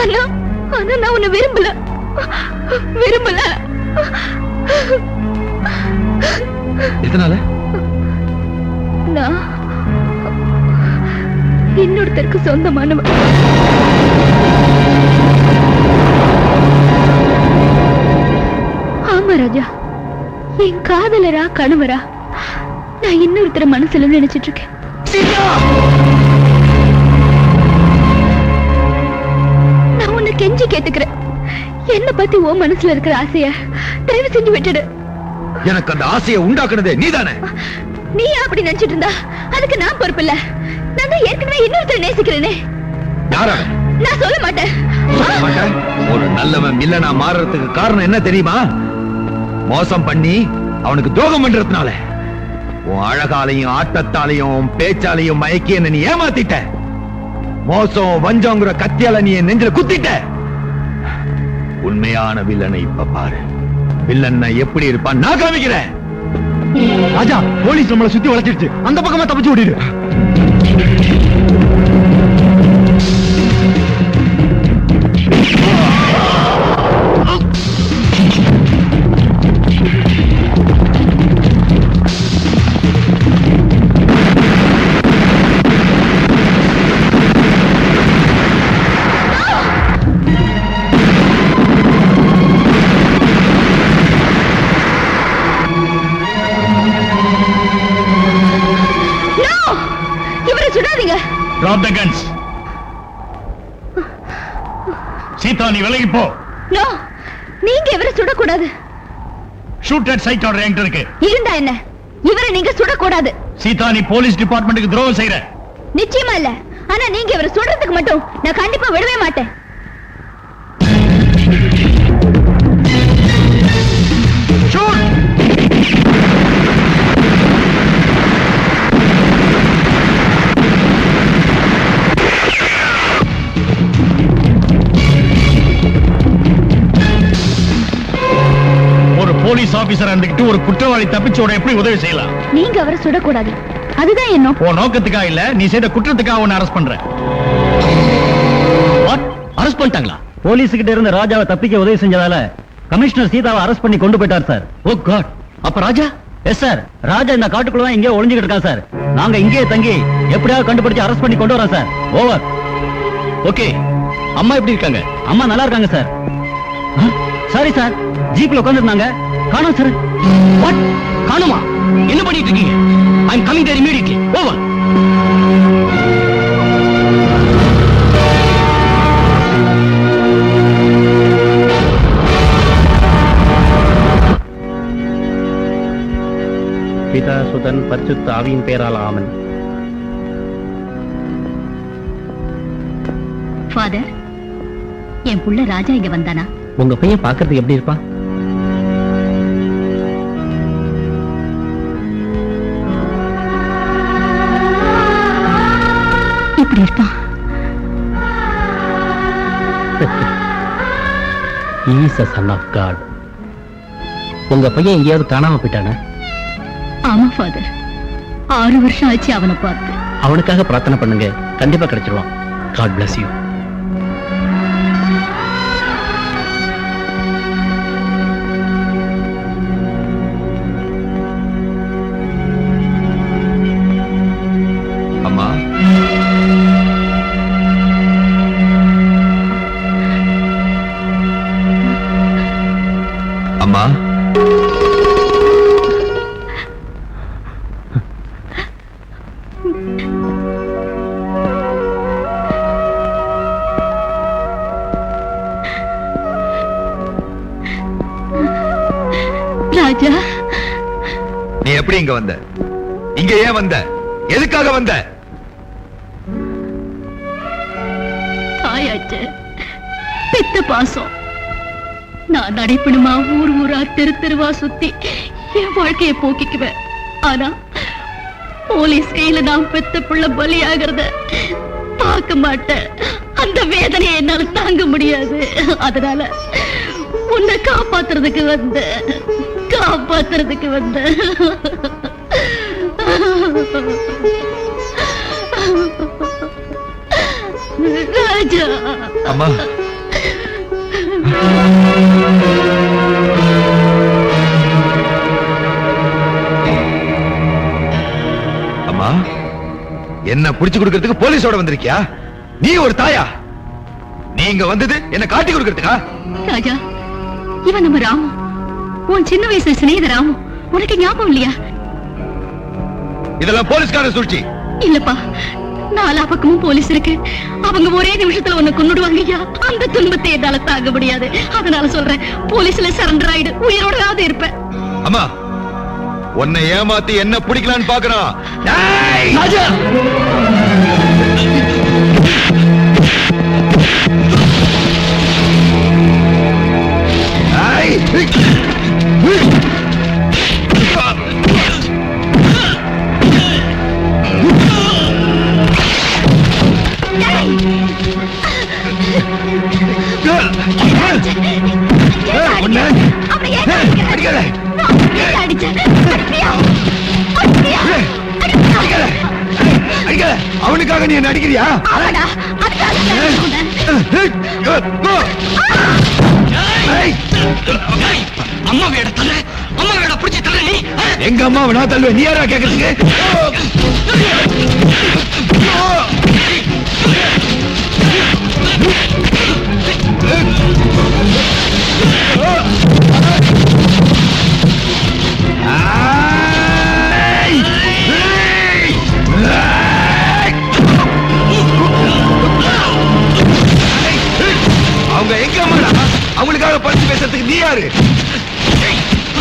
ஆனா ஆனா நான் உன்னை விரும்பல விரும்பல. எதனால? நான் இன்னொருத்தருக்கு சொந்தமானவன். ஆமா ராஜா, என் காதலரா கணவரா நான் இன்னொருத்தர மனசுல நினைச்சிட்டு இருக்கேன். நான் உன்னை கெஞ்சி கேட்டுக்கிறேன், என்ன பத்தி உன் மனசுல இருக்கிற ஆசைய தயவு செஞ்சு விட்டுடு. எனக்கு அந்த ஆசையை உண்டாக்குனதே நீதானே. நீ அப்படி நினைச்சிட்டு இருந்தா அதுக்கு நான் பொறுப்பு இல்ல. நான் தான் ஏற்கனவே இன்னொருத்தரை நேசிக்கிறேனே. யாரா? நான் சொல்ல மாட்டேன். ஒரு நல்லவன் வில்லனா மாறுறதுக்கு காரணம் என்ன தெரியுமா? மோசம் பண்ணி அவனுக்கு துரோகம் பண்றதுனால. உன் அழகாலையும் ஆட்டத்தாலையும் பேச்சாலையும் மயக்கி என்ன நீ ஏமாத்திட்ட. மோசம் வஞ்சங்கிற கத்தியால நீ என் நெஞ்சில குத்திட்ட. உண்மையான வில்லனை இப்ப பாரு. வில்லன் எப்படி இருப்பான் நான் காமிக்கிறேன். ராஜா போலீஸ் நம்மளை சுத்தி வளைச்சிடுச்சு, அந்த பக்கமா தப்பிச்சு ஓடிடு. Drop the guns. சீதா நீ விலகி போ. நோ, நீங்க இவரை சுடக்கூடாது. ஷூட் அட் சைட் ஆர்டர் என்கிட்ட இருக்கு. இருந்தா என்ன, இவரை நீங்க சுடக்கூடாது. சீதா நீ போலீஸ் டிபார்ட்மெண்ட்டுக்கு துரோகம் செய்யற. நிச்சயமா இல்ல, ஆனா நீங்க இவரை சுடுறதுக்கு மட்டும் நான் கண்டிப்பா விடவே மாட்டேன். ஷூட். போலீஸ் ஆபீசர் இருந்துகிட்டு ஒரு குற்றவாளி தப்பிச்சோட எப்படி உதவி செய்யலாம்? நீங்க அவரை சுடக்கூடாது, அதுதான் என்ன. உன் நோக்கத்துக்கா இல்ல, நீ செய்த குற்றத்துக்காக உன்னை அரெஸ்ட் பண்ற. அரெஸ்ட் பண்ணிட்டாங்களா? போலீஸ் கிட்ட இருந்த ராஜாவை தப்பிக்க உதவி செஞ்சதால கமிஷனர் சீதாவை அரெஸ்ட் பண்ணி கொண்டு போயிட்டார் சார். ஓ காட், அப்ப ராஜா? எஸ் சார், ராஜா இந்த காட்டுக்குள்ள தான் இங்கே ஒளிஞ்சுக்கிட்டு இருக்கான் சார். நாங்க இங்கே தங்கி எப்படியாவது கண்டுபிடிச்சு அரெஸ்ட் பண்ணி கொண்டு வரோம் சார். ஓவர். ஓகே, அம்மா எப்படி இருக்காங்க? அம்மா நல்லா இருக்காங்க சார். சாரி சார், ஜீப்ல உட்கார்ந்துருந்தாங்க, காணோம் சார். வாட்? காணுமா? என்ன பண்ணிட்டு இருக்கீங்க? I am coming there immediately. Over. பிதா சுதன் பரிசுத்த ஆவியின் பெயரால் ஆமென். ஃபாதர், என் புள்ள ராஜா இங்க வந்தானா? உங்க பையன் பார்க்கிறதுக்கு எப்படி இருப்பான்? இப்படி இருப்பான். He is a son of God. உங்க பையன் எங்கேயாவது காணாம போயிட்டானா? ஆமா ஃபாதர், 6 வருஷம் ஆச்சு அவனை பார்த்து. அவனுக்காக பிரார்த்தனை பண்ணுங்க, கண்டிப்பா கிடைச்சிருவான். God bless you. அம்மா, அம்மா, ராஜா, நீ எப்படி இங்க வந்த? இங்க ஏன் வந்த? எதுக்காக வந்த? தாயாச்சு, பெத்த பாசம். நான் நடைப்பணுமா ஊர் ஊரா தெரு தெருவா சுத்தி என் வாழ்க்கையை போக்கிக்குவேன். ஆனா போலீஸ் கையில நான் பெத்த பிள்ளை பலியாகிறத பார்க்க மாட்டேன். அந்த வேதனையை என்னால தாங்க முடியாது. அதனால உன்னை காப்பாத்துறதுக்கு வந்த ராஜா. அம்மா, அம்மா, என்ன புடிச்சு கொடுக்கிறதுக்கு போலீஸோட வந்திருக்கியா? நீ ஒரு தாயா? நீங்க வந்தது என்ன காட்டி கொடுக்கிறதுக்கா? ராஜா, இவன் நம்ம ராமு, உன் சின்ன வயசு சிநேகித ராமு. உனக்கு ஞாபகம் இல்லையா? இதெல்லாம் போலீஸ்கார சூழ்ச்சி. இல்லப்பா, நாலா பக்கமும் போலீஸ் இருக்கு. அவங்க ஒரே நிமிஷத்துல உன்னை கொன்னுடுவாங்க ஐயா. அந்த துன்பத்தை என்னால தாங்க முடியாது. அதனால சொல்றேன், போலீஸ்ல சரண்டர் ஆயிடு, உயிரோட இருப்பேன். அம்மா, உன்னை ஏமாத்தி என்ன பிடிக்கலான்னு பாக்குறான். ராஜா, அடிக்காத. நீ என்ன அடிக்கிறியா? ஆமாடா, அதான் நான் சொன்னேன். அம்மா வேட தள்ள, அம்மா வேட பிடிச்சி தள்ள நீ. எங்க அம்மாவை நான் தள்ளுவேன், நீ யாரா கேக்குறதுக்கு? அவங்க எங்க அம்மாடா? அவங்களுக்காக பறிச்சு பேசுறதுக்கு நீ யாரு?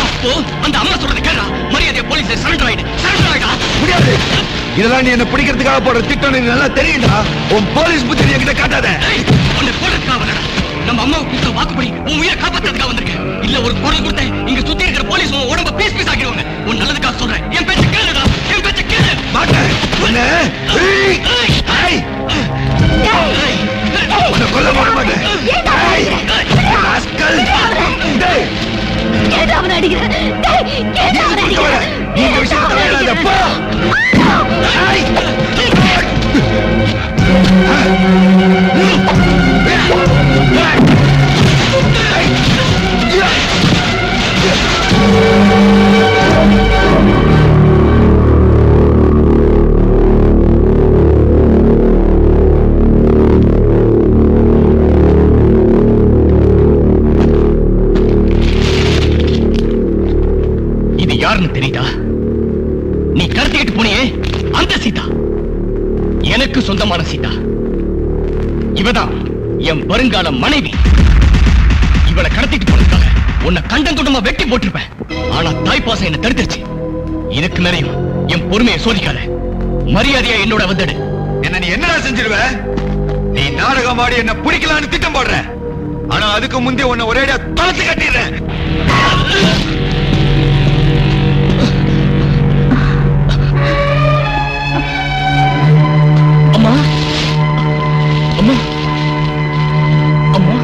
அப்போ அந்த அம்மா சொல்றது கேளா, மரியாதை போலீஸ் சரண்டர் ஆயிடு, சரண்டர் ஆயிடா. முடியாது. இதெல்லாம் நீ என்ன பிடிக்கிறதுக்காக போற திட்டம் நல்லா தெரியுதா? உன் போலீஸ் புத்தி என்கிட்ட காட்டாத. உன்னை போடுறதுக்காக வரடா. நம்ம அம்மாவுக்கு கொடுத்த வாக்குப்படி உன் உயிரை காப்பாத்துறதுக்காக வந்திருக்கேன். இல்ல ஒரு குரல் கொடுத்தேன், இங்க சுத்தி இருக்கிற போலீஸ் உன் உடம்ப பீஸ் பீஸ் ஆக்கிடுவாங்க. உன் நல்லதுக்காக சொல்றேன், என் பேச்ச கேளுடா, என் பேச்ச கேளு. மாட்டேன். உன்னை கொல்ல மாட்டேன். அவனை அடிக்கிறேன். அவனை அடிக்கிறேன். இந்த விஷயத்தை தலையிடாத, போ. இது யாருன்னு தெரியுதா? நீ கடத்திட்டு போனியே அந்த சீதா, எனக்கு சொந்தமான சீதா. இவதான் என் வருங்கால மனைவி. இவளை கடத்திட்டு போனதுக்காக உன்னை கண்டந்துடமா வெட்டி போட்டிருப்பேன். ஆனா தாய்ப்பாசம் என்ன தடுத்துருச்சு. இதுக்கு மேலையும் என் பொறுமையை சோதிக்காத. மரியாதையா என்னோட வந்துடு. என்ன நீ என்னடா செஞ்சிருவ? நீ நாடகம் ஆடி என்ன பிடிக்கலான்னு திட்டம் போடுற. ஆனா அதுக்கு முந்தைய உன்னை ஒரேடியா தொலைச்சு கட்டிடுறேன். அம்மா, அம்மா, அம்மா.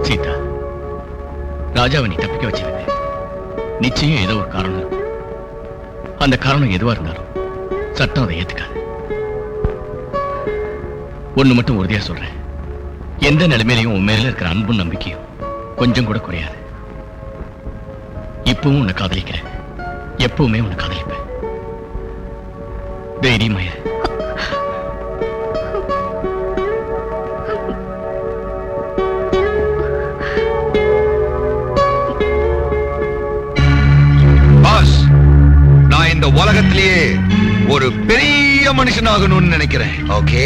சீதா, ராஜாவை நீ தப்பிக்க வச்சிருக்க. நிச்சயம் ஏதோ ஒரு காரணம் இருக்கும். அந்த காரணம் எதுவா இருந்தாலும் சட்டம் அதை ஏத்துக்காது. ஒண்ணு மட்டும் உறுதியா சொல்றேன், எந்த நிலைமையிலையும் உன் மேல இருக்கிற அன்பும் நம்பிக்கையும் கொஞ்சம் கூட குறையாது. இப்பவும் உன்னை காதலிக்கிறேன், எப்பவுமே உன்னை காதலிப்பேன். தைரியமாயிரு. பாஸ், நான் இந்த உலகத்திலேயே ஒரு பெரிய மனுஷனாகணும்னு நினைக்கிறேன். ஓகே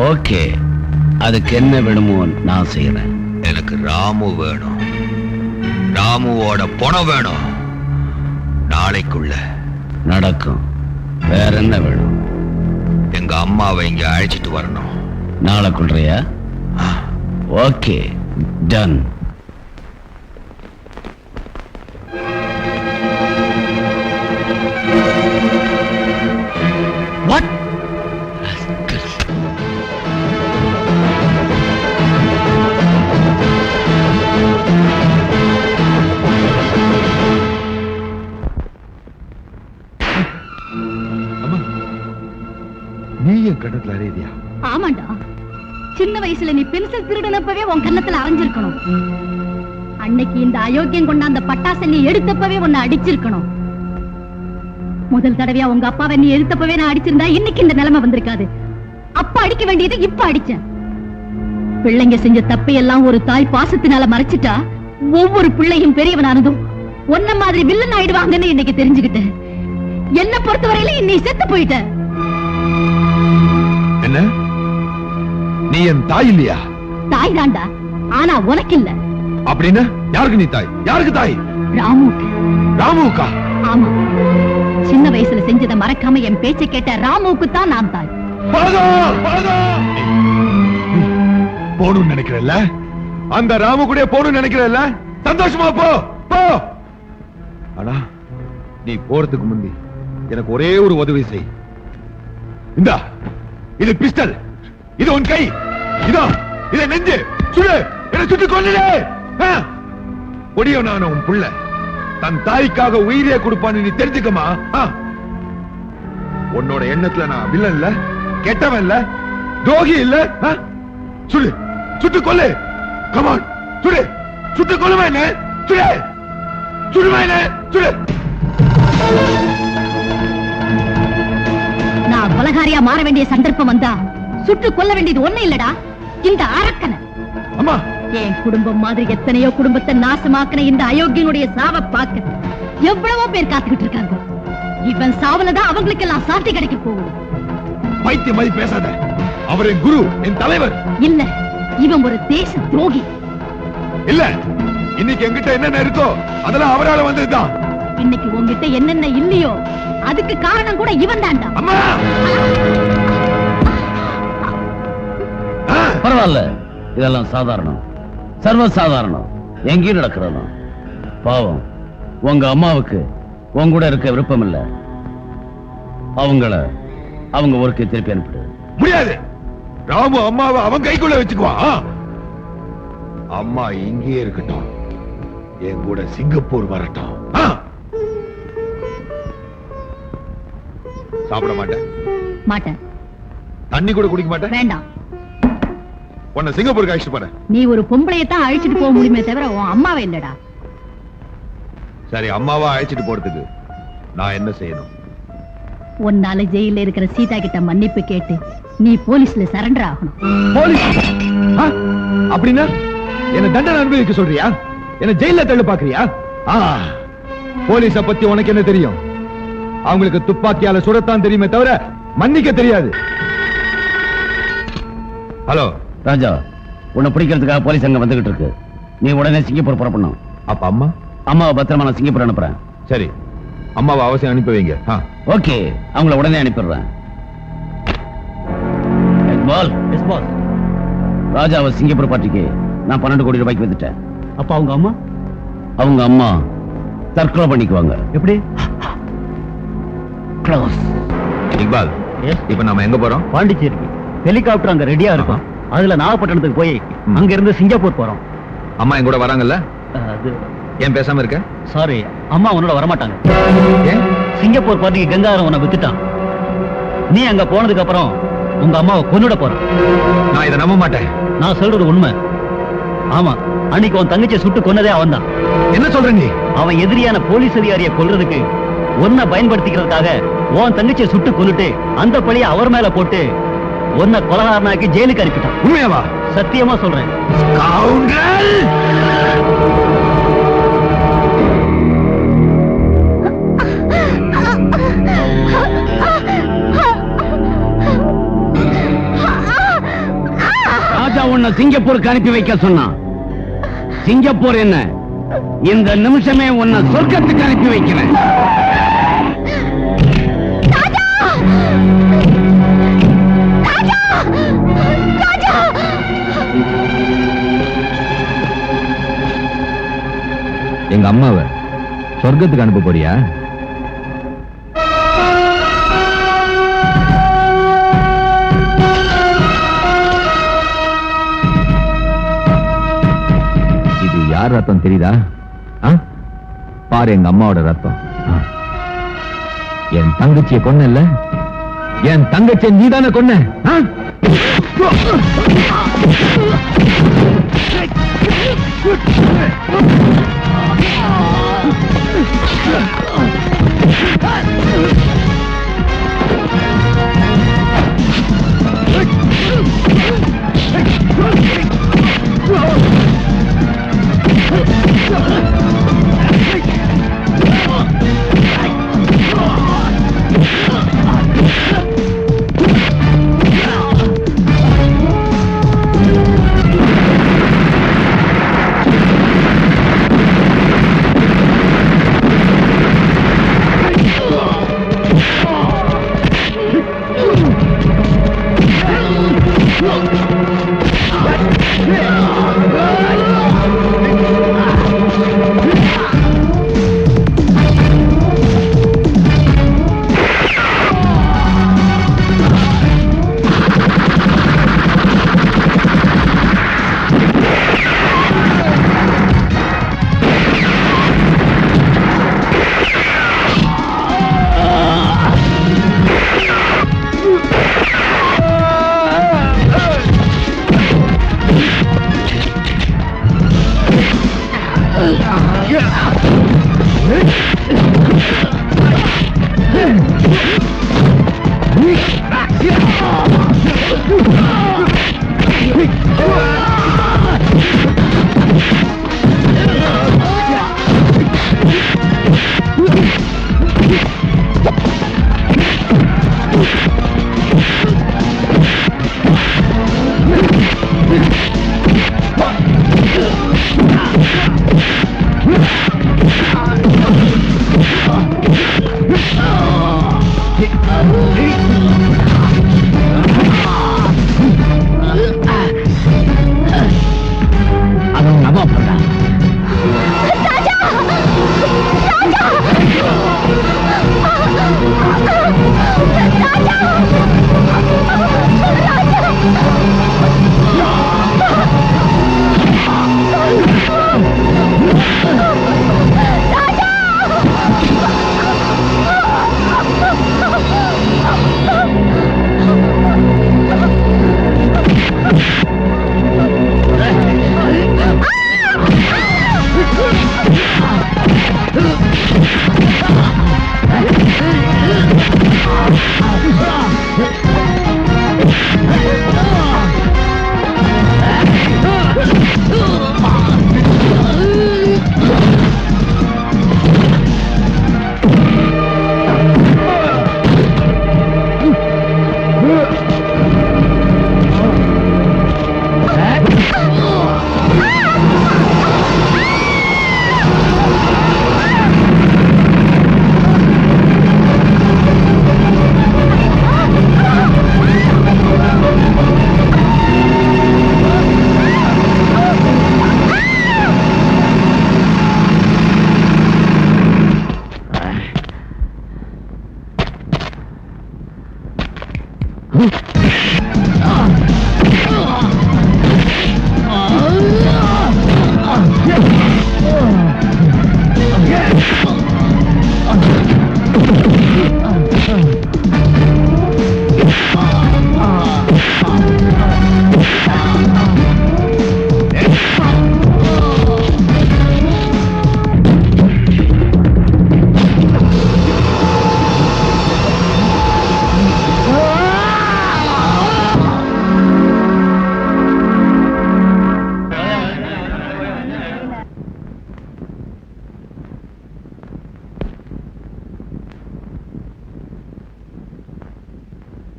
ஓகே, அதுக்கு என்ன வேணுமோ நான் செய்யறேன். எனக்கு ராமு வேணும். ராமுவோட பணம் வேணும். நாளைக்குள்ள நடக்கும். வேற என்ன வேணும்? எங்க அம்மாவை இங்க அழைச்சிட்டு வரணும். நாளைக்குள்றியா? Okay, done. What? நீ என் கண்ணத்துல அறையிறியா? ஆமாண்டா, சின்ன வயசுல நீ பென்சில் திருடனப்பவே உன் கண்ணத்துல அரைஞ்சிருக்கணும். அன்னைக்கு இந்த அயோக்கியம் கொண்டாந்த பட்டாசை நீ எடுத்தப்பவே உன்னை அடிச்சிருக்கணும். முதல் தடவையா உங்க அப்பாவை நீ எடுத்தப்பவே நான் அடிச்சிருந்தா இன்னைக்கு இந்த நிலைமை வந்திருக்காது. அப்பா அடிக்க வேண்டியது இப்ப அடிச்சேன். பிள்ளைங்க செஞ்ச தப்பையெல்லாம் ஒரு தாய் பாசத்தினால மறைச்சிட்டா ஒவ்வொரு பிள்ளையும் பெரியவனானதும் ஒன்ன மாதிரி வில்லன் ஆயிடுவாங்கன்னு இன்னைக்கு தெரிஞ்சுக்கிட்டேன். என்ன பொறுத்தவரையில நீ செத்து போயிட்ட. என்ன? நீ என் தாய் இல்லையா? தாய் தாண்டா, ஆனா உனக்கு இல்ல. அப்படின்னா யாருக்கு நீ தாய்? யாருக்கு தாய்? ராமுக்கு. ராமுக்கா? ஆமா, சின்ன வயசுல செஞ்சதை மறக்காம என் பேச்சை கேட்ட ராமுக்கு தான் நான் தாய். போகணும்னு நினைக்கிறல்ல? அந்த ராமு கூட போகணும்னு நினைக்கிறல்ல? சந்தோஷமா போ போ. ஆனா நீ போறதுக்கு முந்தி எனக்கு ஒரே ஒரு உதவி செய். இந்தா இது பிஸ்டல், இது உன் கை, இதோ இதை நெஞ்சு, சுடு, என்ன சுட்டு கொல்லுடே. ஒடியவனான உன் புள்ள தன் தாய்க்காக உயிரே கொடுப்பான்னு நீ தெரிஞ்சுக்கமா. உன்னோட எண்ணத்துல நான் வில்லன் இல்ல, கெட்டவன் இல்ல, துரோகி இல்ல. சுடு, சுட்டு கொல்லு. கமான், சுடு, சுட்டு கொல்லுமா என்ன? சுடு, சுடுமா என்ன? சுடு. நான் கொலகாரியா மாற வேண்டிய சந்தர்ப்பம் வந்தா சுட்டு கொல்ல வேண்டியது ஒண்ணு இல்லடா, இந்த அரக்கனை. அம்மா, என் குடும்பம் மாதிரி எத்தனையோ குடும்பத்தை நாசமாக்கின இந்த அயோக்கியனுடைய சாவை பார்க்க எவ்வளவோ பேர் காத்துக்கிட்டு இருக்காங்க. இவன் சாவுலதான் அவங்களுக்கு எல்லாம் சாட்சி கிடைக்க போகும். பைத்தியம் மாதிரி பேசாத. அவர் என் குரு, என் தலைவர். இல்ல, இவன் ஒரு தேச துரோகி. இல்ல, இன்னைக்கு என்கிட்ட என்னென்ன இருக்கோ அதெல்லாம் அவரால வந்ததுதான். இன்னைக்கு உங்ககிட்ட என்னென்ன இல்லையோ அதுக்கு காரணம் கூட இவன் தான்டா. அம்மா, பரவாயில்ல, இதெல்லாம் சாதாரணம், சர்வ சாதாரணம், எங்கேயும் நடக்கிறதா. பாவம், உங்க அம்மாவுக்கு உங்க கூட இருக்க விருப்பம் இல்ல. அவங்க ஊருக்கு திருப்பி அனுப்பிடு. முடியாது. ராமு அம்மாவை அவன் கைக்குள்ள வச்சுக்குவான். அம்மா இங்கேயே இருக்கட்டும், என் கூட சிங்கப்பூர் வரட்டும். சாப்பிட மாட்டேன். மாட்டேன். தண்ணி கூட குடிக்க மாட்டேன். வேண்டாம். உன்னை சிங்கப்பூருக்கு அழைச்சிட்டு போறேன். நீ ஒரு பொம்பளையத்தான் அழைச்சிட்டு போக முடியுமே தவிர உன் அம்மாவை இல்லடா. சரி, அம்மாவா அழைச்சிட்டு போறதுக்கு நான் என்ன செய்யணும்? உன்னால ஜெயில இருக்கிற சீதா கிட்ட மன்னிப்பு கேட்டு நீ போலீஸ்ல சரண்டர் ஆகணும். போலீஸ்? அப்படின்னா என்ன தண்டனை அனுபவிக்க சொல்றியா? என்ன ஜெயில தள்ளு பாக்குறியா? போலீஸ பத்தி உனக்கு என்ன தெரியும்? அவங்களுக்கு துப்பாக்கியால சுடத்தான் தெரியுமே தவிர மன்னிக்க தெரியாது. ஹலோ ராஜா, உன்னை பிடிக்கிறதுக்காக போலீஸ் அங்க வந்துகிட்டு இருக்கு. நீ உடனே சிங்கப்பூர் புறப்படணும். அப்ப அம்மா? அம்மாவை பத்திரமா நான் சிங்கப்பூர் அனுப்புறேன். சரி, அம்மாவை அவசியம் அனுப்பி வைங்க. ஓகே, அவங்கள உடனே அனுப்பிடுறேன். ராஜாவை சிங்கப்பூர் பார்ட்டிக்கு நான் 12 கோடி ரூபாய்க்கு வித்துட்டேன். அப்ப அவங்க அம்மா? அவங்க அம்மா தற்கொலை பண்ணிக்குவாங்க. எப்படி? இக்பால், இப்ப நாம எங்க போறோம்? பாண்டிச்சேரி. ஹெலிகாப்டர் அங்க ரெடியா இருக்கும். அதுல நாகப்பட்டினத்துக்கு போய் அங்க இருந்து சிங்கப்பூர் போறோம். அம்மா என் கூட வராங்கல்ல? அது ஏன் பேசாம இருக்க? சாரி, அம்மா உன்னோட வரமாட்டாங்க. ஏன்? சிங்கப்பூர் பார்ட்டிக்கு கங்காதரன் உன்னை வித்துட்டான். நீ அங்க போனதுக்கு அப்புறம் உங்க அம்மாவை கொன்னுட போற. நான் இதை நம்ப மாட்டேன். நான் சொல்றது உண்மை. ஆமா, அன்னைக்கு உன் தங்கச்சியை சுட்டு கொன்னதே அவன் தான். என்ன சொல்ற நீ? அவன் எதிரியான போலீஸ் அதிகாரியை கொல்றதுக்கு உன்னை பயன்படுத்திக்கிறதுக்காக உன் தங்கச்சியை சுட்டு கொன்னுட்டு அந்த பழியை அவர் மேல போட்டு உன்னை கொலகாரனாக்கி ஜெயிலுக்கு அனுப்பிட்டான். உண்மையாவா? சத்தியமா சொல்றேன். ராஜா உன்னை சிங்கப்பூருக்கு அனுப்பி வைக்க சொன்னான். சிங்கப்பூர் என்ன, இந்த நிமிஷமே உன்னை சொர்க்கத்துக்கு அனுப்பி வைக்கிறேன். எங்க அம்மாவை சொர்க்கத்துக்கு அனுப்ப போறியா? இது யார் ரத்தம் தெரியுதா? பாரு, எங்க அம்மாவோட ரத்தம். என் தங்கச்சியை கொன்ன, என் தங்கச்சியை நீதானே கொன்ன.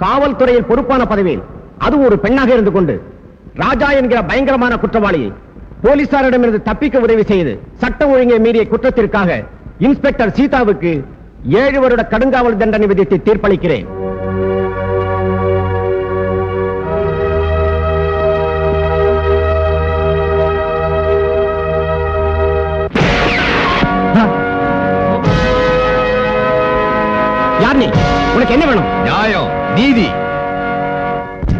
காவல்துறையில் பொறுப்பான பதவியில் அது ஒரு பெண்ணாக இருந்து கொண்டு ராஜா என்கிற பயங்கரமான குற்றவாளியை போலீசாரிடமிருந்து தப்பிக்க உதவி செய்து சட்ட ஒழுங்கை மீறிய குற்றத்திற்காக இன்ஸ்பெக்டர் சீதாவுக்கு 7 வருட கடுங்காவல் தண்டனை விதித்து தீர்ப்பளிக்கிறேன். யார் நீ? உனக்கு என்ன வேணும்? நியாயம், நீதி.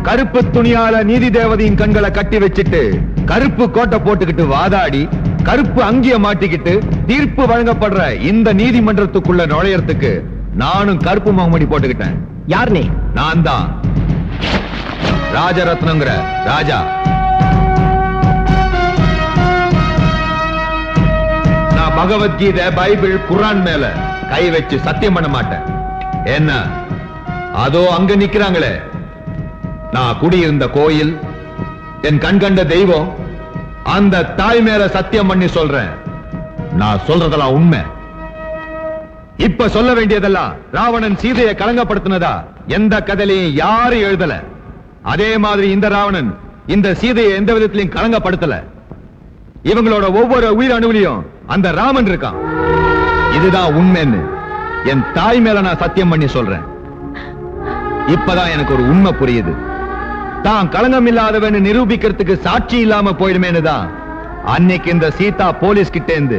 கருப்பு துணியால நீதி தேவதையின் கண்களை கட்டி வச்சிட்டு கருப்பு கோட்டை போட்டுக்கிட்டு வாதாடி கருப்பு அங்கிய மாட்டிக்கிட்டு தீர்ப்பு வழங்கப்படுற இந்த நீதிமன்றத்துக்குள்ள நுழையறதுக்கு நானும் கருப்பு முகமடி போட்டுக்கிட்டேன். யார் நீ? நான் தான் ராஜரத்னங்கிற ராஜா. நான் பகவத்கீதை, பைபிள், குர்ஆன் மேல கை வச்சு சத்தியம் பண்ண மாட்டேன். என்ன அதோ அங்க நிக்கிறாங்களே, நான் குடியிருந்த கோயில், என் கண் கண்ட தெய்வம், அந்த தாய் மேல சத்தியம் பண்ணி சொல்றேன், நான் சொல்றதெல்லாம் உண்மை. இப்ப சொல்ல வேண்டியதெல்லாம் ராவணன் சீதையை களங்கப்படுத்தினதா எந்த கதையிலையும் யாரும் எழுதல. அதே மாதிரி இந்த ராவணன் இந்த சீதையை எந்த விதத்திலையும் களங்கப்படுத்தல. இவங்களோட ஒவ்வொரு உயிர் அணுவிலையும் அந்த ராமன் இருக்கான். இதுதான் உண்மைன்னு என் தாய் மேல நான் சத்தியம் பண்ணி சொல்றேன். இப்பதான் எனக்கு ஒரு உண்மை புரியுது. தான் களங்கம் இல்லாதவன் நிரூபிக்கிறதுக்கு சாட்சி இல்லாம போயிடுமேனு தான் அன்னைக்கு இந்த சீதா போலீஸ் கிட்ட இருந்து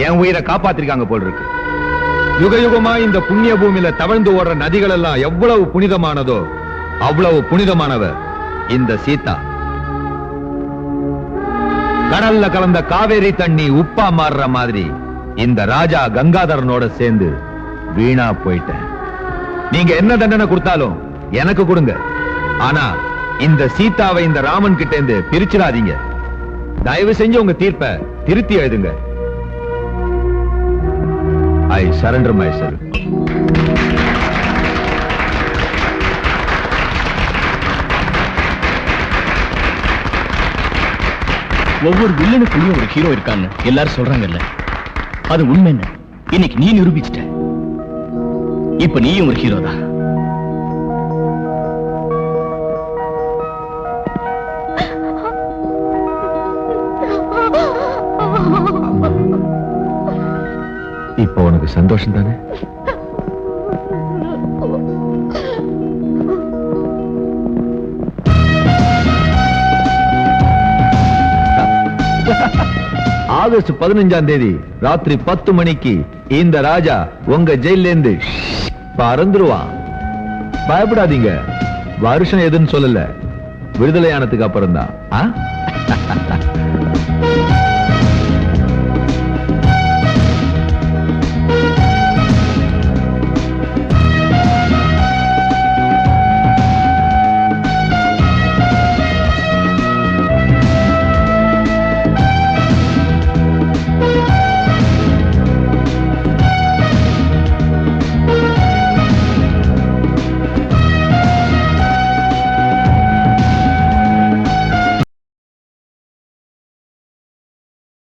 என் உயிரை காப்பாத்திருக்காங்க போல் இருக்கு. யுக யுகமா இந்த புண்ணிய பூமியில தவழ்ந்து ஓடுற நதிகள் எல்லாம் எவ்வளவு புனிதமானதோ அவ்வளவு புனிதமானவ இந்த சீதா. கடல்ல கலந்த காவேரி தண்ணி உப்பா மாறுற மாதிரி இந்த ராஜா கங்காதரனோட சேர்ந்து வீணா போயிட்டேன். நீங்க என்ன தண்டனை கொடுத்தாலும் எனக்கு கொடுங்க, ஆனா இந்த சீதாவை இந்த ராமன் கிட்ட இருந்து பிரிச்சிடாதீங்க. தயவு செஞ்சு உங்க தீர்ப்பை திருத்தி எழுதுங்க. ஐ சரண்டர் மை செல்ஃப். ஒவ்வொரு வில்லனுக்குள்ளயும் ஒரு ஹீரோ இருக்கான்னு எல்லாரும் சொல்றாங்கல்ல, அது உண்மைன்னு இன்னைக்கு நீ நிரூபிச்சிட்ட. இப்ப நீயும் ஒரு ஹீரோ தான். இப்போ உனக்கு சந்தோஷம் தானே? ஆகஸ்ட் 15ஆம் தேதி ராத்திரி 10 மணிக்கு இந்த ராஜா உங்க ஜெயில இருந்து பறந்துருவான். பயப்படாதீங்க, வருஷம் எதுன்னு சொல்லல, விடுதலை ஆனதுக்கு அப்புறம் தான்.